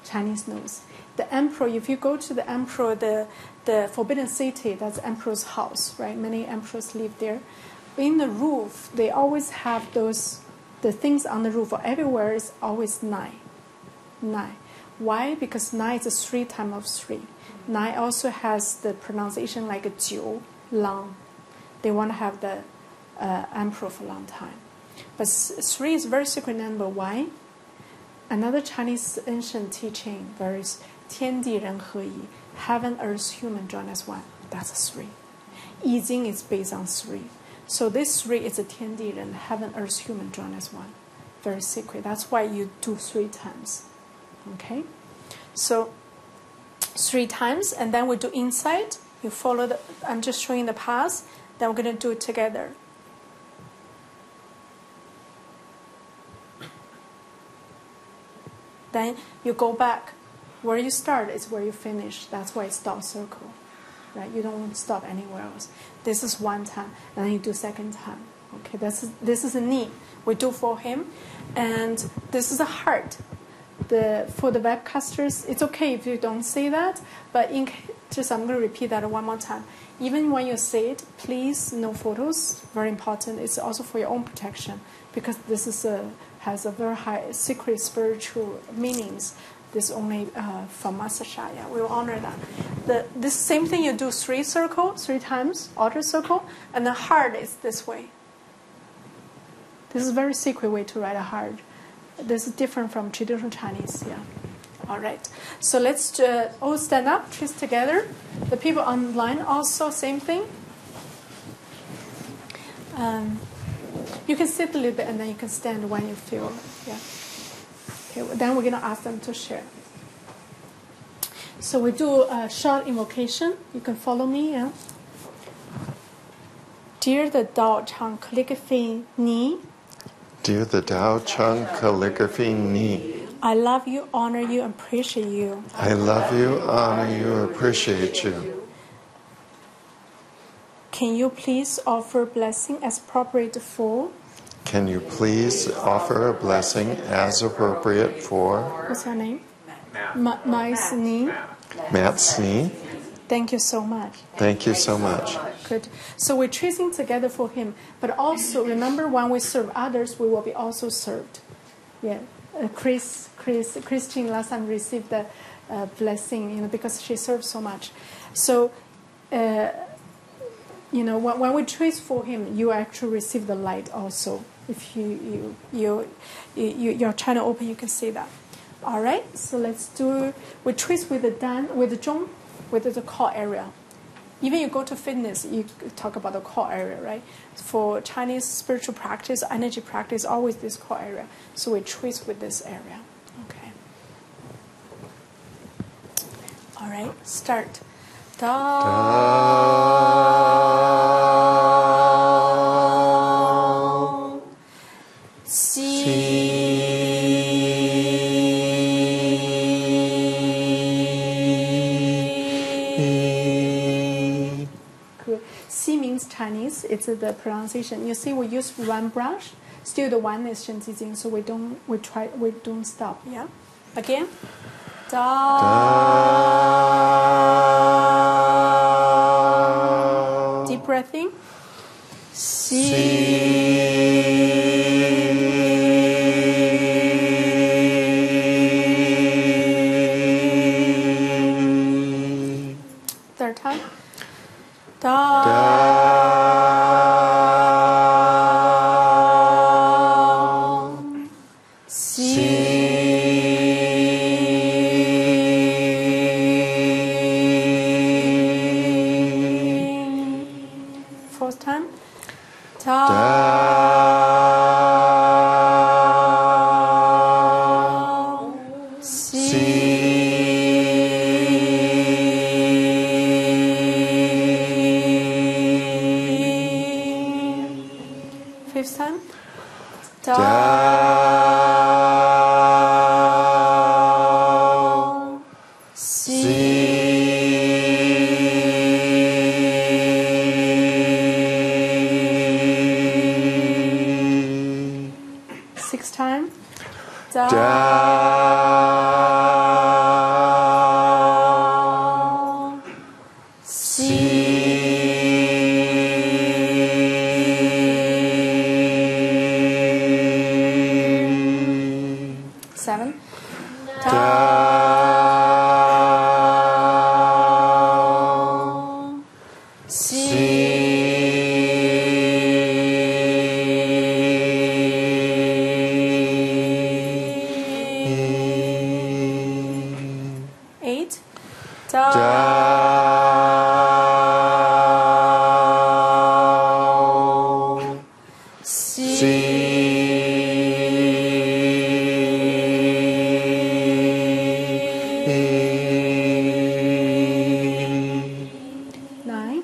Chinese knows. The emperor, if you go to the emperor, the Forbidden City, that's the emperor's house, right? Many emperors live there. In the roof, they always have the things on the roof, or everywhere is always 9. 9. Why? Because 9 is a 3 times of 3. 9 also has the pronunciation like a 9, long. They want to have the emperor for a long time. But 3 is a very sacred number. Why? Another Chinese ancient teaching, verse, 天地人合一, heaven, earth, human join as one. That's 3. I Ching is based on 3. So this 3 is a 天地人, heaven, earth, human join as one. Very sacred. That's why you do 3 times. Okay? So 3 times, and then we do inside. You follow I'm just showing the path. Then we're going to do it together. Then you go back. Where you start is where you finish. That's why it's Tao circle, right? You don't want to stop anywhere else. This is 1 time, and then you do 2nd time. Okay, this is a knee. We do for him, and this is a heart. For the webcasters, it's okay if you don't say that, but just I'm going to repeat that one more time. Even when you say it, please, no photos. Very important. It's also for your own protection, because this has a very high secret spiritual meanings. This only from Master Shaya. We will honor that. This same thing you do 3 times, outer circle, and the heart is this way. This is a very secret way to write a heart. This is different from traditional Chinese. Yeah. All right. So let's all stand up, trace together. The people online also same thing. You can sit a little bit and then you can stand when you feel. Yeah. Okay. Then we're gonna ask them to share. So we do a short invocation. You can follow me. Yeah. Dear the Tao Chang calligraphy Ni. Dear the Tao Chang calligraphy Ni. I love you, honor you, and appreciate you. I love you, honor you, appreciate you. Can you please offer blessing as appropriate for? Can you please offer a blessing as appropriate for? What's your name? Matt Ni. Matt Ni. Thank you so much. Thank you so much. Good. So we're tracing together for him, but also remember when we serve others, we will be also served. Yeah. Christine last time received the blessing, because she served so much. So, when we trace for him, you actually receive the light also. If your channel open, you can see that. All right. So let's do. We trace with the Dan, with the Zhong, with the core area. Even you go to fitness, you talk about the core area, right? For Chinese spiritual practice, energy practice, always this core area. So we trace with this area. Okay. All right, start. Tao Si means Chinese. It's the pronunciation. You see, we use one brush. Still, the one is Shen Jing, so we don't stop. Yeah. Again. Da. Deep breathing. Third time. Fourth time. Fifth time. Sixth time. Seven. Eight. Nine.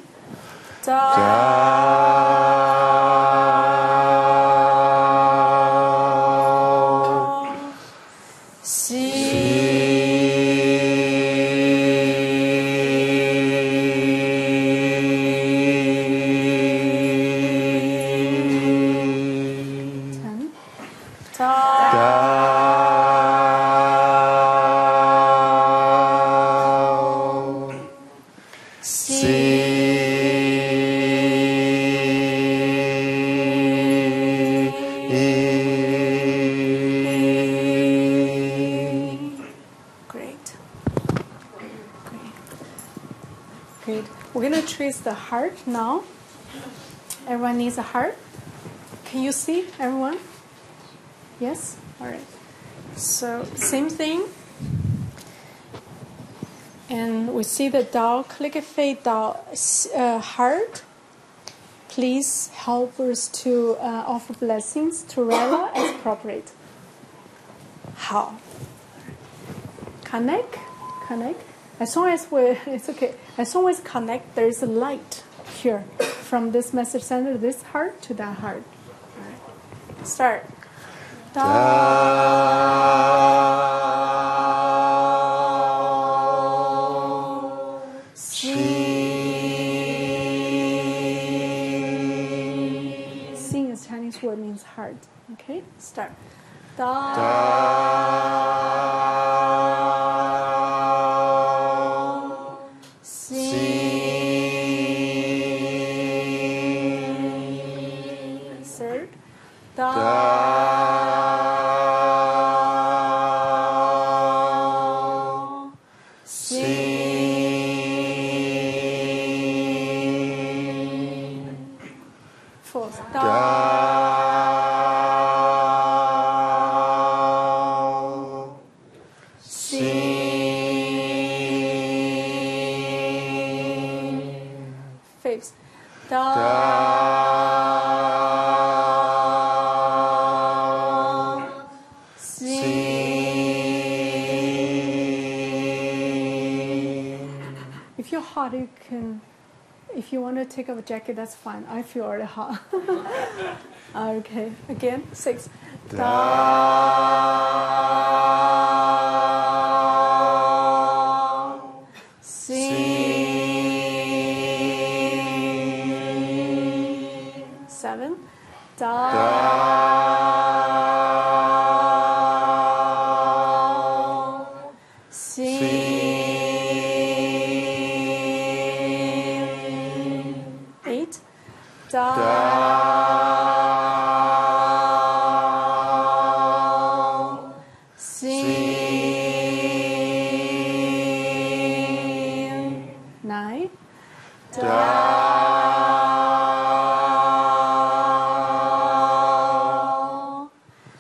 Great. We're going to trace the heart now. Everyone needs a heart. Can you see, everyone? Yes? All right. So, same thing. And we see the Tao, click a fade Tao heart. Please help us to offer blessings to Rella as appropriate. How? Connect. As long as it's okay. As long as connect, there is a light here from this message center, this heart to that heart. All right. Start. Tao. Sing is Chinese word means heart. Okay, start. hot, you can, if you want to take off a jacket, that's fine. I feel already hot. Okay, again, 6. Dao. Sing. 7. Dao. Sing. 8. Dao. Sing. 9. Dao.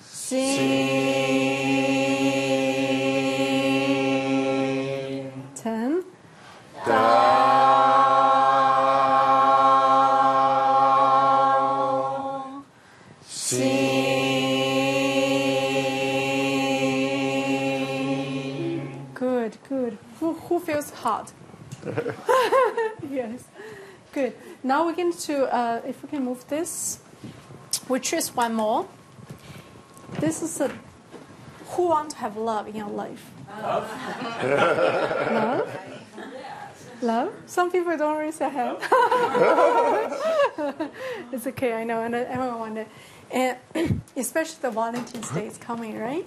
Sing. 10. Dao. Sing. Good, good. Who feels hot? Yes. Good. Now we're going to, if we can move this, we choose one more. This is who want to have love in your life? Love? Love? Love? Some people don't raise their hand. It's okay, I know, and everyone wanted. And especially the Valentine's Day is coming, right?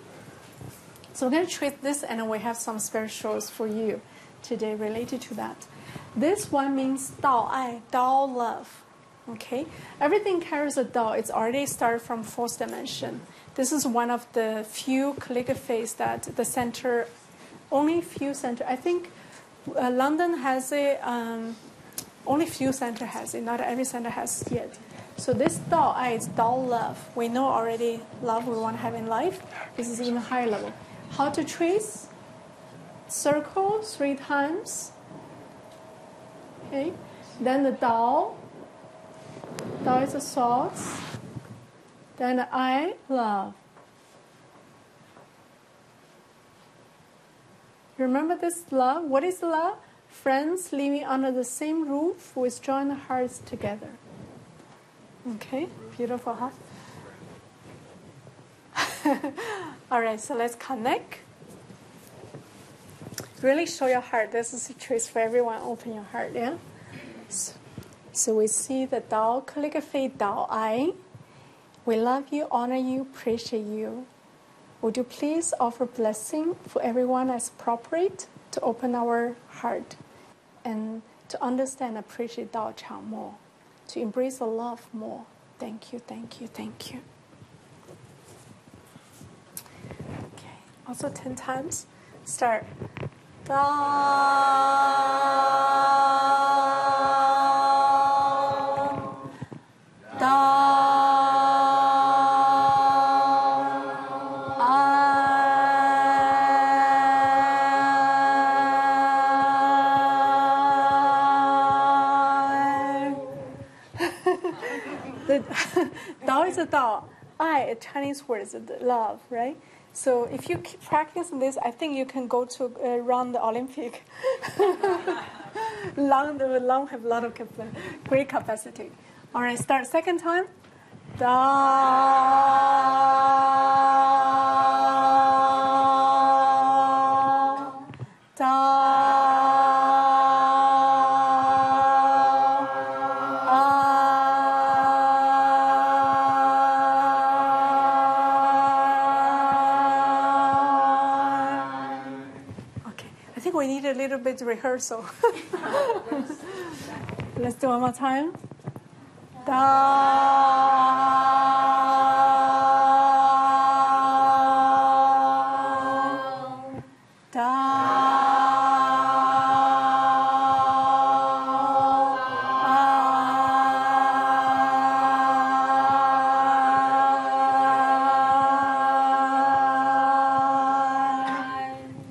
So we're going to treat this, and we have some specials for you today related to that. This one means Dao Ai, Dao love. Okay? Everything carries a Dao. It's already started from 4th dimension. This is one of the few calligraphies that the center, only few center, I think London has it, only few center has it, not every center has yet. So this Dao Ai is Dao love. We know already love we want to have in life. This is even higher level. How to trace? Circle 3 times. Okay. Then the Dao. Dao is the thoughts. Then the I, love. Remember this love? What is love? Friends living under the same roof with joined hearts together. Okay, beautiful, huh? All right, so let's connect. Really show your heart. This is a choice for everyone. Open your heart, yeah? So we see the Dao calligraphy, Dao Ai. We love you, honor you, appreciate you. Would you please offer blessing for everyone as appropriate to open our heart and to understand and appreciate Tao Chang more, to embrace the love more. Thank you, thank you, thank you. Okay, also 10 times. Start. Dao. Dao is a Dao. Ai, a Chinese word, is love, right? So if you keep practicing this, I think you can go to run the Olympic. Lung have a lot of great capacity. All right, start second time. Da. Da. We need a little bit of rehearsal. Let's do one more time. Da.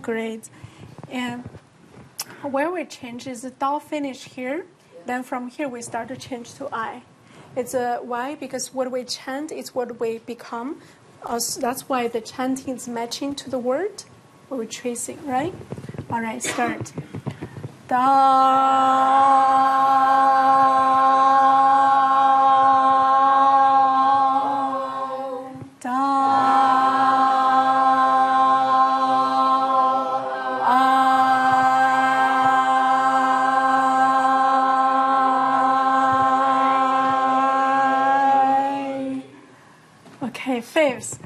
Great. And where we change is the Dao finish here. Then from here we start to change to I. It's why? Because what we chant is what we become. That's why the chanting is matching to the word. What we're tracing, right? All right, start. Da. Okay, fifth.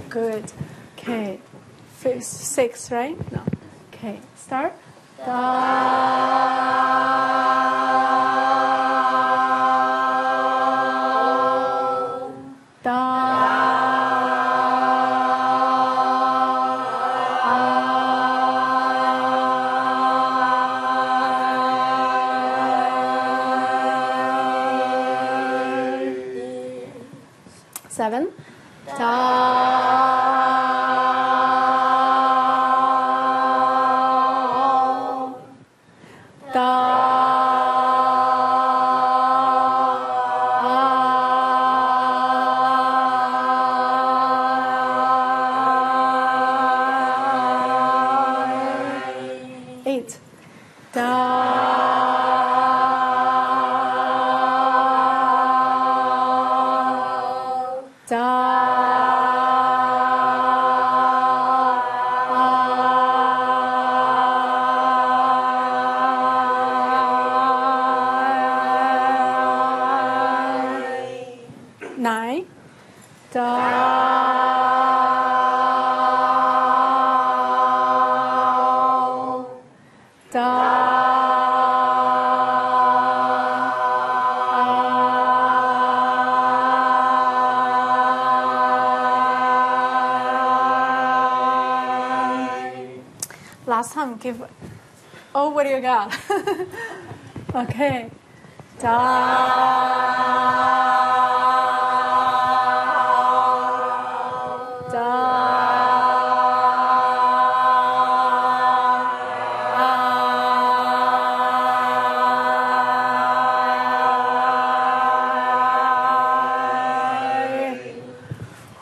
Good. Okay. Fifth, six, right? No. Okay. Start. Seven. Eight. Nine. Last time, give. Oh, what do you got? Okay.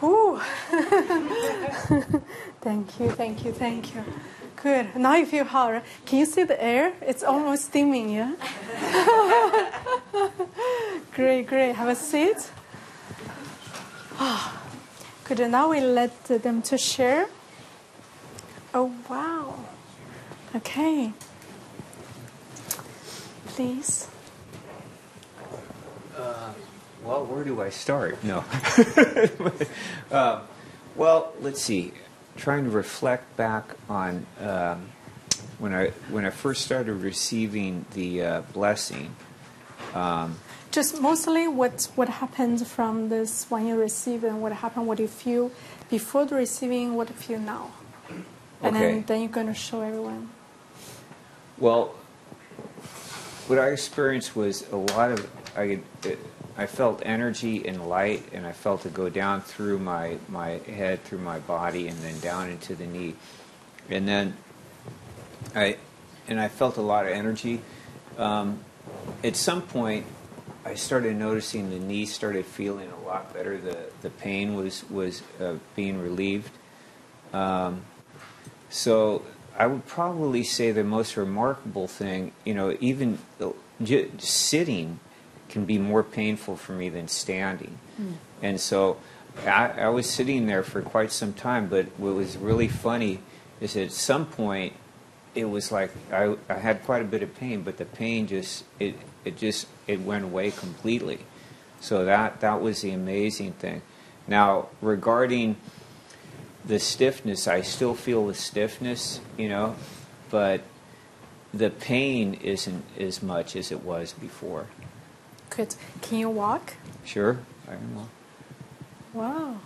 Whew. Thank you, thank you, thank you. Good. Now you feel hot, right? Can you see the air? It's almost steaming, yeah? Great, great. Have a seat. Oh, good. Now we let them to share. Oh, wow. Okay. Please. Well, where do I start? No. Well, let's see. Trying to reflect back on when I first started receiving the blessing. Just mostly what happened from this when you receive and what happened, what you feel before the receiving, what you feel now. And Okay. then you're going to show everyone. Well, what I experienced was a lot of I felt energy and light, and I felt it go down through my head, through my body, and then down into the knee. And then I felt a lot of energy. At some point, I started noticing the knee started feeling a lot better. The pain was being relieved. So I would probably say the most remarkable thing, even sitting can be more painful for me than standing. And so I was sitting there for quite some time, but what was really funny is at some point it was like I had quite a bit of pain, but the pain it went away completely. So that was the amazing thing. Now, regarding the stiffness, I still feel the stiffness, but the pain isn't as much as it was before. Good. Can you walk? Sure, I can walk. Wow.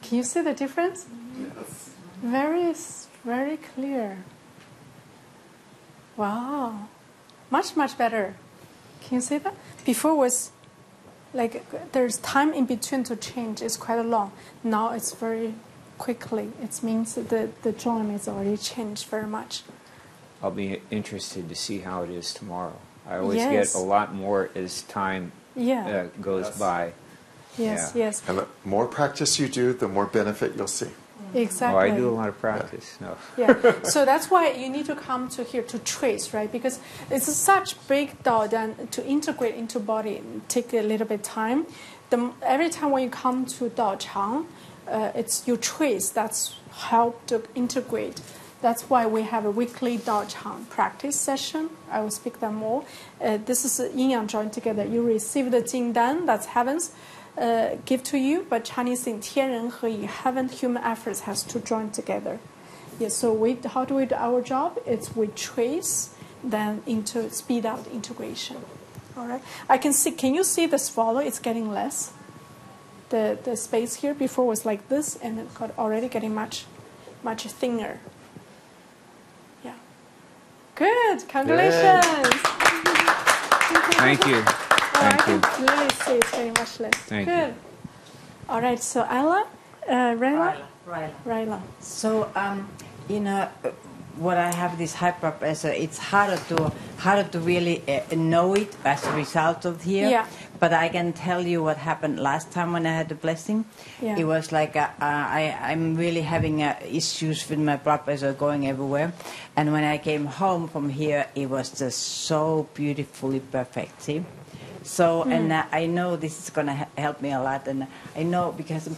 Can you see the difference? Yes. Very, very clear. Wow. Much, much better. Can you see that? Before was like there's time in between to change. It's quite long. Now it's very quickly. It means that the joint is already changed very much. I'll be interested to see how it is tomorrow. I always Yes. get a lot more as time goes by. Yes, Yeah. yes. And the more practice you do, the more benefit you'll see. Exactly. Oh, I do a lot of practice. No. Yeah. So that's why you need to come to here to trace, right? Because it's such big Tao, then to integrate into body take a little bit time. Every time when you come to Tao Chang, it's you trace. That's help to integrate. That's why we have a weekly Tao Chang practice session. I will speak them more. This is yin yang joined together. You receive the Jing Dan, that's heavens, give to you, but Chinese saying 天人合一, heaven, human efforts has to join together. Yes, so how do we do our job? It's we trace, then into speed out integration. All right. I can see. Can you see the swallow? It's getting less. The space here before was like this, and it got already getting much thinner. Yeah. Good. Congratulations. Thank you. Thank you. Really see it's getting much less. Thank Good. you. All right. So Ella, Rayla. Right. So, what I have this hyperpressure, it's harder to really know it as a result of here. Yeah. But I can tell you what happened last time when I had the blessing. Yeah. It was like I'm really having issues with my blood pressure going everywhere. And when I came home from here, it was just so beautifully perfect. See? So, and I know this is going to help me a lot. And I know because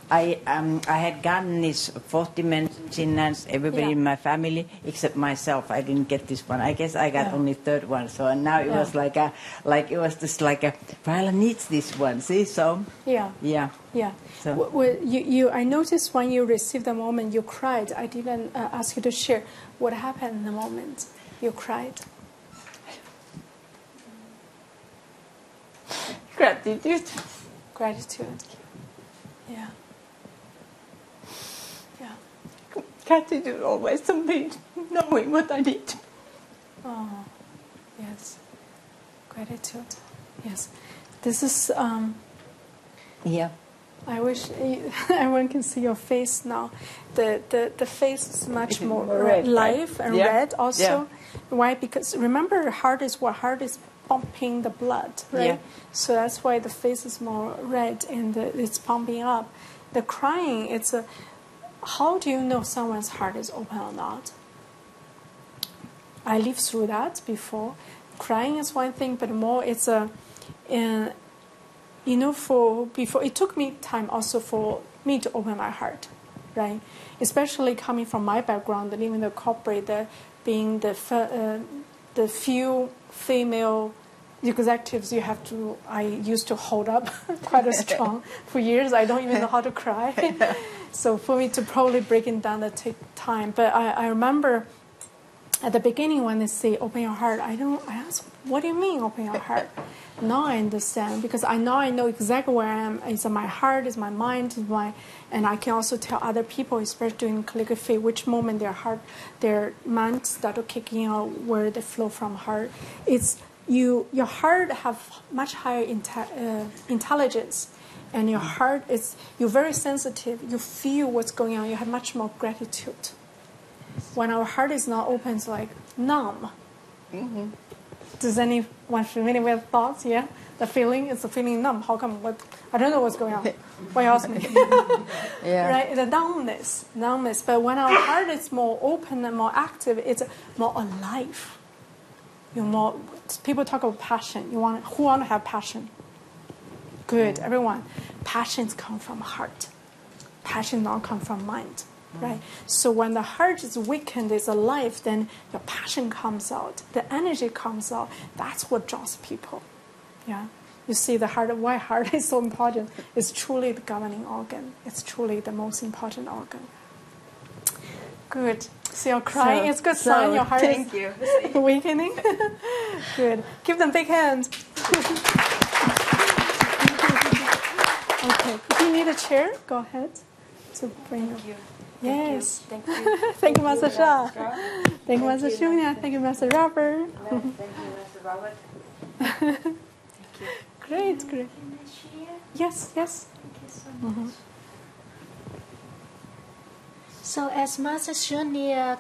I had gotten this fourth dimension Jinnans, everybody in my family except myself. I didn't get this one. I guess I got only third one. So and now it was like it was just like Viola needs this one. See, so yeah. So I noticed when you received the moment you cried. I didn't ask you to share what happened in the moment you cried. Gratitude. Yeah. Gratitude always something knowing what I need. Oh, yes. Gratitude. Yes. This is. I wish everyone can see your face now. The face is much more red, live and red also. Yeah. Why? Because remember, heart is pumping the blood, right? Yeah. So that's why the face is more red and it's pumping up. The crying, it's a. How do you know someone's heart is open or not? I lived through that before. Crying is one thing, but more it's before it took me time also for me to open my heart, right? Especially coming from my background, and even the corporate, being the few female executives I used to hold up quite strong for years. I don't even know how to cry. So for me to probably breaking down that take time. But I remember at the beginning when they say open your heart, I ask, what do you mean open your heart? Now I understand because I know exactly where I am. It's my heart, it's my mind, and I can also tell other people, especially doing calligraphy, which moment their mind start to kick in or where they flow from heart. It's your heart have much higher intelligence, and your heart you're very sensitive. You feel what's going on. You have much more gratitude. When our heart is not open, it's like numb. Mm-hmm. Does anyone familiar with thoughts? Yeah, the feeling is the feeling numb. How come? I don't know what's going on. Why ask me? Right, the numbness. But when our heart is more open and more active, it's more alive. People talk about passion. Who want to have passion? Good, everyone. Passions come from heart. Passion not come from mind. Right. So when the heart is weakened, is alive, then your passion comes out, the energy comes out. That's what draws people. Yeah. You see the heart. Why heart is so important? It's truly the governing organ. It's truly the most important organ. Good. So you're crying. It's a good sign. Your heart is weakening. Good. Give them big hands. Okay. If you need a chair, go ahead. To bring you. Yes. Thank you. Thank you, Master Shah. Thank you, Master Cecilia. Thank you, Master Robert. Thank you, Master Robert. Great. Can I share? Yes. Thank you so much. So as Master Cecilia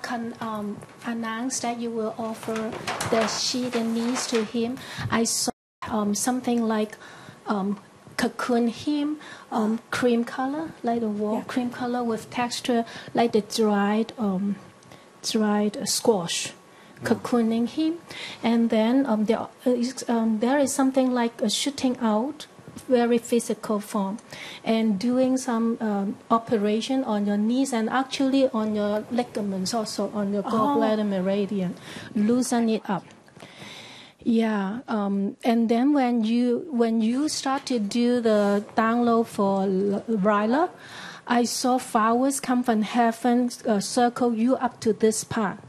announced that you will offer the sheet and knees to him, I saw something like cocoon him, cream color, like the wall, cream color with texture like the dried squash, cocooning him. And then there is something like a shooting out, very physical form, and doing some operation on your knees and actually on your ligaments, also on your gallbladder meridian, loosen it up. Yeah, and then when you start to do the download for Ryla, I saw flowers come from heaven, circle you up to this part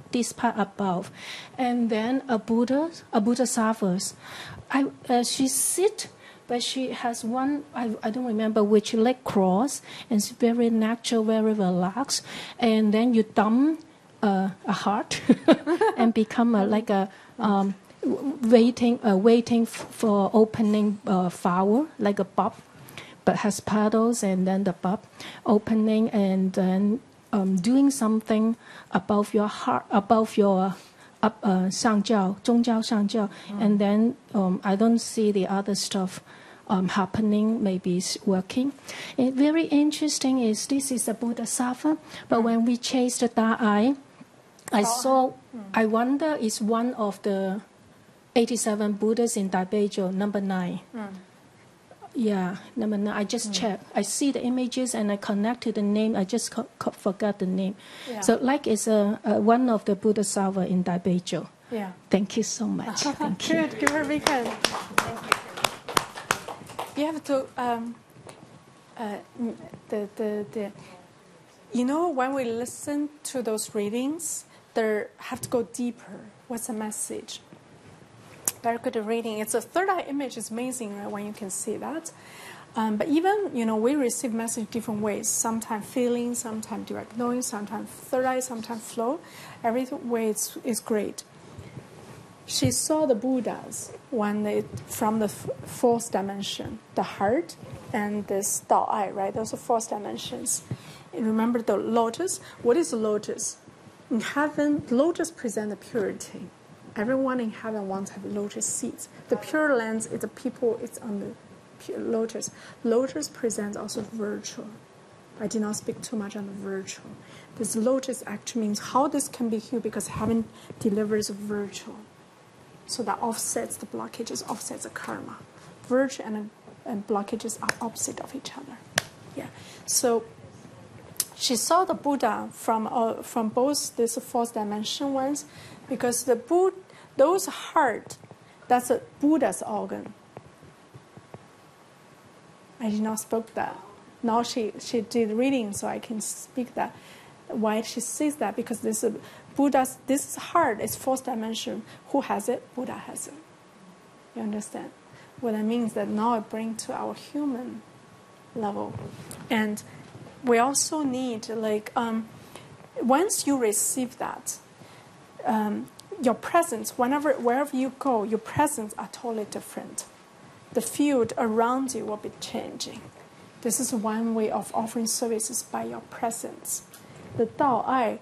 above, and then a Buddha Sattva's. She sit. But she has one, I don't remember which leg cross, and it's very natural, very relaxed. And then you dump a heart and become like a waiting for opening flower, like a bulb, but has petals, and then the bulb opening, and then doing something above your heart, above your and then I don't see the other stuff happening, maybe it's working. And very interesting is this is a Buddha Sattva, but when we chase the Tao Eye, I wonder is one of the 87 Buddhas in Tibet, number 9. Yeah, number 9. I just checked. I see the images and I connect to the name. I just forgot the name. Yeah. So like it's one of the Buddha Sattva in Tibet. Yeah. Thank you so much. Thank you. Good. Give her a big hand. You have to you know, when we listen to those readings, they have to go deeper. What's the message? Very good reading. It's a third eye image. It's amazing, right, when you can see that. But even, you know, we receive message different ways. Sometimes feeling, sometimes direct knowing, sometimes third eye, sometimes flow. Every way is great. She saw the Buddhas from the fourth dimension, the heart and this Tao Eye, right? Those are fourth dimensions. And remember the lotus? What is the lotus? In heaven, lotus presents the purity. Everyone in heaven wants to have lotus seeds. The Pure Lands is the people, it's on the pure lotus. Lotus presents also virtue. I did not speak too much on the virtue. This lotus actually means how this can be healed, because heaven delivers virtue. So that offsets the blockages, offsets the karma. Virtue and blockages are opposite of each other. Yeah. So she saw the Buddha from both these fourth dimension ones, because those heart, that's a Buddha's organ. I did not speak that. Now she did reading, so I can speak that. Why she sees that? Because this heart is fourth dimension. Who has it? Buddha has it. You understand? What that means that now it brings to our human level, and we also need once you receive that. Your presence, wherever you go, your presence are totally different. The field around you will be changing. This is one way of offering services by your presence. The Tao Eye,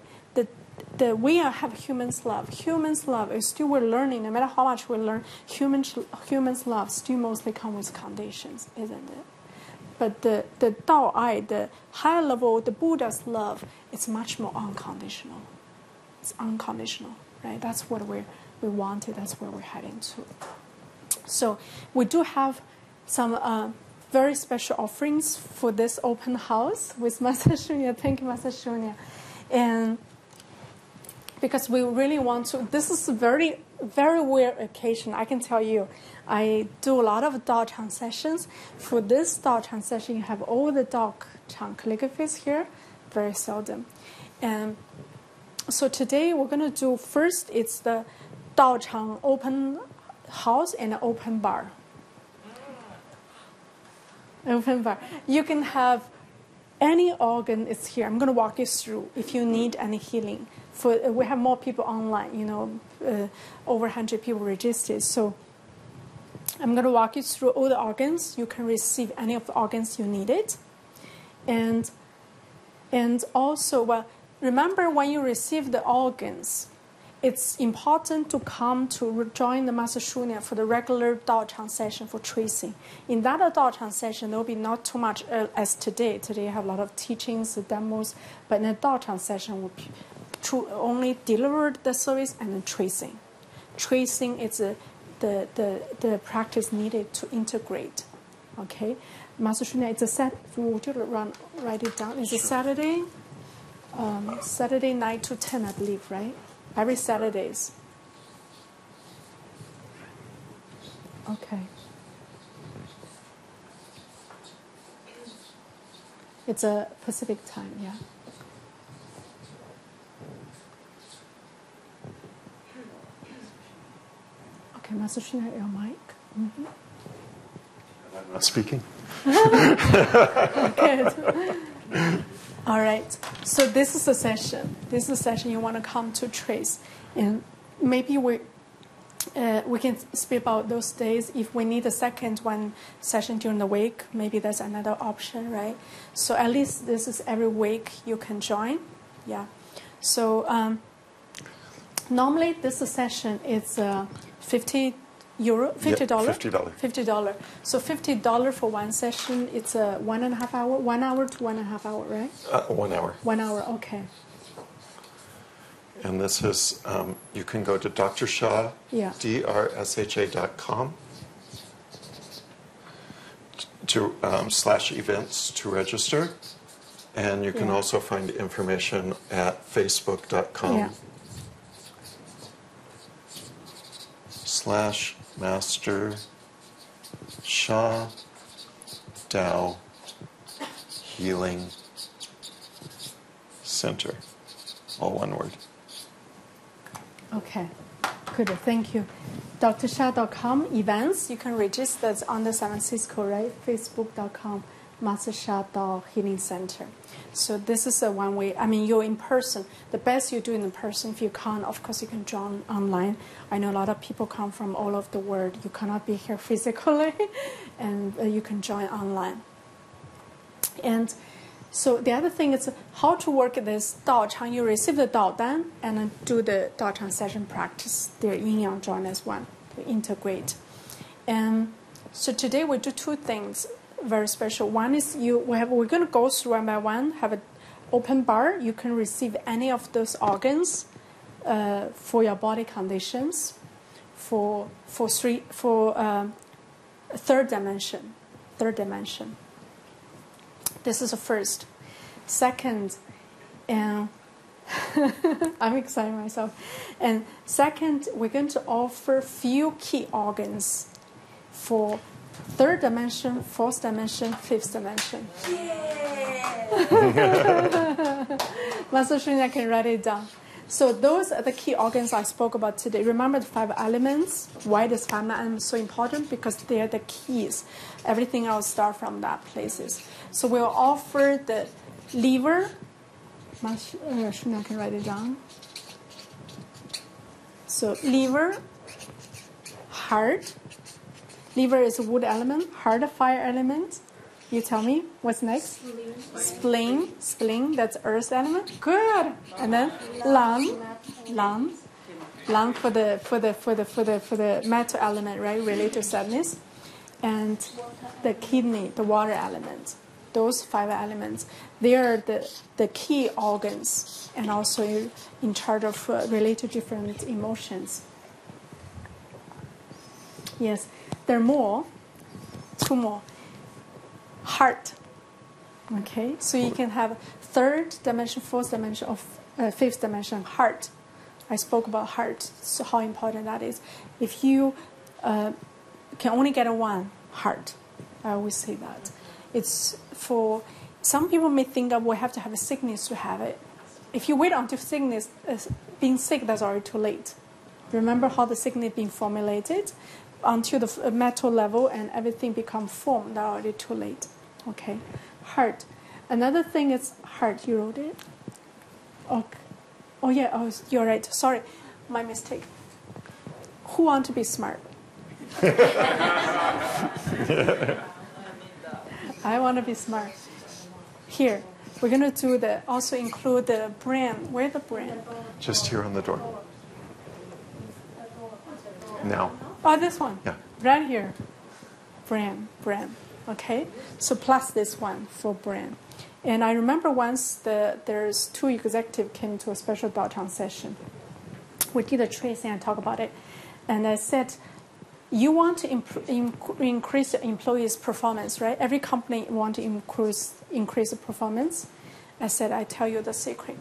we have humans' love. Humans' love is still we're learning. No matter how much we learn, humans' love still mostly comes with conditions, isn't it? But the Tao Eye, the higher level, the Buddha's love, it's much more unconditional. It's unconditional. Right? That's what we wanted. That's where we're heading to. So we do have some very special offerings for this open house with Master Cecilia. Thank you, Master Cecilia. And because we really want to, this is a very, very weird occasion. I can tell you, I do a lot of Tao Chang sessions. For this Tao Chang session, you have all the Tao Chang calligraphies here. Very seldom. And so today we're going to do first, it's the Tao Chang open house and open bar. Open bar. You can have any organ is here. I'm going to walk you through if you need any healing. We have more people online, over 100 people registered. So I'm going to walk you through all the organs. You can receive any of the organs you needed. And also, remember when you receive the organs, it's important to come to join the Master Shunya for the regular Tao Chang session for tracing. In that Tao Chang session, there will be not too much as today. Today, you have a lot of teachings, demos, but in the Tao Chang session, will only deliver the service and then tracing. Tracing is the practice needed to integrate. Okay, Master Shunya, it's a set. Would you write it down? It's a Saturday, Saturday 9 to 10, I believe, right? Every Saturdays. Okay. It's a Pacific time, yeah. Okay, Master Shunya, your mic. Mm-hmm. I'm not speaking. Good. All right. So this is a session. This is a session you want to come to trace, and maybe we can speak about those days. If we need a second one session during the week, maybe that's another option, right? So at least this is every week you can join. Yeah. So normally this session is €50. $50. So $50 for one session. It's a 1.5 hour, 1 hour to 1.5 hour, right? 1 hour. 1 hour. Okay. And this is you can go to Dr. Shah, Yeah. drsha.com to /events to register, and you can Yeah. also find information at facebook.com. Yeah. /Master Sha Tao Healing Center. All one word. Okay. Good. Thank you. drsha.com events. You can register. It's on the San Francisco, right? Facebook.com Master Sha Tao Healing Center. So this is a one way. I mean, you're in person. The best you do in person. If you can't, of course, you can join online. I know a lot of people come from all over the world. You cannot be here physically, and you can join online. And so the other thing is how to work this Tao Chang. You receive the Tao Dan and then do the Tao Chang session practice. Their yin yang join as one to integrate. And so today we do two things very special. One is we're going to go through one by one. Have an open bar. You can receive any of those organs for your body conditions. For third dimension. This is the first. Second, and I'm excited myself. And second, we're going to offer few key organs for third dimension, fourth dimension, fifth dimension. Master Shunya can write it down. So those are the key organs I spoke about today. Remember the 5 elements. Why is 5 elements so important? Because they are the keys. Everything else start from that places. So we'll offer the liver. Master Shunya can write it down. So liver, heart. Liver is a wood element. Heart, a fire element. You tell me what's next. Spleen. That's earth element. Good. And then lung for the metal element, right? Related to sadness, and the kidney, the water element. Those 5 elements. They are the key organs, and also in charge of related to different emotions. Yes, there are more. 2 more. Heart. Okay, so you can have third dimension, fourth dimension, or fifth dimension. Heart. I spoke about heart, so how important that is. If you can only get one heart, I always say that. It's for some people may think that we have to have a sickness to have it. If you wait until sickness, being sick, that's already too late. Remember how the sickness being formulated? Until the metal level and everything become formed, that's already too late. Okay, heart. Another thing is heart. You wrote it? Okay. Oh yeah, you're right. Sorry, my mistake. Who want to be smart? I want to be smart. Here, we're going to do also include the brand. Where's the brand? Just here on the door. Now. Oh, this one. Yeah. Right here. Brand. Okay. So plus this one for brand. And I remember once there's 2 executives came to a special Tao Chang session. We did a tracing and talk about it. And I said, you want to increase the employees' performance, right? Every company want to increase the performance. I said, I tell you the secret.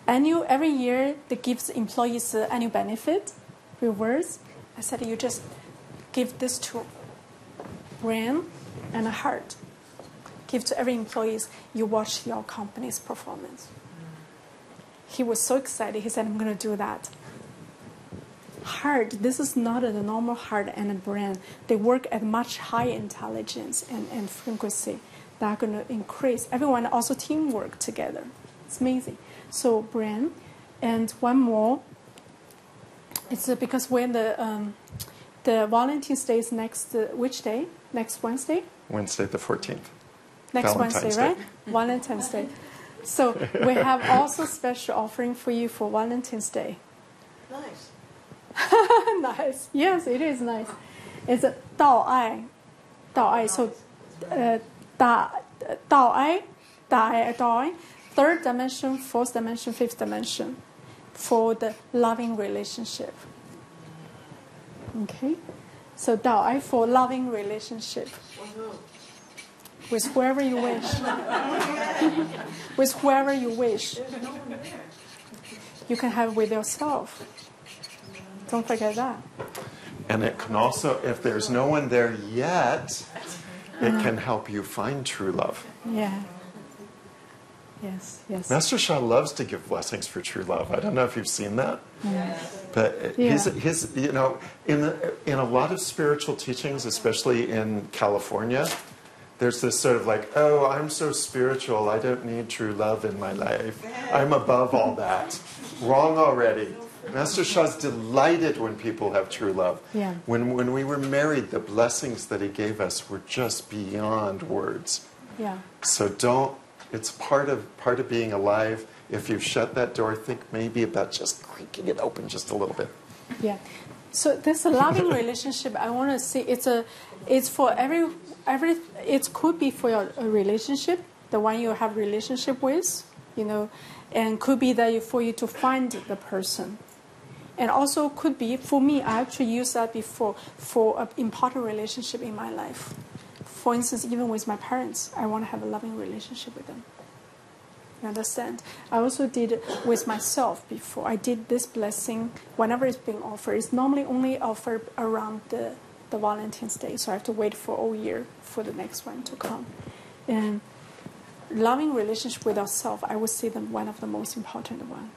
Every year, they gives employees annual benefit, rewards. I said, you just give this to brain and a heart. Give to every employee. You watch your company's performance. He was so excited. He said, I'm going to do that. Heart, this is not a normal heart and a brain. They work at much higher intelligence and frequency. They're going to increase. Everyone also teamwork together. It's amazing. So brain. And one more. It's because when the Valentine's Day is next, which day? Next Wednesday? Wednesday the 14th. Next Valentine's Wednesday, Day. right? Valentine's Day. So we have also special offering for you for Valentine's Day. Nice. Nice. Yes, it is nice. It's a Dao Ai. So, Dao Ai. Third dimension, fourth dimension, fifth dimension, for the loving relationship. Okay. So Dao Ai for loving relationship. With whoever you wish. With whoever you wish. You can have with yourself. Don't forget that. And it can also, if there's no one there yet, it can help you find true love. Yeah. Yes. Master Sha loves to give blessings for true love. I don't know if you've seen that. Yes. But his in a lot of spiritual teachings, especially in California, there's this sort of like, oh, I'm so spiritual, I don't need true love in my life. I'm above all that. Wrong already. Master Sha's delighted when people have true love. Yeah. When we were married, the blessings that he gave us were just beyond words. Yeah. So it's part of being alive. If you shut that door, think maybe about just creaking it open just a little bit. Yeah. So this loving relationship, I want to see it's for every it could be for your relationship, the one you have relationship with, and could be that for you to find the person. And also could be, for me, I actually used that before for an important relationship in my life. For instance, even with my parents, I want to have a loving relationship with them. You understand? I also did it with myself before. I did this blessing whenever it's being offered. It's normally only offered around the Valentine's Day, so I have to wait for a year for the next one to come. And loving relationship with ourselves, I would say them one of the most important one.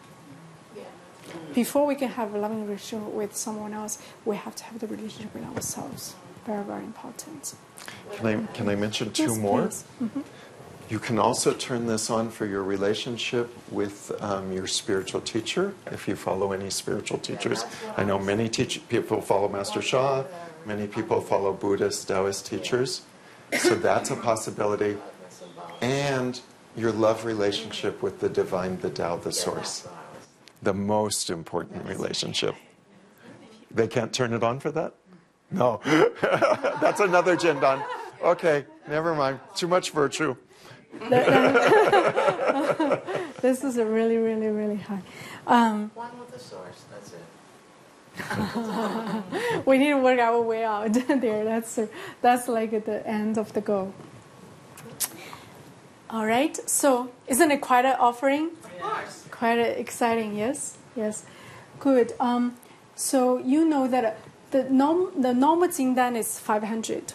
Before we can have a loving relationship with someone else, we have to have the relationship with ourselves. Very, very important. Can I mention two more? Mm-hmm. You can also turn this on for your relationship with your spiritual teacher, if you follow any spiritual teachers. I know many people follow Master Sha, many people follow Buddhist, Taoist teachers. So that's a possibility. And your love relationship with the divine, the Tao, the source. The most important relationship. They can't turn it on for that? No. That's another Jindan. Okay, never mind. Too much virtue. This is a really, really, really high. One with the source, that's it. We need to work our way out there. That's like the end of the goal. All right. So isn't it quite an offering? Of course. Quite exciting. Yes. Good. So you know that the normal Jingdan is 500.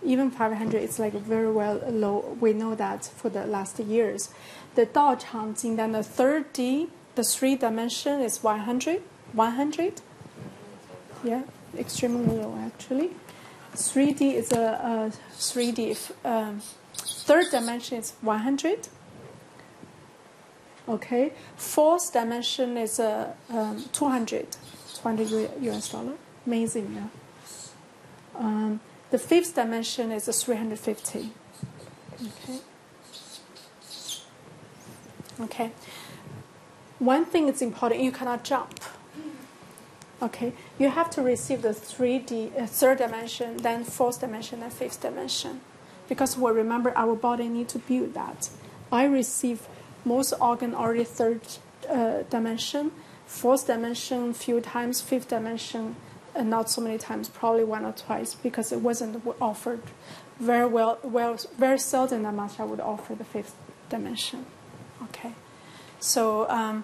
Even 500 is like very well low. We know that for the last years. The Tao Chang Jingdan, the 3D, the 3 dimension is 100. 100. Yeah, extremely low actually. 3D is a 3D. Third dimension is 100. Okay. Fourth dimension is 200 US dollar. Amazing, yeah. The fifth dimension is 350. Okay. Okay. One thing is important, you cannot jump. Okay, you have to receive the 3D, third dimension, then fourth dimension, then fifth dimension. Because we remember our body need to build that. I receive most organ already third dimension, fourth dimension few times, fifth dimension not so many times, probably one or twice, because it wasn't offered very very seldom that Master would offer the fifth dimension. Okay, so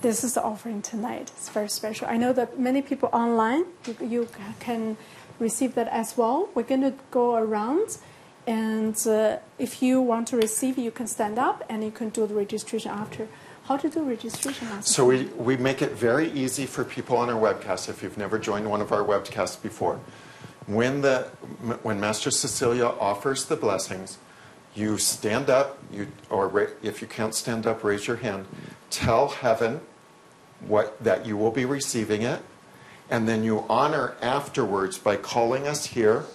this is the offering tonight. It's very special. I know that many people online, you can receive that as well. We're going to go around, and if you want to receive, you can stand up and you can do the registration after. How to do registration, Master? So we make it very easy for people on our webcast, if you've never joined one of our webcasts before. When Master Cecilia offers the blessings, you stand up, or if you can't stand up, raise your hand. Tell heaven that you will be receiving it, and then you honor afterwards by calling us here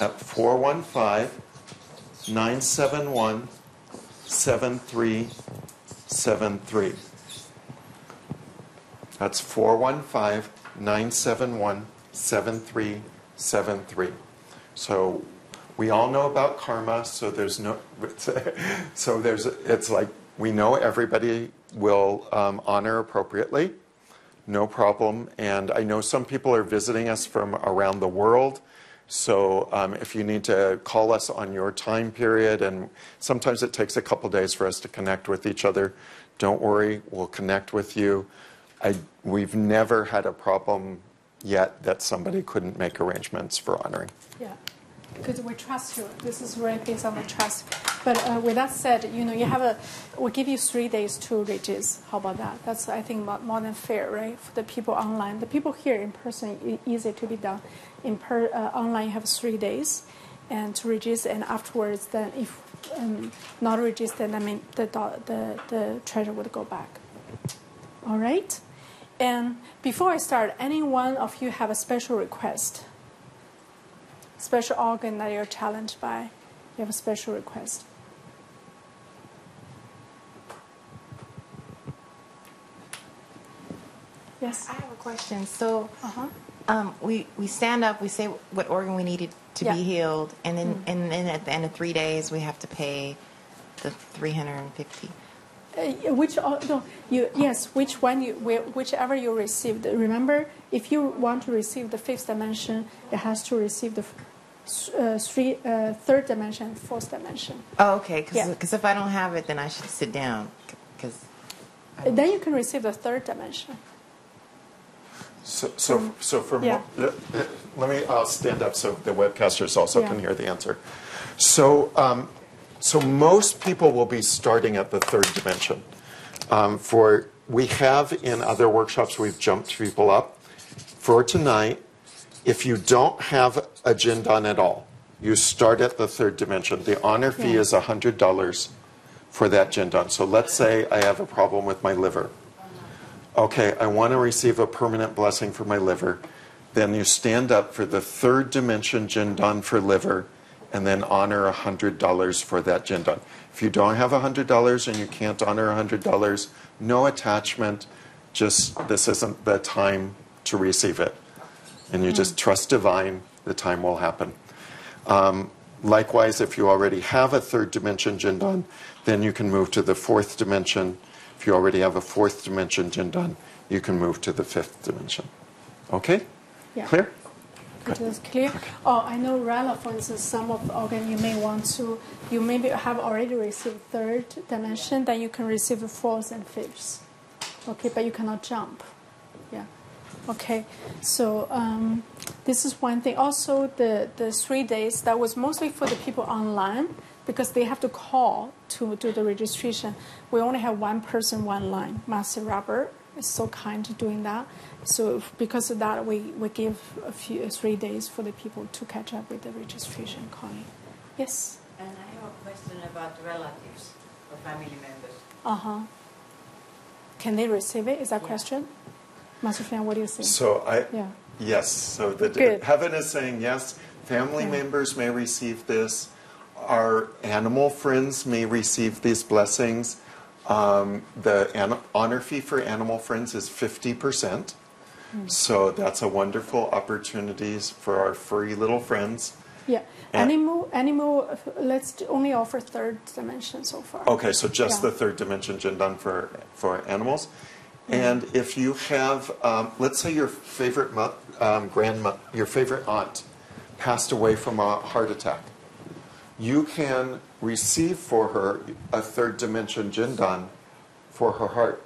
at 415-971-7373. That's 415-971-7373. So we all know about karma, so there's no, it's like we know everybody will honor appropriately, no problem. And I know some people are visiting us from around the world, so if you need to call us on your time period, and sometimes it takes a couple days for us to connect with each other, don't worry, we'll connect with you. We've never had a problem yet that somebody couldn't make arrangements for honoring. Yeah, because we trust you. This is really based on the trust. But with that said, we'll give you 3 days to register. How about that? That's, I think, more than fair, right? For the people online. The people here in person, easy to be done. Online, you have 3 days and to register, and afterwards, then if not registered, I mean, the treasure would go back. All right? And before I start, any one of you have a special request? Special organ that you're challenged by? You have a special request? Yes? I have a question. So we stand up, we say what organ we needed to be healed, and then and then at the end of 3 days we have to pay the $350. Whichever you received. Remember, if you want to receive the fifth dimension, it has to receive the third dimension, fourth dimension. Oh, okay. Because if I don't have it, then I should sit down. Then you can receive the third dimension. I'll stand up so the webcasters also can hear the answer. So most people will be starting at the third dimension. We have in other workshops, we've jumped people up. For tonight, if you don't have a Jindan at all, you start at the third dimension. The honor fee is $100 for that Jindan. So let's say I have a problem with my liver. Okay, I want to receive a permanent blessing for my liver. Then you stand up for the third dimension Jindan for liver, and then honor $100 for that Jindan. If you don't have $100 and you can't honor $100, no attachment, just this isn't the time to receive it. And you just trust divine, the time will happen. Likewise, if you already have a third dimension Jindan, then you can move to the fourth dimension. If you already have a fourth dimension Jindan, you can move to the fifth dimension. Okay? Yeah. Clear? It is clear. Okay. Oh, I know, Rala, for instance, some of the organ you maybe have already received third dimension, then you can receive the fourth and fifth. Okay, but you cannot jump. Yeah. Okay, so this is one thing. Also, the 3 days, that was mostly for the people online because they have to call to do the registration. We only have one person, one line. Master Robert is so kind to doing that. So because of that, we give 3 days for the people to catch up with the registration calling. Yes? And I have a question about relatives or family members. Can they receive it? Is that question? Master Fan, what do you think? Yes. So heaven is saying yes. Family members may receive this. Our animal friends may receive these blessings. The honor fee for Animal Friends is 50%. So that's a wonderful opportunities for our furry little friends. Yeah, animal. Let's only offer third dimension so far. Okay, so just the third dimension Jindan for animals. And if you have, let's say your favorite grandma, your favorite aunt passed away from a heart attack, you can receive for her a third dimension Jindan for her heart,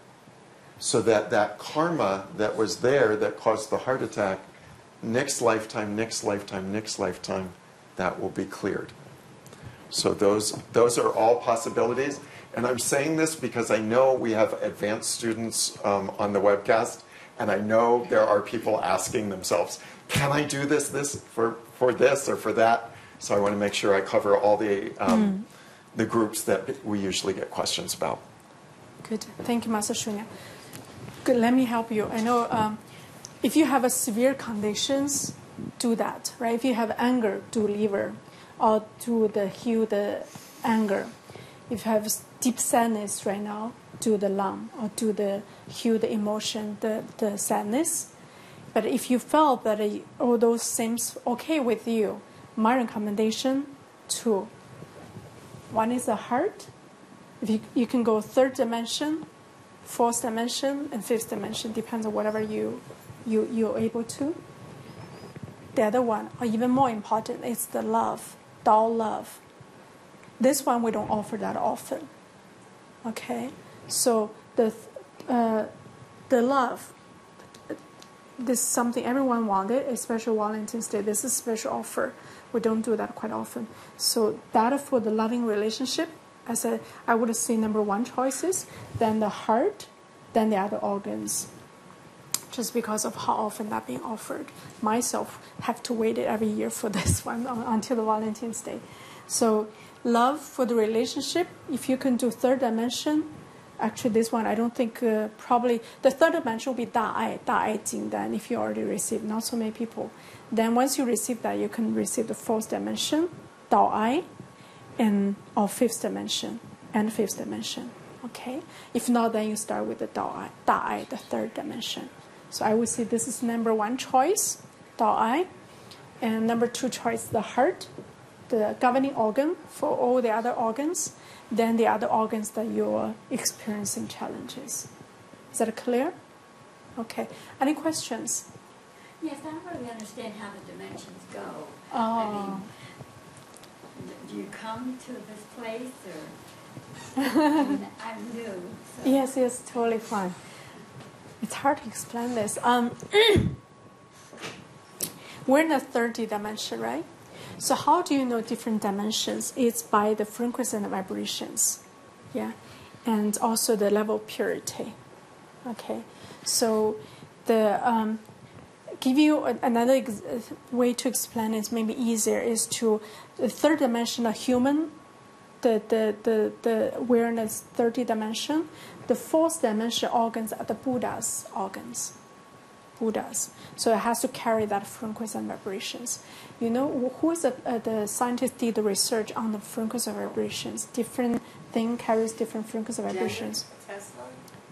so that that karma that was there that caused the heart attack, next lifetime, that will be cleared. So those are all possibilities. And I'm saying this because I know we have advanced students on the webcast, and I know there are people asking themselves, can I do this for this or for that? So I want to make sure I cover all the groups that we usually get questions about. Good. Thank you, Master Shunya. Good. Let me help you. I know if you have a severe conditions, do that, right? If you have anger, do liver, or do heal the anger. If you have deep sadness right now, do the lung, or heal the emotion, the sadness. But if you felt that all those seems okay with you, my recommendation, 2. One is the heart. If you can go third dimension, fourth dimension, and fifth dimension, depends on whatever you're able to. The other one, or even more important, is the love, Tao love. This one we don't offer that often. Okay, so the love. This is something everyone wanted, especially Valentine's Day. This is a special offer. We don't do that quite often. So that for the loving relationship, I would say number 1 choices, then the heart, then the other organs. Just because of how often that being offered. Myself have to wait every year for this one until the Valentine's Day. So love for the relationship, if you can do third dimension, actually this one I don't think, probably the third dimension will be 大爱金丹, if you already received, not so many people. Then once you receive that, you can receive the fourth dimension, 道爱, or fifth dimension, and fifth dimension. Okay? If not, then you start with the 道爱, 大爱, the third dimension. So I would say this is number 1 choice, 道爱, and number 2 choice, the heart, the governing organ for all the other organs, then the other organs that you're experiencing challenges. Is that clear? Okay. Any questions? Yes, I don't really understand how the dimensions go. Oh. I mean, do you come to this place, or I mean, I'm new? So. Yes, totally fine. It's hard to explain this. We're in the 30 dimension, right? So how do you know different dimensions? It's by the frequency and vibrations, yeah, and also the level of purity. Okay, so the give you another way to explain it, maybe easier, is to the third dimension, a human, the awareness 30 dimension, the fourth dimension organs are the Buddha's organs. Buddhas. So it has to carry that frequency and vibrations. You know, who is the scientist did the research on the frequency of vibrations? Different thing carries different frequency of vibrations. Tesla?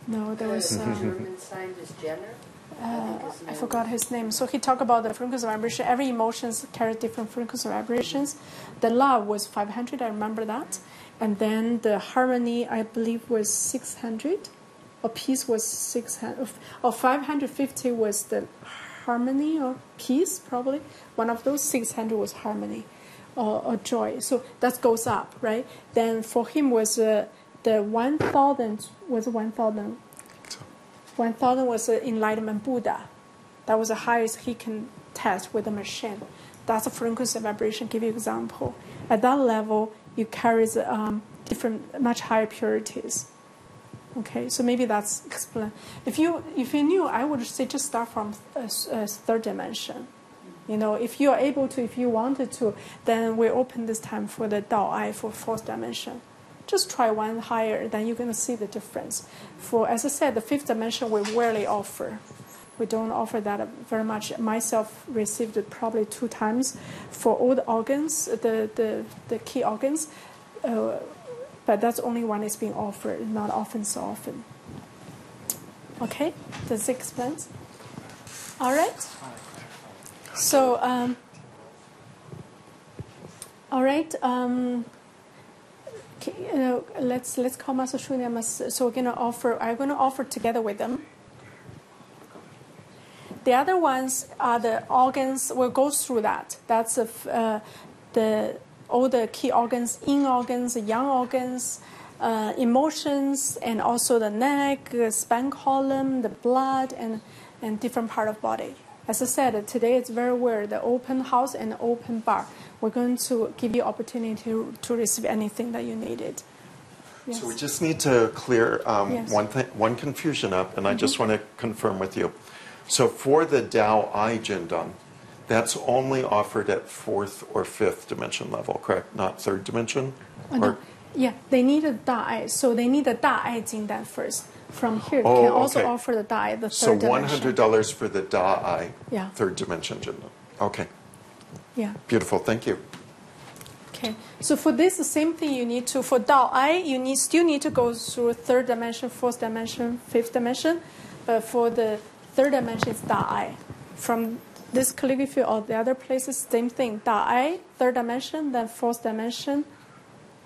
No, there was... German scientist Jenner? I forgot his name. So he talked about the frequency of vibration. Every emotions carry different frequency of vibrations. The love was 500, I remember that. And then the harmony, I believe, was 600. Or peace was 600, or 550 was the harmony or peace, probably. One of those 600 was harmony or joy. So that goes up, right? Then for him was the 1,000 was 1,000. 1,000 was the enlightenment Buddha. That was the highest he can test with a machine. That's a frequency vibration. Give you an example. At that level, you carry different, much higher purities. Okay, so maybe that's explain. If you knew, I would say just start from third dimension. You know, if you are able to, if you wanted to, then we open this time for the Tao Ai for fourth dimension. Just try one higher, then you're going to see the difference. For, as I said, the fifth dimension we rarely offer. We don't offer that very much. Myself received it probably 2 times for all the organs, the key organs. but that's only one is being offered, not often so often. Okay, does it make sense? All right. So, all right. Let's call Master Cecilia. So we're gonna offer. I'm gonna offer together with them. The other ones are the organs. We'll go through that. That's all the key organs, in organs, young organs, emotions, and also the neck, the spine column, the blood, and different part of body. As I said, today it's very weird, the open house and the open bar. We're going to give you opportunity to receive anything that you needed. Yes. So we just need to clear Yes. one confusion up, and I just want to confirm with you. So for the Tao I Jindan, that's only offered at 4th or 5th dimension level, correct? Not 3rd dimension? No. Yeah, they need a Dai, so they need a Dai Jindan first. From here, Oh, can also okay. offer the Dai, the So third dimension. $100 for the Dai, Yeah. 3rd dimension Jindan. Okay, Yeah. beautiful, thank you. Okay. So for this, the same thing you need to, for Dao I, you still need to go through 3rd dimension, 4th dimension, 5th dimension. But for the 3rd dimension, it's Dao I. From this calligraphy field or the other places, same thing. Dao I, 3rd dimension, then 4th dimension,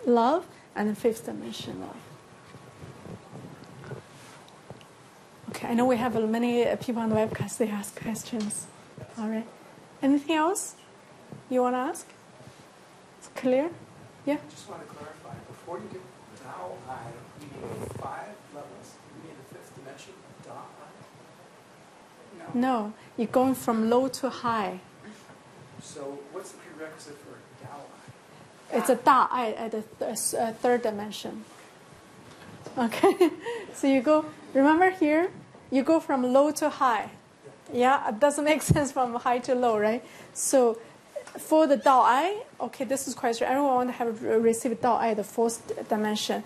love, and then 5th dimension, love. Okay, I know we have many people on the webcast, they ask questions. All right. Anything else you want to ask? It's clear? Yeah? I just want to clarify, before you get Tao I, you need 5 levels. You need the 5th dimension, Tao I? No, you're going from low to high. So what's the prerequisite for Tao I? It's a Da I at the 3rd dimension. Okay, so you go, remember here, you go from low to high. Yeah, it doesn't make sense from high to low, right? So for the Dao I, okay, this is quite true. Everyone want to have received Dao I at the 4th dimension.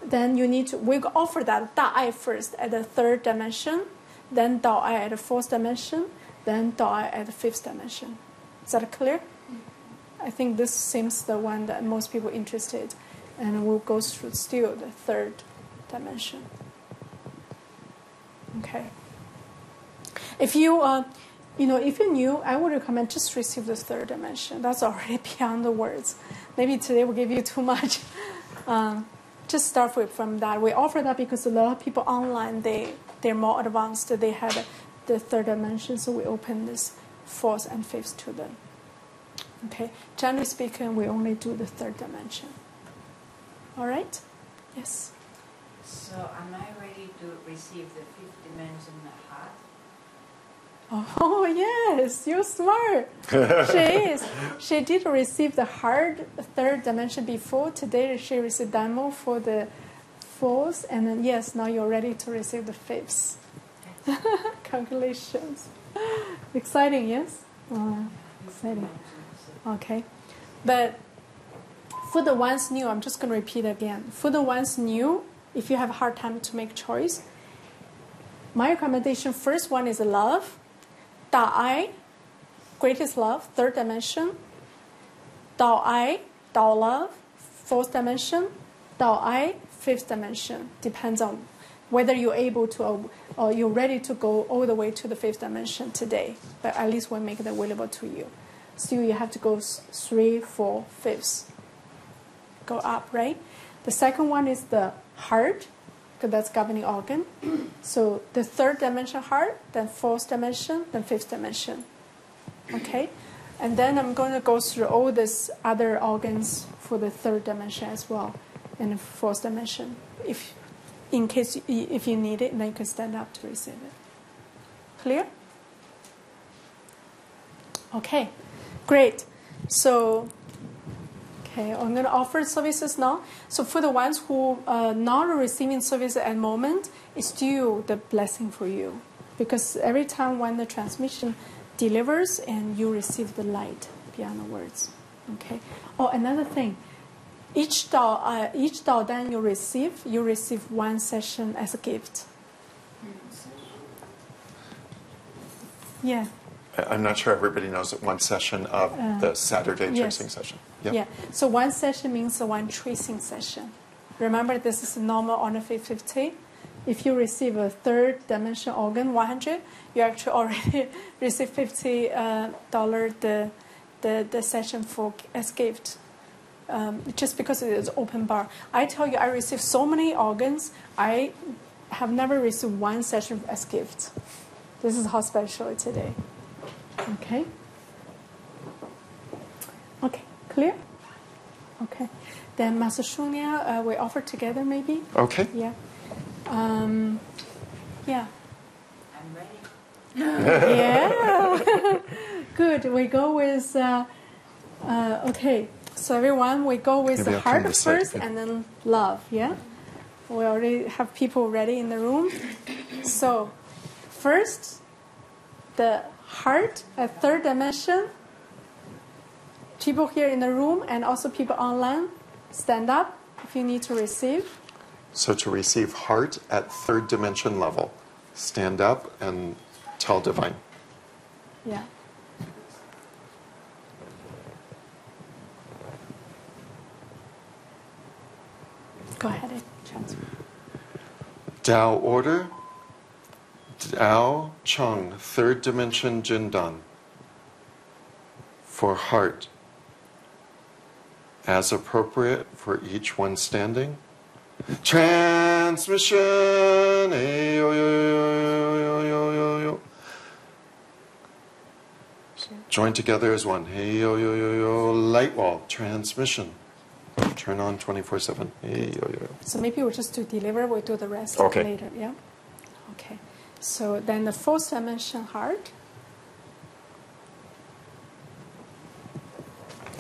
Then you need to, we offer that Da I first at the 3rd dimension, then Dao I at the 4th dimension, then Dao I at the 5th dimension. Is that clear? I think this seems the one that most people are interested, and we'll go through still the 3rd dimension. Okay. If you, if you're new, I would recommend just receive the 3rd dimension. That's already beyond the words. Maybe today will give you too much. Just start with from that. We offer that because a lot of people online, they're more advanced. They have the 3rd dimension, so we open this 4th and 5th to them. Okay. Generally speaking, we only do the 3rd dimension. All right? Yes. So am I ready to receive the 5th dimension heart? Oh, yes, you're smart. She is. She did receive the hard 3rd dimension before. Today she received demo for the 4th. And then, yes, now you're ready to receive the 5th. Congratulations. Exciting, yes? Exciting. Okay. But for the ones new, I'm just going to repeat again. For the ones new, if you have a hard time to make choice, my recommendation, first one is love. Dao I, greatest love, 3rd dimension. Dao I, Dao love, 4th dimension. Dao I, 5th dimension. Depends on whether you're able to or you're ready to go all the way to the 5th dimension today. But at least we'll make it available to you. Still, you have to go 3, 4, 5th. Go up, right? The second one is the heart, because that's governing organ. So the 3rd dimension heart, then 4th dimension, then 5th dimension. Okay? And then I'm going to go through all these other organs for the 3rd dimension as well, and the 4th dimension. If you need it, then you can stand up to receive it. Clear? Okay, great. So, okay, I'm going to offer services now. So for the ones who are not receiving service at the moment, it's still the blessing for you. Because every time when the transmission delivers and you receive the light beyond the words. Okay. Oh, another thing. Each Dao Dan you receive one session as a gift. Yeah. I'm not sure everybody knows that one session of the Saturday yes. tracing session. Yep. Yeah. So one session means one tracing session. Remember, this is normal on a 50. If you receive a third dimension organ, 100, you actually already receive $50 the session for as gift. Just because it is open bar. I tell you, I received so many organs. I have never received one session as gift. This is how special it today. Okay. Okay, clear? Okay. Then Master Shunya, we offer together maybe? Okay. Yeah. Yeah. I'm ready. Yeah. Good. We go with, okay. So everyone, we go with Maybe the I'll come heart this side. first and then love, yeah? We already have people ready in the room. So first, the heart at third dimension. People here in the room and also people online, stand up if you need to receive. So to receive heart at third dimension level, stand up and tell divine. Yeah. Go ahead and transfer. Tao order, Tao Chang, third dimension Jindan, for heart, as appropriate for each one standing. Transmission, eh, yo, yo, yo, yo, yo, yo, yo. Join together as one. Hey, yo, yo, yo, yo, light wall, transmission. Turn on 24/7. Hey, yo, yo. So maybe we'll just do deliver, we'll do the rest Okay. later, yeah? Okay. So then the fourth dimension heart.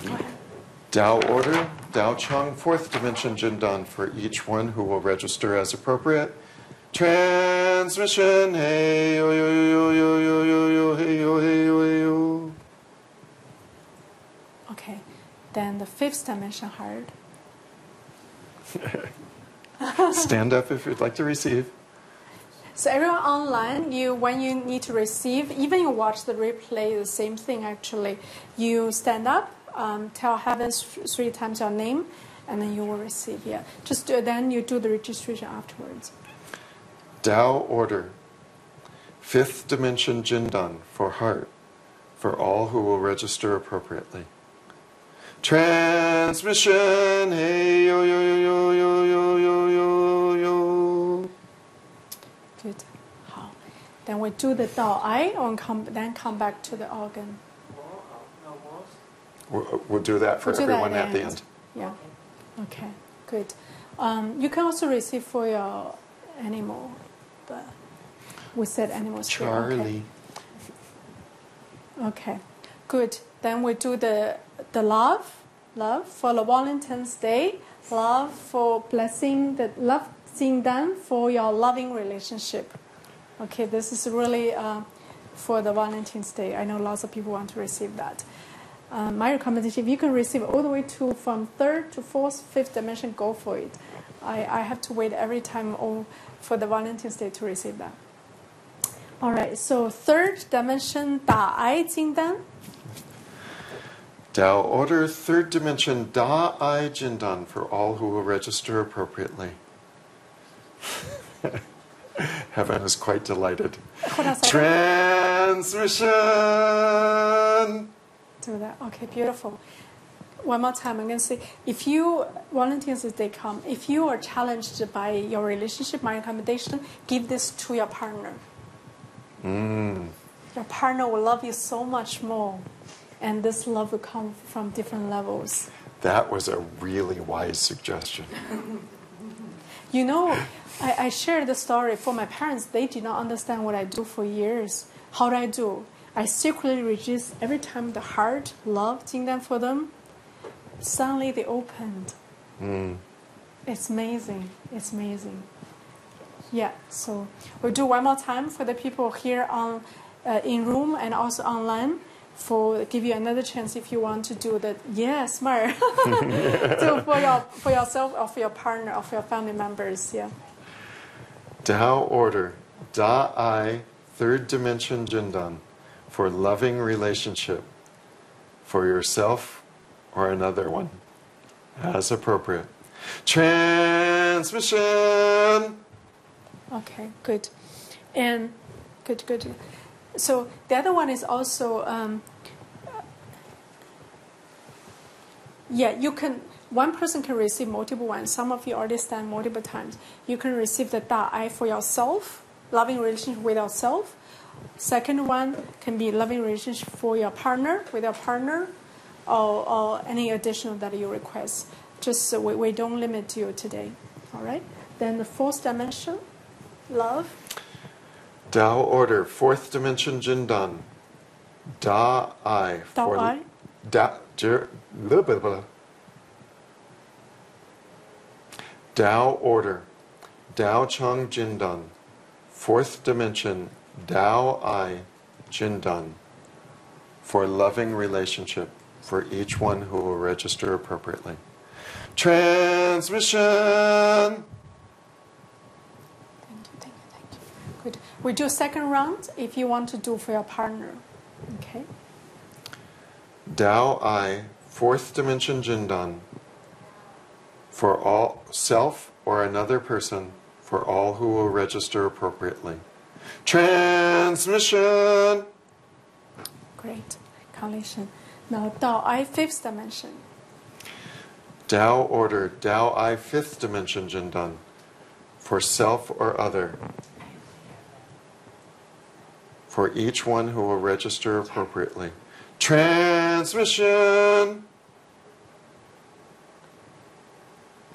Go ahead. Tao order, Tao Chang, fourth dimension Jindan, for each one who will register as appropriate. Transmission, hey, yo, yo, yo, yo, yo, yo, yo, hey, yo, hey, yo, hey, yo. Okay. Then the fifth dimension heart. Stand up if you'd like to receive. So everyone online, when you need to receive, even you watch the replay, the same thing actually. You stand up, tell heaven 3 times your name, and then you will receive. Yeah, just then you do the registration afterwards. Tao order, fifth dimension Jindan, for heart, for all who will register appropriately. Transmission, hey, yo, yo, yo, yo, yo, yo, yo, yo, yo. Good. 好. Then we do the Dao I, and then come back to the organ. We'll do that for We'll do that everyone at the end. Yeah. Okay. Good. You can also receive for your animal, but we said animals. here. Charlie. Okay. Good. Then we do the love for the Valentine's Day, love for blessing, the love seeing done for your loving relationship. Okay, this is really for the Valentine's Day. I know lots of people want to receive that. My recommendation, if you can receive all the way to from third to fourth, fifth dimension, go for it. I have to wait every time for the Valentine's Day to receive that. All right, so third dimension, 打爱金丹. Tao order, third dimension Da I Jindan, for all who will register appropriately. Heaven is quite delighted. Transmission. Do that. Okay, beautiful. One more time, I'm going to say, if you, Valentine's Day come, if you are challenged by your relationship, my recommendation, give this to your partner. Your partner will love you so much more. And this love will come from different levels. That was a really wise suggestion. You know, I shared the story for my parents. They did not understand what I do for years. How do I do? I secretly register every time the heart, love, Jingdan for them. Suddenly they opened. It's amazing. It's amazing. Yeah, so we'll do one more time for the people here on in room and also online. Give you another chance if you want to do that. Yeah, smart. So for yourself or for your partner or for your family members. Yeah. Tao order, Da I, third dimension Jindan, for loving relationship, for yourself or another one, as appropriate. Transmission. Okay, good. And good. So the other one is also, you can, one person can receive multiple ones. Some of you already stand multiple times. You can receive the Da I for yourself, loving relationship with yourself. Second one can be loving relationship for your partner, with your partner, or any additional that you request. Just so we don't limit you today. All right? Then the fourth dimension, love. Tao order, fourth dimension Jindan. Da I. Tao I. Tao order, Tao Chang Jindan. Fourth dimension, Tao I Jindan. For loving relationship for each one who will register appropriately. Transmission. Thank you. Good. We do second round if you want to do for your partner. Okay. Tao I, fourth dimension Jindan. For all self or another person, for all who will register appropriately. Transmission. Great. Collation. Now Tao I, fifth dimension. Tao order, Tao I, fifth dimension Jindan. For self or other. For each one who will register appropriately. Transmission.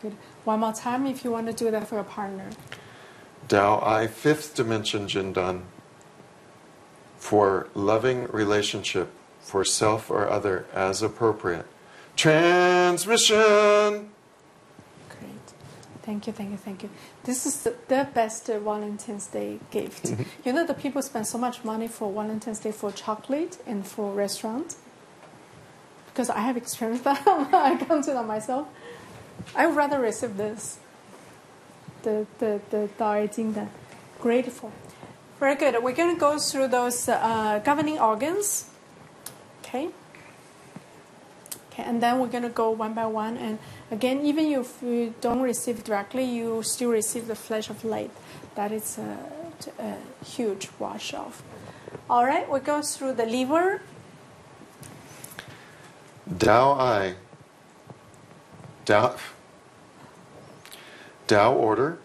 Good. One more time if you want to do that for your partner. Tao I, fifth dimension Jindan. For loving relationship, for self or other, as appropriate. Transmission. Great. Thank you. This is the best Valentine's Day gift. You know, the people spend so much money for Valentine's Day for chocolate and for restaurant. Because I have experienced that. I come to that myself. I would rather receive this. The Dao Jindan. Grateful. Very good. We're going to go through those governing organs. Okay, and then we're going to go one by one. And again, even if you don't receive directly, you still receive the flash of light. That is a huge wash off. All right, we go through the liver. Tao I. Tao order.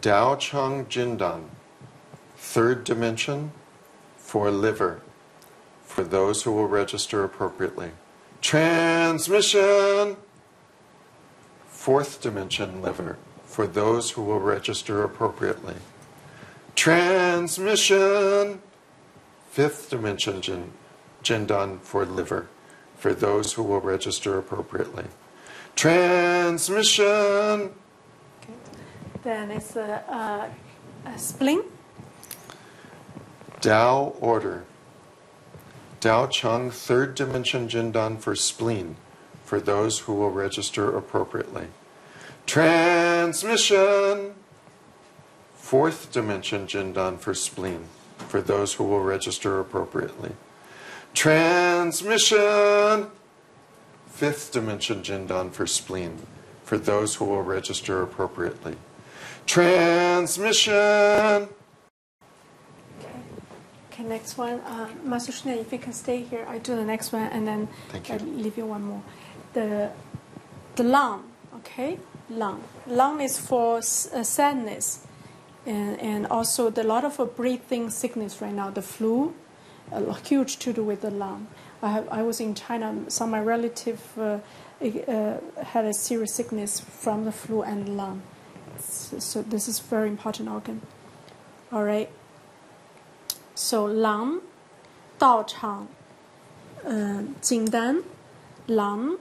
Tao Chang Jindan. Third dimension for liver. For those who will register appropriately. Transmission. Fourth dimension liver. For those who will register appropriately. Transmission. Fifth dimension Jindan for liver. For those who will register appropriately. Transmission. Okay. Then it's a spleen. Tao order. Tao Chang, third dimension Jindan for spleen, for those who will register appropriately. Transmission. Fourth dimension Jindan for spleen, for those who will register appropriately. Transmission. Fifth dimension Jindan for spleen, for those who will register appropriately. Transmission. Okay, next one. Master Cecilia, if you can stay here, I do the next one, and then I leave you one more. The lung, okay? Lung. Lung is for sadness, and also a lot of breathing sickness right now. The flu, a huge to do with the lung. I was in China. Some of my relatives had a serious sickness from the flu and lung. So this is very important organ. All right. So lung, Tao Chang, Jindan, lung,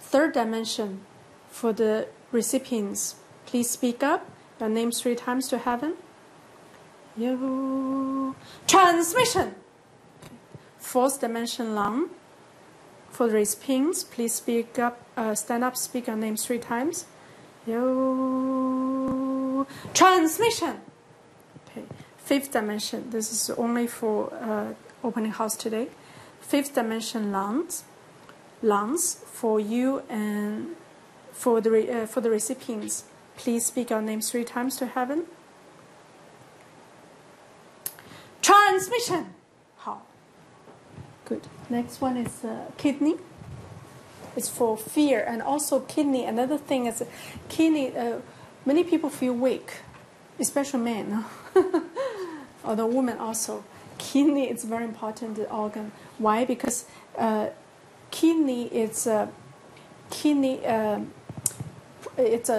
third dimension. For the recipients, please speak up. Your name 3 times to heaven. Yo. Transmission. Fourth dimension lung. For the recipients, please speak up. Stand up. Speak your name 3 times. Yo. Transmission. Okay. Fifth dimension. This is only for opening house today. Fifth dimension lungs for you and For the recipients, please speak your name 3 times to heaven. Transmission. 好 Good. Next one is kidney. It's for fear, and also kidney. Another thing is kidney. Many people feel weak, especially men, or the women also. Kidney is a very important organ. Why? Because kidney is kidney. It's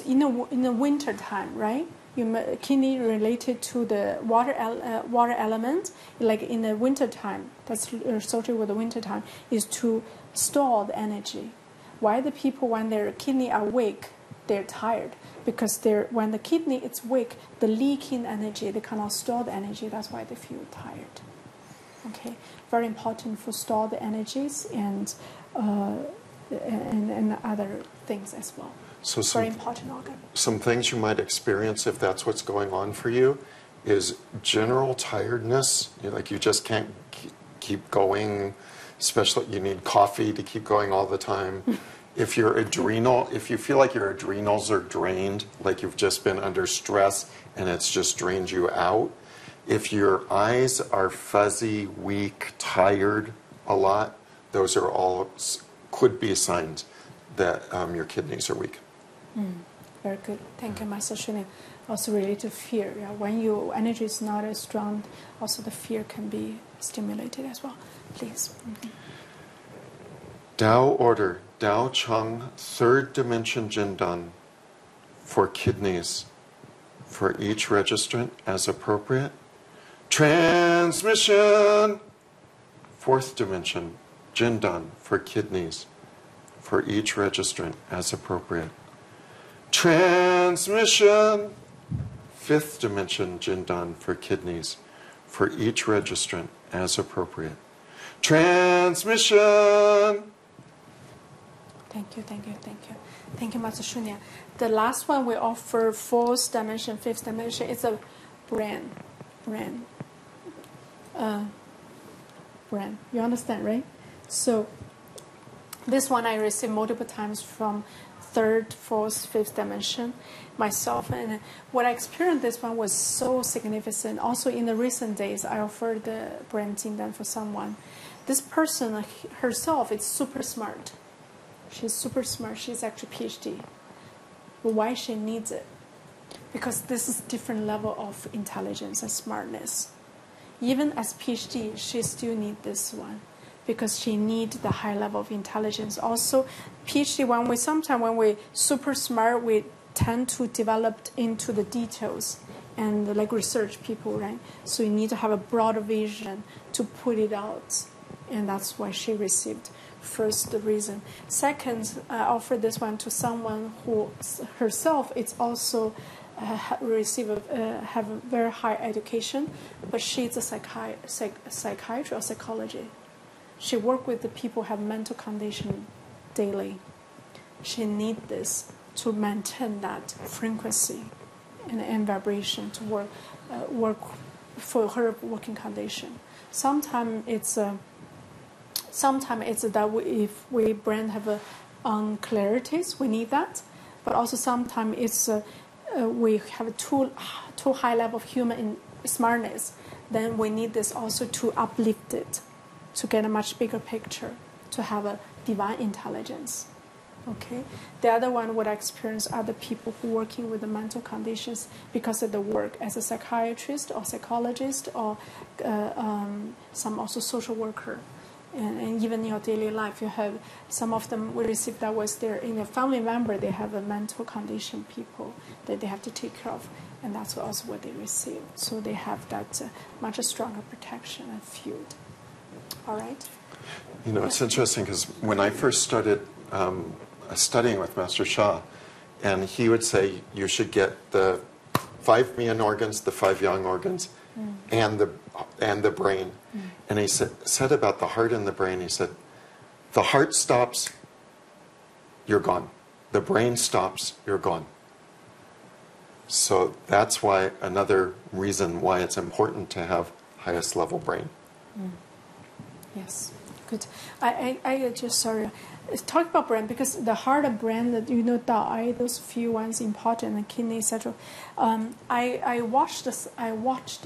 in the winter time, right? Kidney related to the water element, like in the winter time. That's associated with the winter time, is to store the energy. Why the people, when their kidney are weak, they're tired? Because when the kidney is weak, the leaking energy, they cannot store the energy. That's why they feel tired. Okay, very important for store the energies and other things as well. So very important organ. Some things you might experience if that's what's going on for you is general tiredness. Like you just can't keep going, especially you need coffee to keep going all the time. If you feel like your adrenals are drained, like you've just been under stress and it's just drained you out. If your eyes are fuzzy, weak, tired a lot, those are all could be signs that your kidneys are weak. Very good. Thank you, Master Cecilia. Also related to fear. Yeah, when your energy is not as strong, also the fear can be stimulated as well. Please. Tao order, Tao Chang, 3rd dimension Jindan, for kidneys, for each registrant as appropriate. Transmission, 4th dimension Jindan, for kidneys, for each registrant as appropriate. Transmission, 5th dimension Jindan, for kidneys, for each registrant as appropriate. Transmission. Thank you, thank you, thank you. Thank you, Master Shunya. The last one we offer 4th dimension, 5th dimension. It's a brain. Brain. You understand, right? So this one I received multiple times from 3rd, 4th, 5th dimension myself. And what I experienced this one was so significant. Also in the recent days, I offered the brain Jindan for someone. This person herself is super smart. She's super smart. She's actually PhD. But why she needs it? Because this is different level of intelligence and smartness. Even as PhD, she still needs this one because she needs the high level of intelligence. Also, PhD, when we super smart, we tend to develop into the details and like research people, right? So you need to have a broader vision to put it out. And that's why she received first the reason. Second, I offered this one to someone who herself is also have a very high education, but she's a psychiatry or psychology. She works with the people who have mental condition daily. She needs this to maintain that frequency and vibration to work for her working condition. Sometimes it's that if we brain have unclarities, we need that. But also sometimes it's we have too high level of human smartness. Then we need this also to uplift it, to get a much bigger picture, to have a divine intelligence. Okay. The other one, what I experience, are the people who working with the mental conditions because of the work as a psychiatrist or psychologist or some also social worker. And even in your daily life, you have some of them we receive that was there in a family member. They have a mental condition people that they have to take care of, and that's also what they receive. So they have that much stronger protection and field. All right. You know, it's interesting because when I first started studying with Master Sha, and he would say you should get the 5 yin organs, the 5 yang organs, and the brain. And he said about the heart and the brain, he said, the heart stops, you're gone. The brain stops, you're gone. So that's why another reason why it's important to have highest level brain. Yes, good. I just sorry. talk about brain, because the heart of brain, that Tao, those few ones important, and kidney, etc. I watched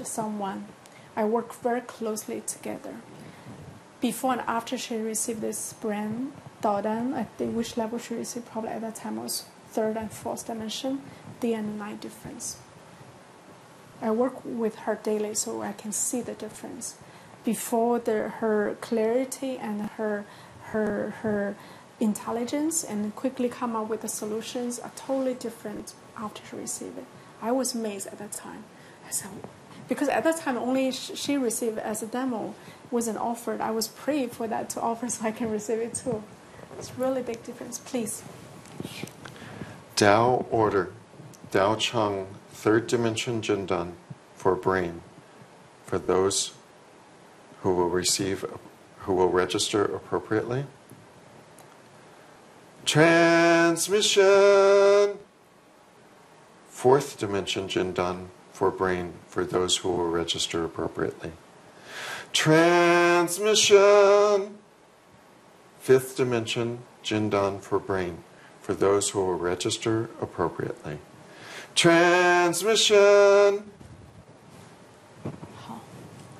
someone. I worked very closely together. Before and after she received this brain Tao Dan, I think which level she received, probably at that time was 3rd and 4th dimension, day and night difference. I work with her daily, so I can see the difference. Before, her clarity and her intelligence and quickly come up with the solutions are totally different after she received it. I was amazed at that time. I said, because at that time only she received as a demo, wasn't offered. I was praying for that to offer so I can receive it too. It's really big difference. Please. Tao order, Tao Chang, 3rd dimension Jindan for brain, for those who will register appropriately. Transmission, 4th dimension Jindan for brain, for those who will register appropriately. Transmission, 5th dimension Jindan for brain, for those who will register appropriately. Transmission.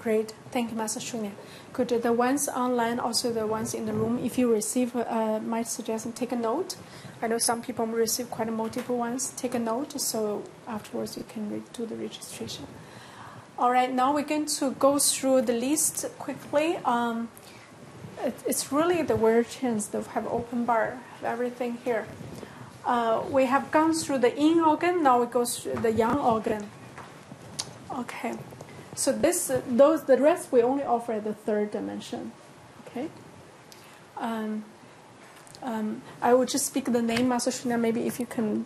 Great. Thank you, Master Shunya. Good. The ones online, also the ones in the room, if you receive, my suggestion, take a note. I know some people receive quite multiple ones. Take a note, so afterwards you can do the registration. All right, now we're going to go through the list quickly. It's really the weird chance to have open bar, have everything here. We have gone through the yin organ, now we go through the yang organ. Okay, so the rest we only offer at the 3rd dimension. Okay. I will just speak the name, Master Shunya, maybe if you can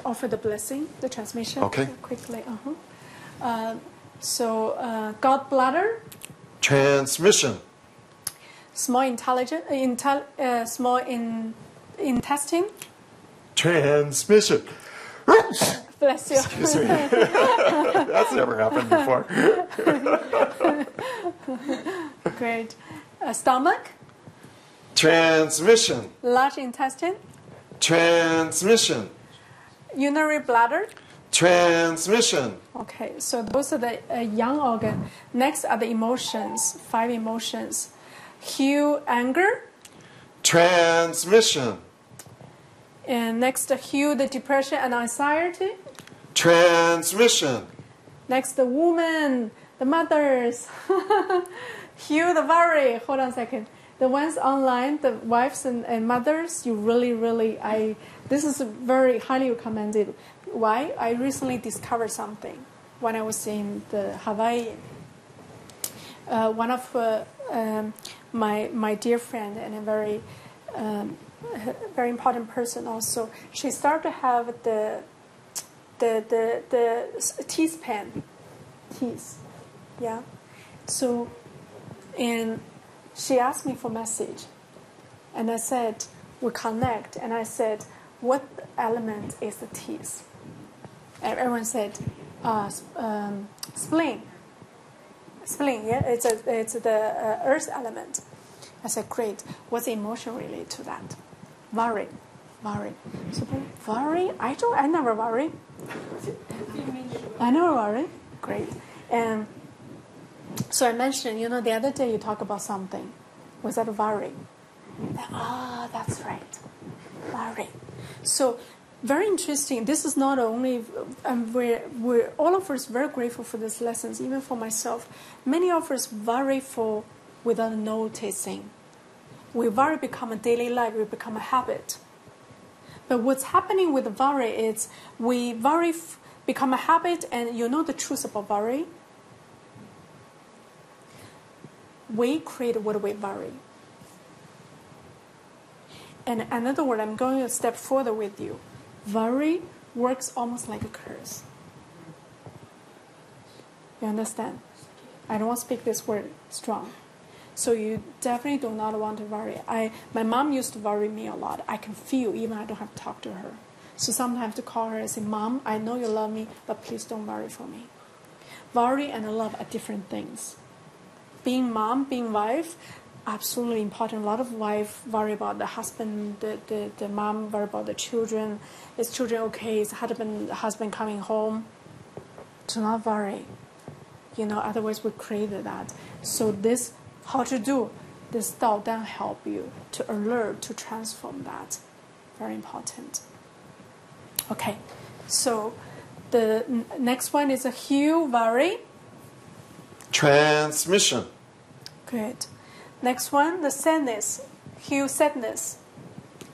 offer the blessing, the transmission quickly. So, gallbladder. Transmission. Small intestine. Transmission. Bless you. Excuse me. That's never happened before. Great. Stomach. Transmission. Large intestine. Transmission. Urinary bladder. Transmission. Okay, so those are the yang organ. Next are the emotions, 5 emotions. Hue, anger. Transmission. And next, hue, the depression and anxiety. Transmission. Next, the woman, the mothers. Hue, the worry. Hold on a second. The ones online, the wives and mothers, you really, this is very highly recommended. Why? I recently discovered something when I was in the Hawaii. One of my dear friend and a very important person also, she started to have the teeth pain, yeah. So, and she asked me for message, and I said we connect, and I said what element is the teeth? And everyone said spleen. Spleen, yeah, it's the earth element. I said great. What's the emotion related to that? Worry. So worry? I never worry. I never worry. Great. And so I mentioned, the other day you talked about something. Was that worry? That's right. Worry. So very interesting. This is not only, we're all of us very grateful for these lessons, even for myself. Many of us worry without noticing. We worry become a daily life, we become a habit. But what's happening with worry is we worry become a habit, and you know the truth about worry? We create what we worry. And another word, I'm going a step further with you. Worry works almost like a curse. You understand? I don't want to speak this word strong. So you definitely do not want to worry. My mom used to worry me a lot. I can feel even I don't have to talk to her. So sometimes I have to call her and say, Mom, I know you love me, but please don't worry for me. Worry and love are different things. Being mom, being wife, absolutely important. A lot of wives worry about the husband, the mom worry about the children. Is children okay? Is husband coming home? Do not worry. Otherwise we created that. So this, how to do? This Tao Chang help you to alert, to transform that. Very important. Okay, so the next one is a hue, worry. Transmission. Good. Next one, the sadness. Hue, sadness.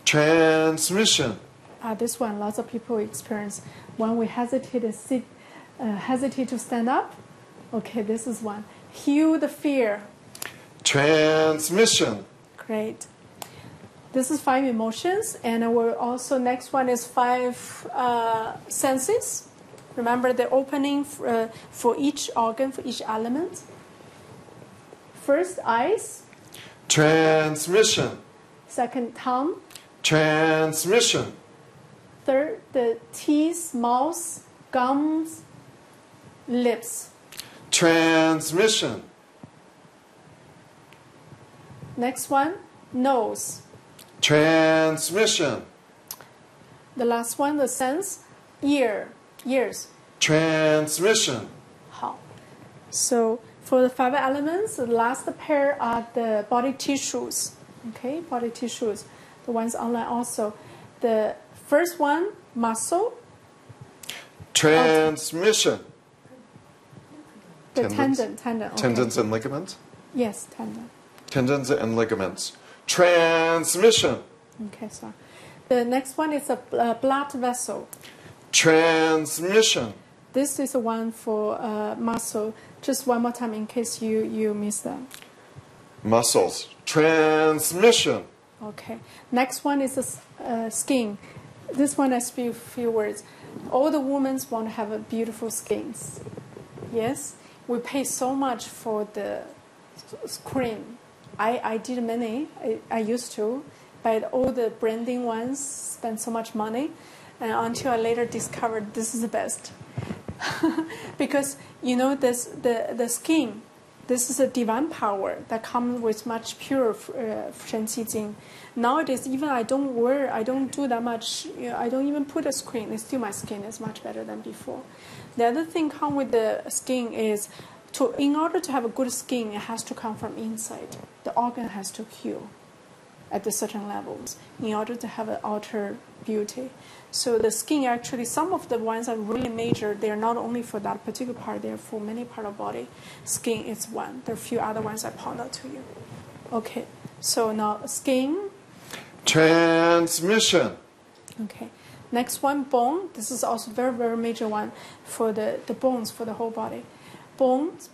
Transmission. This one, lots of people experience. When we hesitate to sit, hesitate to stand up. Okay, this is one. Hue, the fear. Transmission. Great. This is 5 emotions, and we're also, next one is 5 senses. Remember the opening for each organ, for each element. First, eyes. Transmission. Second, tongue. Transmission. Third, the teeth, mouth, gums, lips. Transmission. Next one, nose. Transmission. The last one, the sense, ears. Transmission. 好. So for the 5 elements, the last pair are the body tissues. Okay, body tissues. The ones online also. The first one, muscle. Transmission. The tendon. Okay. Tendons and ligaments. Yes, tendon. Tendons and ligaments. Transmission. Okay, sorry. The next one is a blood vessel. Transmission. This is one for muscle. Just one more time in case you missed that. Muscles. Transmission. Okay. Next one is the skin. This one I speak a few words. All the women want to have a beautiful skins. Yes? We pay so much for the cream. I did many. I used to. But all the branding ones spend so much money. And until I later discovered this is the best. Because, the skin, this is a divine power that comes with much pure Shen Qi Jing. Nowadays, even I don't do that much, I don't even put a screen. It's still my skin is much better than before. The other thing come with the skin is, in order to have a good skin, it has to come from inside. The organ has to heal at the certain levels in order to have an outer beauty. So the skin actually, some of the ones are really major. They are not only for that particular part, they are for many part of body. Skin is one. There are a few other ones I point out to you. Okay, so now skin. Transmission. Okay, next one, bone. This is also very, very major one for the bones for the whole body. Bones.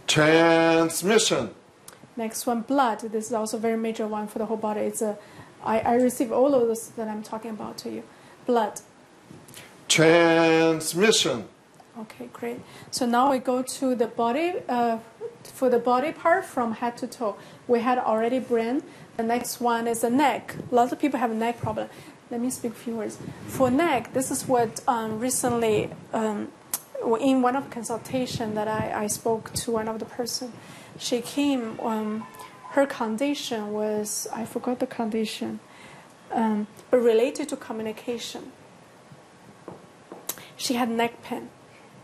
Transmission. Next one, blood. This is also a very major one for the whole body. I receive all of those that I'm talking about to you. Blood. Transmission. Okay, great. So now we go to the body. For the body part, from head to toe, we had already brain. The next one is the neck. Lots of people have a neck problem. Let me speak a few words. For neck, this is what recently, in one of the consultation that I spoke to one of the person. She came, her condition was, I forgot the condition, but related to communication. She had neck pain.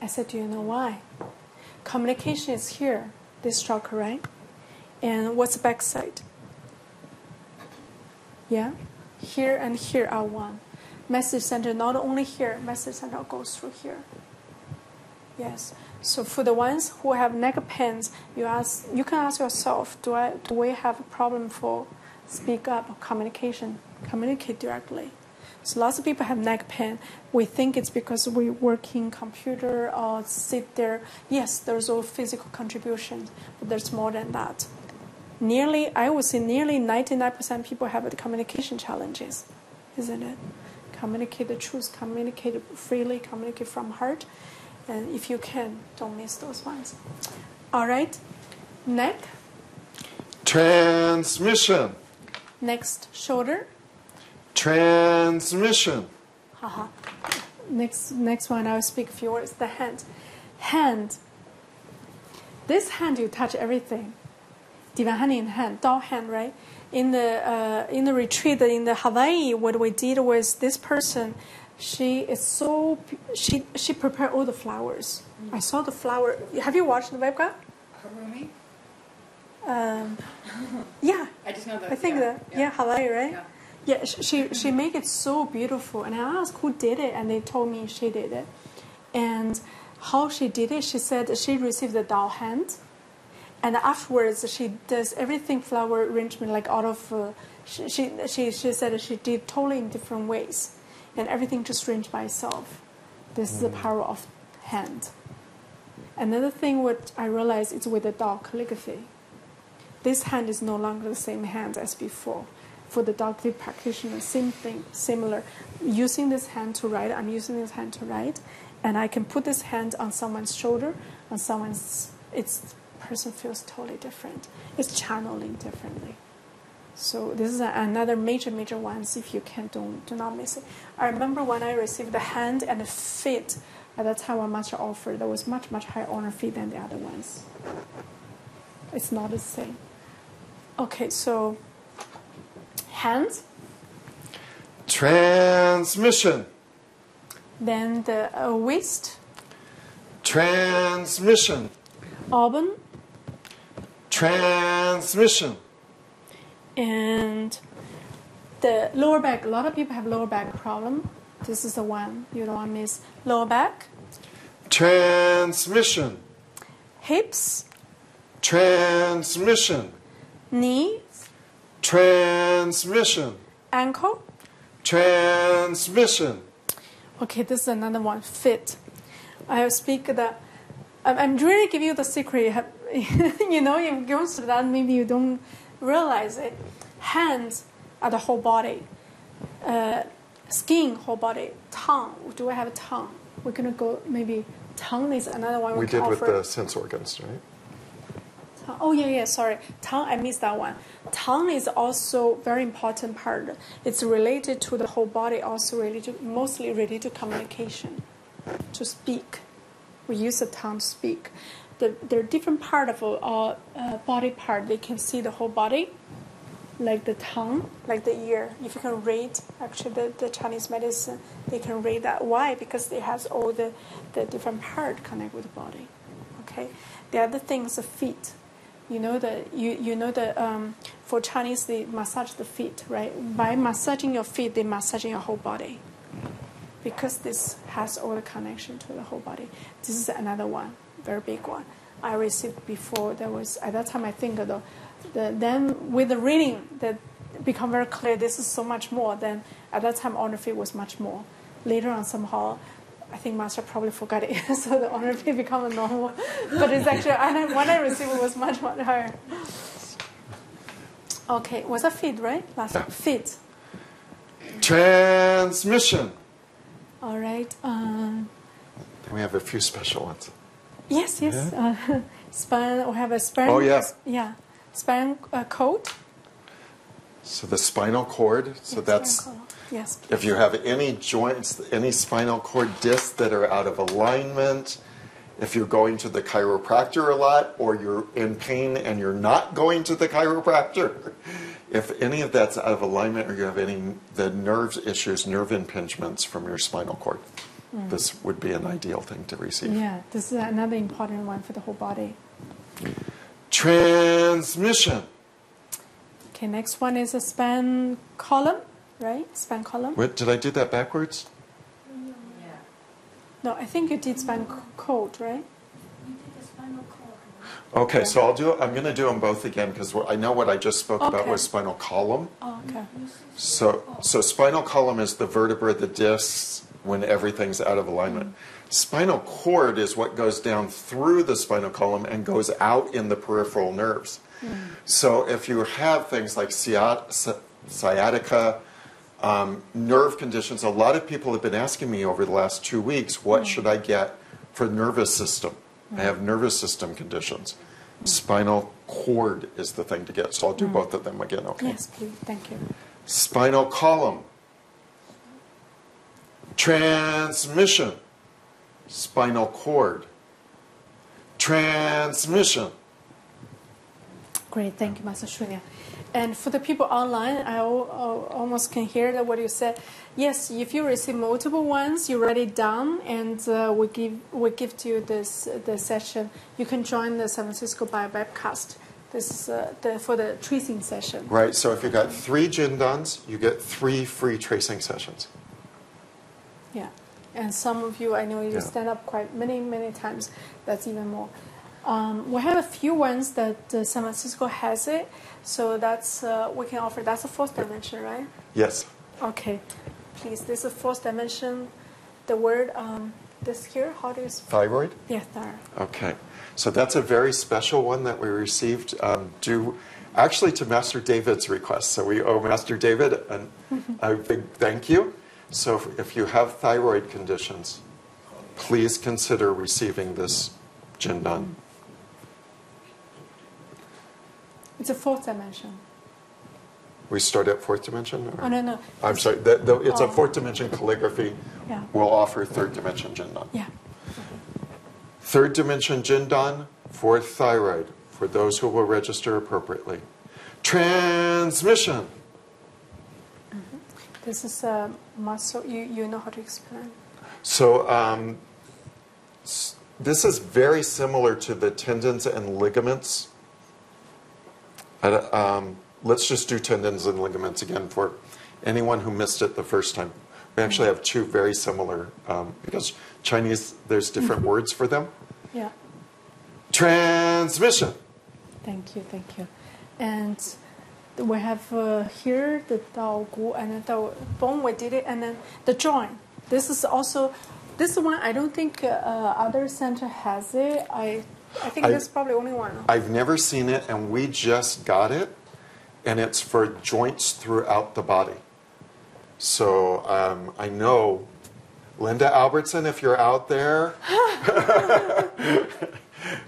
I said, do you know why? Communication is here, this chakra, right? And what's the back side? Yeah? Here and here are one. Message center, not only here, message center goes through here. Yes. So for the ones who have neck pains, you can ask yourself, do we have a problem for speak up or communication? Communicate directly. So lots of people have neck pain. We think it's because we work in computer or sit there. Yes, there's all physical contribution, but there's more than that. I would say nearly 99% people have communication challenges, isn't it? Communicate the truth, communicate freely, communicate from heart. And if you can, don't miss those ones. All right. Neck. Transmission. Next, shoulder. Transmission. Haha. Next one, I'll speak a few words. The hand. Hand. This hand, you touch everything. divine hand in hand, Tao hand, right? In the retreat in the Hawaii, what we did was this person, she prepared all the flowers. I saw the flower. Have you watched the webcam? Harumi? Yeah. I just know that. I think Hawaii, right? Yeah. She made it so beautiful, and I asked who did it, and they told me she did it. And how she did it, she said she received the Tao hand, and afterwards she does everything flower arrangement like out of. She said she did totally in different ways, and everything just arranged by itself. This is the power of hand. Another thing what I realized is with the Tao calligraphy. This hand is no longer the same hand as before. For the Tao calligraphy practitioner, same thing, similar. Using this hand to write, I'm using this hand to write, and I can put this hand on someone's shoulder, on someone's. Person feels totally different. It's channeling differently. So this is another major one. If you can, do not miss it. I remember when I received the hand and the feet. At that time, when Master offered, there was much higher honor fee than the other ones. It's not the same. Okay, so hands. Transmission. Then the waist. Transmission. Auburn. Transmission. And the lower back. A lot of people have lower back problem. This is the one you don't want to miss. Lower back. Transmission. Hips. Transmission. Knee. Transmission. Ankle. Transmission. Okay, this is another one. Fit. I speak the. I'm really giving you the secret. You know, you go through that, maybe you don't realize it. Hands are the whole body. Skin, whole body. Tongue. Do I have a tongue? We're gonna go maybe tongue is another one we can did with offer. the sense organs, right? Oh yeah, sorry. Tongue, I missed that one. Tongue is also very important part. It's related to the whole body, also mostly related to communication, to speak. We use the tongue to speak. There are different part of a body part. They can see the whole body, like the tongue, like the ear. If you can read, actually the Chinese medicine, they can read that. Why? Because it has all the different part connect with the body. Okay. The other thing is the feet. For Chinese they massage the feet, right? By massaging your feet, they massaging your whole body. Because this has all the connection to the whole body. This is another one, very big one. I received before. There was at that time I think then with the reading that become very clear. This is so much more. Then at that time honor fee was much more. Later on somehow, I think Master probably forgot it, so the honor fee become a normal. But it's actually when I received it was much higher. Okay, was that feet right? Last one. Feet. Transmission. All right. We have a few special ones. Yes. Yeah. Spine. We have a spine. Oh yeah. Yeah. Spine cord. So the spinal cord. So that's yes. If you have any joints, any spinal cord discs that are out of alignment, if you're going to the chiropractor a lot, or you're in pain and you're not going to the chiropractor, if any of that's out of alignment, or you have the nerve issues, nerve impingements from your spinal cord, this would be an ideal thing to receive. Yeah, this is another important one for the whole body. Transmission. Okay, next one is a spine column, right? Spine column. What, did I do that backwards? No, I think you did spine cord, right? Okay, so I'm going to do them both again because I know what I just spoke about was spinal column. Oh, okay. So spinal column is the vertebra, the discs, when everything's out of alignment. Spinal cord is what goes down through the spinal column and goes out in the peripheral nerves. So if you have things like sciatica, nerve conditions, a lot of people have been asking me over the last 2 weeks, what should I get for nervous system? I have nervous system conditions. Spinal cord is the thing to get. So I'll do both of them again, okay? Yes, please. Thank you. Spinal column. Transmission. Spinal cord. Transmission. Great, thank you, Master Shunya. And for the people online, I almost can hear that what you said. Yes, if you receive multiple ones, you write it down, and we give to you the session. You can join the San Francisco by webcast. This is for the tracing session. Right. So if you got 3 Jindans, you get 3 free tracing sessions. Yeah, and some of you, I know you Yeah. stand up quite many times. That's even more. We have a few ones that San Francisco has it, so that's we can offer. That's a 4th dimension, right? Yes. Okay, please. This is a 4th dimension. The word this here, how do you spell? Thyroid? Yeah, thyroid. Okay. So that's a very special one that we received due actually to Master David's request. So we owe Master David a big thank you. So if you have thyroid conditions, please consider receiving this Jindan. It's a 4th dimension. We start at 4th dimension? Or? Oh, no. I'm sorry. It's a 4th dimension calligraphy. Yeah. We'll offer 3rd dimension Jindan. Yeah. 3rd dimension Jindan for thyroid, for those who will register appropriately. Transmission. Mm-hmm. This is a muscle. You know how to explain? So this is very similar to the tendons and ligaments. Let's just do tendons and ligaments again for anyone who missed it the first time. We actually have 2 very similar, because Chinese, there's different words for them. Yeah. Transmission. Thank you. And we have here the Tao Gu and the bone, we did it, and then the joint. This is also, this one, I don't think other center has it. I think this is probably only one. I've never seen it, and we just got it, and it's for joints throughout the body. So I know, Linda Albertson, if you're out there,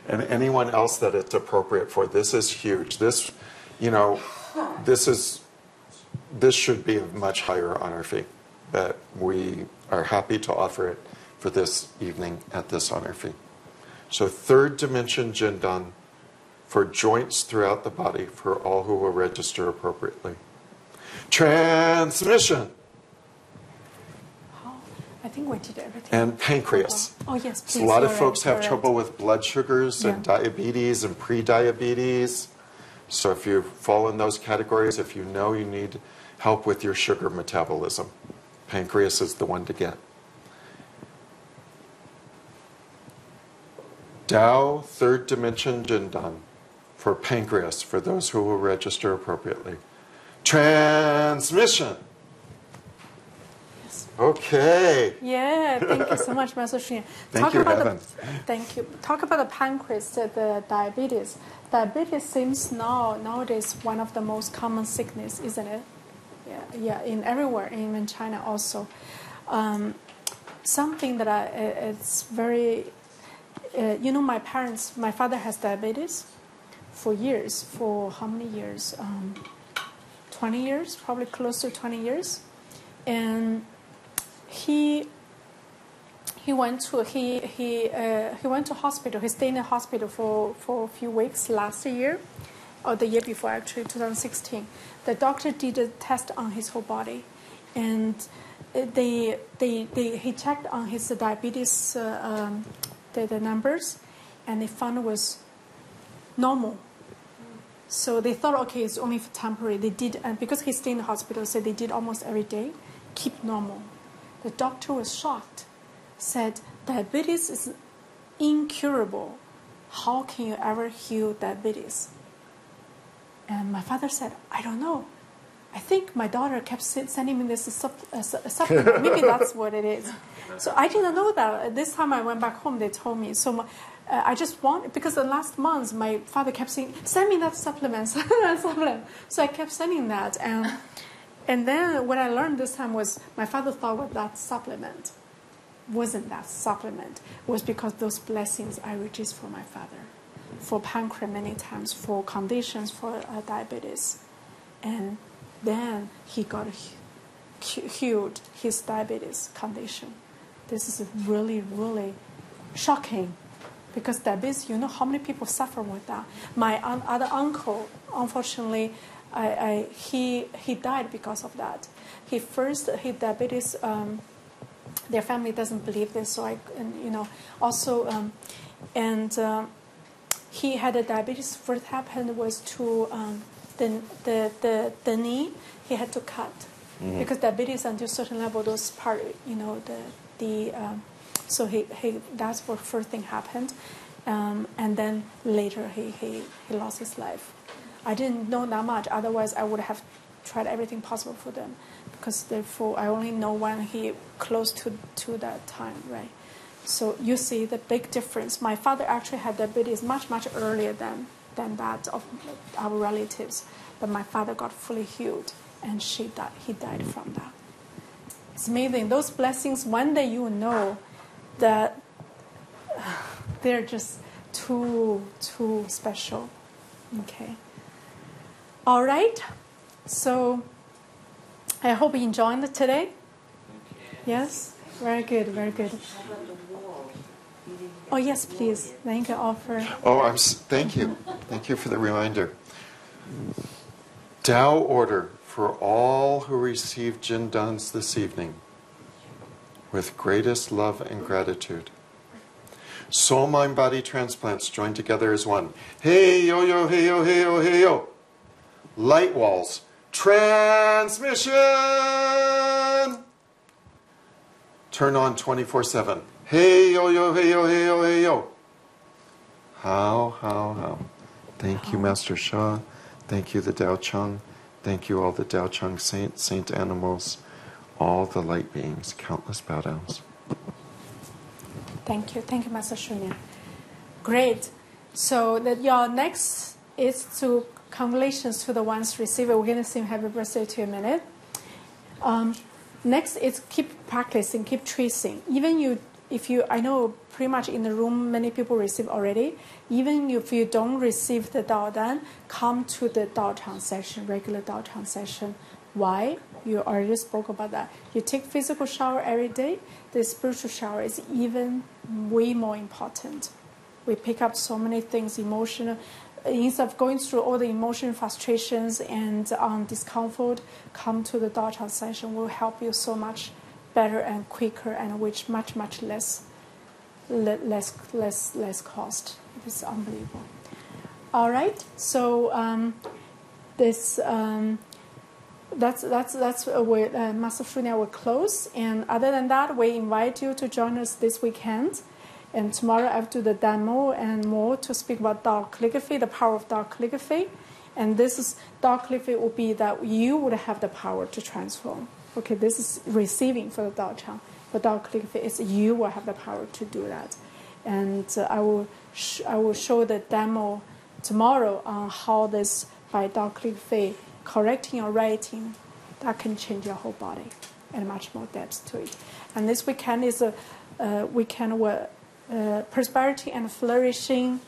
and anyone else that it's appropriate for, this is huge. This, this should be much higher on our fee, but we are happy to offer it for this evening at this honor fee. So 3rd dimension Jindan for joints throughout the body for all who will register appropriately. Transmission. I think we did everything. And pancreas. Oh, yes, please. So a lot of folks have trouble with blood sugars and diabetes and pre-diabetes. So if you fall in those categories, if you know you need help with your sugar metabolism, pancreas is the one to get. Tao 3rd dimension Jindan for pancreas, for those who will register appropriately. Transmission. Yes. Okay. Yeah, thank you so much, Master Shin. Thank you, Heaven. Thank you. Talk about the pancreas, the diabetes. Diabetes seems nowadays one of the most common sickness, isn't it? Yeah, in everywhere, even in China also. Something that it's very, my father has diabetes for years. For how many years? 20 years, probably close to 20 years. And he went to hospital. He stayed in the hospital for a few weeks last year, or the year before, actually 2016. The doctor did a test on his whole body, and he checked on his diabetes the numbers, and they found it was normal. So they thought, okay, it's only for temporary. They did, and because he stayed in the hospital, so they did almost every day, keep normal. The doctor was shocked, said, diabetes is incurable. How can you ever heal diabetes? And my father said, I don't know. I think my daughter kept sending me this supplement. Maybe that's what it is. So I didn't know that. This time I went back home, they told me. So I just because the last month my father kept saying, send me that supplement, send me that supplement. So I kept sending that. And then what I learned this time was my father thought that supplement wasn't that supplement. It was because those blessings I received for my father, for pancreas many times, for conditions, for diabetes. And then he got healed his diabetes condition. This is really, really shocking. Because diabetes, you know how many people suffer with that. My other uncle, unfortunately, he died because of that. He diabetes. Their family doesn't believe this, so he had a diabetes. First happened was to the knee. He had to cut because diabetes until a certain level, those part, so that's what first thing happened, and then later he lost his life. I didn't know that much. Otherwise, I would have tried everything possible for them, because therefore I only know when he close to that time, right? So you see the big difference. My father actually had diabetes much earlier than that of our relatives, but my father got fully healed, and he died from that. It's amazing. Those blessings, one day you will know that they're just too special. Okay. All right. So I hope you enjoyed it today. Yes? Very good, very good. Oh, yes, please. Then you can offer. Oh, thank you. Thank you for the reminder. Tao order for all who receive Jin Dans this evening with greatest love and gratitude. Soul, mind, body transplants joined together as one. Hey, yo, yo, hey, yo, hey, yo, hey, yo. Light walls. Transmission! Turn on 24/7. Hey, yo, yo, hey, yo, hey, yo, hey, yo. How. Thank you, Master Sha. Thank you, the Tao Chang. Thank you, all the Tao Chang saints, saint animals, all the light beings. Countless bow downs. Thank you, Master Shunya. Great. So your next is to congratulations to the ones receiver. We're going to sing Happy Birthday to you in a minute. Next is keep practicing, keep tracing. I know pretty much in the room many people receive already. Even if you don't receive the Dao Dan, come to the Tao Chang session, regular Tao Chang session. Why? You already spoke about that. You take physical shower every day. The spiritual shower is even way more important. We pick up so many things, emotional. Instead of going through all the emotion, frustrations, and discomfort, come to the Tao Chang session. Will help you so much better and quicker, and with much less cost. It's unbelievable. All right, so that's where Master Shunya will close. And other than that, we invite you to join us this weekend. And tomorrow I'll do the demo and more to speak about Tao calligraphy, the power of Tao calligraphy. And Tao calligraphy will be that you would have the power to transform. Okay, this is receiving for the Tao Chang. For Tao calligraphy, it's you will have the power to do that. And I will show the demo tomorrow on how this, by Tao calligraphy, correcting your writing, that can change your whole body and much more depth to it. And this weekend is a weekend where prosperity and flourishing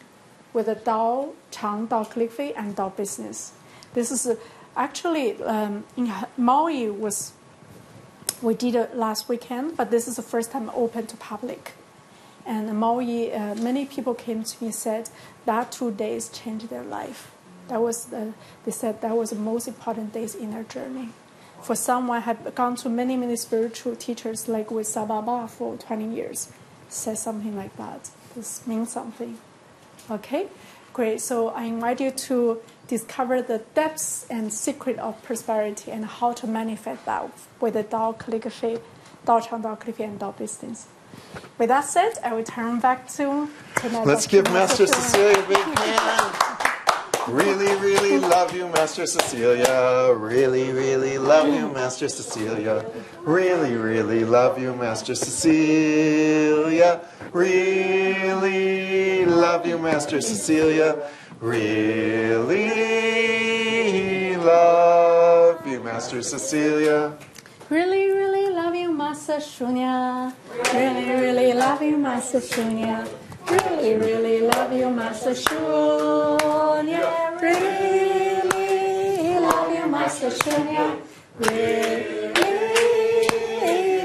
with the Tao Chang, Tao calligraphy, and Tao business. This is actually in Maui we did it last weekend, but this is the first time open to public. And Maui, many people came to me and said that 2 days changed their life. They said that was the most important days in their journey. For someone had gone to many spiritual teachers, like with Sababa for 20 years, said something like that. This means something. Okay, great. So I invite you to discover the depths and secret of prosperity and how to manifest that with the Tao calligraphy, Tao Chang, Tao calligraphy, and Tao business. With that said, I will turn back to Let's give Master Cecilia a big hand. Really love you, Master Cecilia. Really love you, Master Cecilia. Really love you, Master Cecilia. Really love you, Master Cecilia. Really love you, Master Cecilia. Really love you, Master Shunya. Really love you, Master Shunya. Really love you, Master Shunya. Really love you, Master Shunya. Really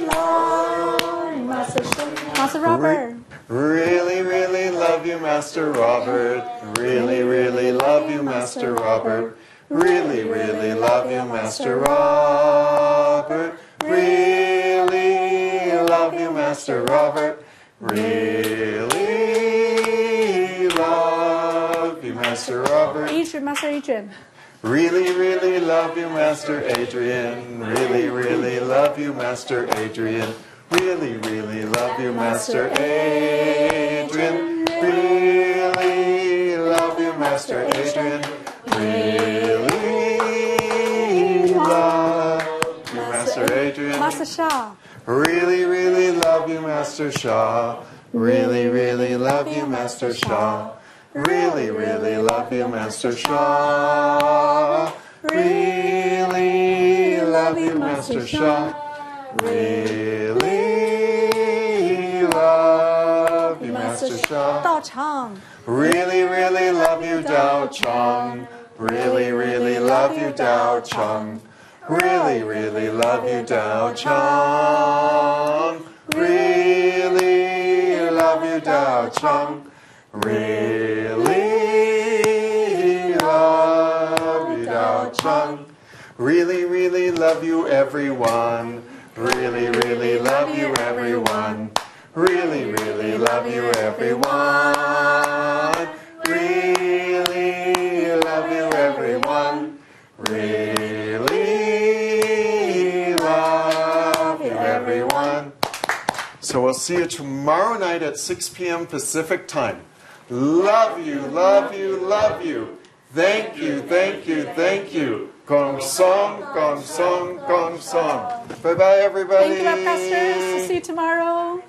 love Master Shunya. Master Robert. Really love you, Master Robert. Really, really love you, Master Robert. Really, really love you, Master Robert. Really love you, Master Robert. Really love you, Master Robert. Adrian, Master Adrian. Really, really love you, Master Adrian. Really, really love you, Master Adrian. Really, really love you, Master Adrian. Really love you, Master Adrian. Really love you, Master Adrian. Master Shah. Really, really love you, Master Shah. Really, really love you, Master Shah. Really, really love you, Master Shah. Really love you, Master Shah. Really love you, Master Shah. Tao Chang. Really, really love you, Tao Chang. Really, really love you, Tao Chang. Really, really love you, Tao Chang. Really love you, Tao Chang. Really love you, Tao Chang. Really, really love you, everyone. Really, really love you, everyone. Really, really love you, everyone. Really love you, everyone. Really love you, everyone. So we'll see you tomorrow night at 6 p.m. Pacific time. Love you, love you, love you. Thank you, thank you, thank you. Gong song, gong song, gong song. Bye-bye, everybody. Thank you, Pastors. See you tomorrow.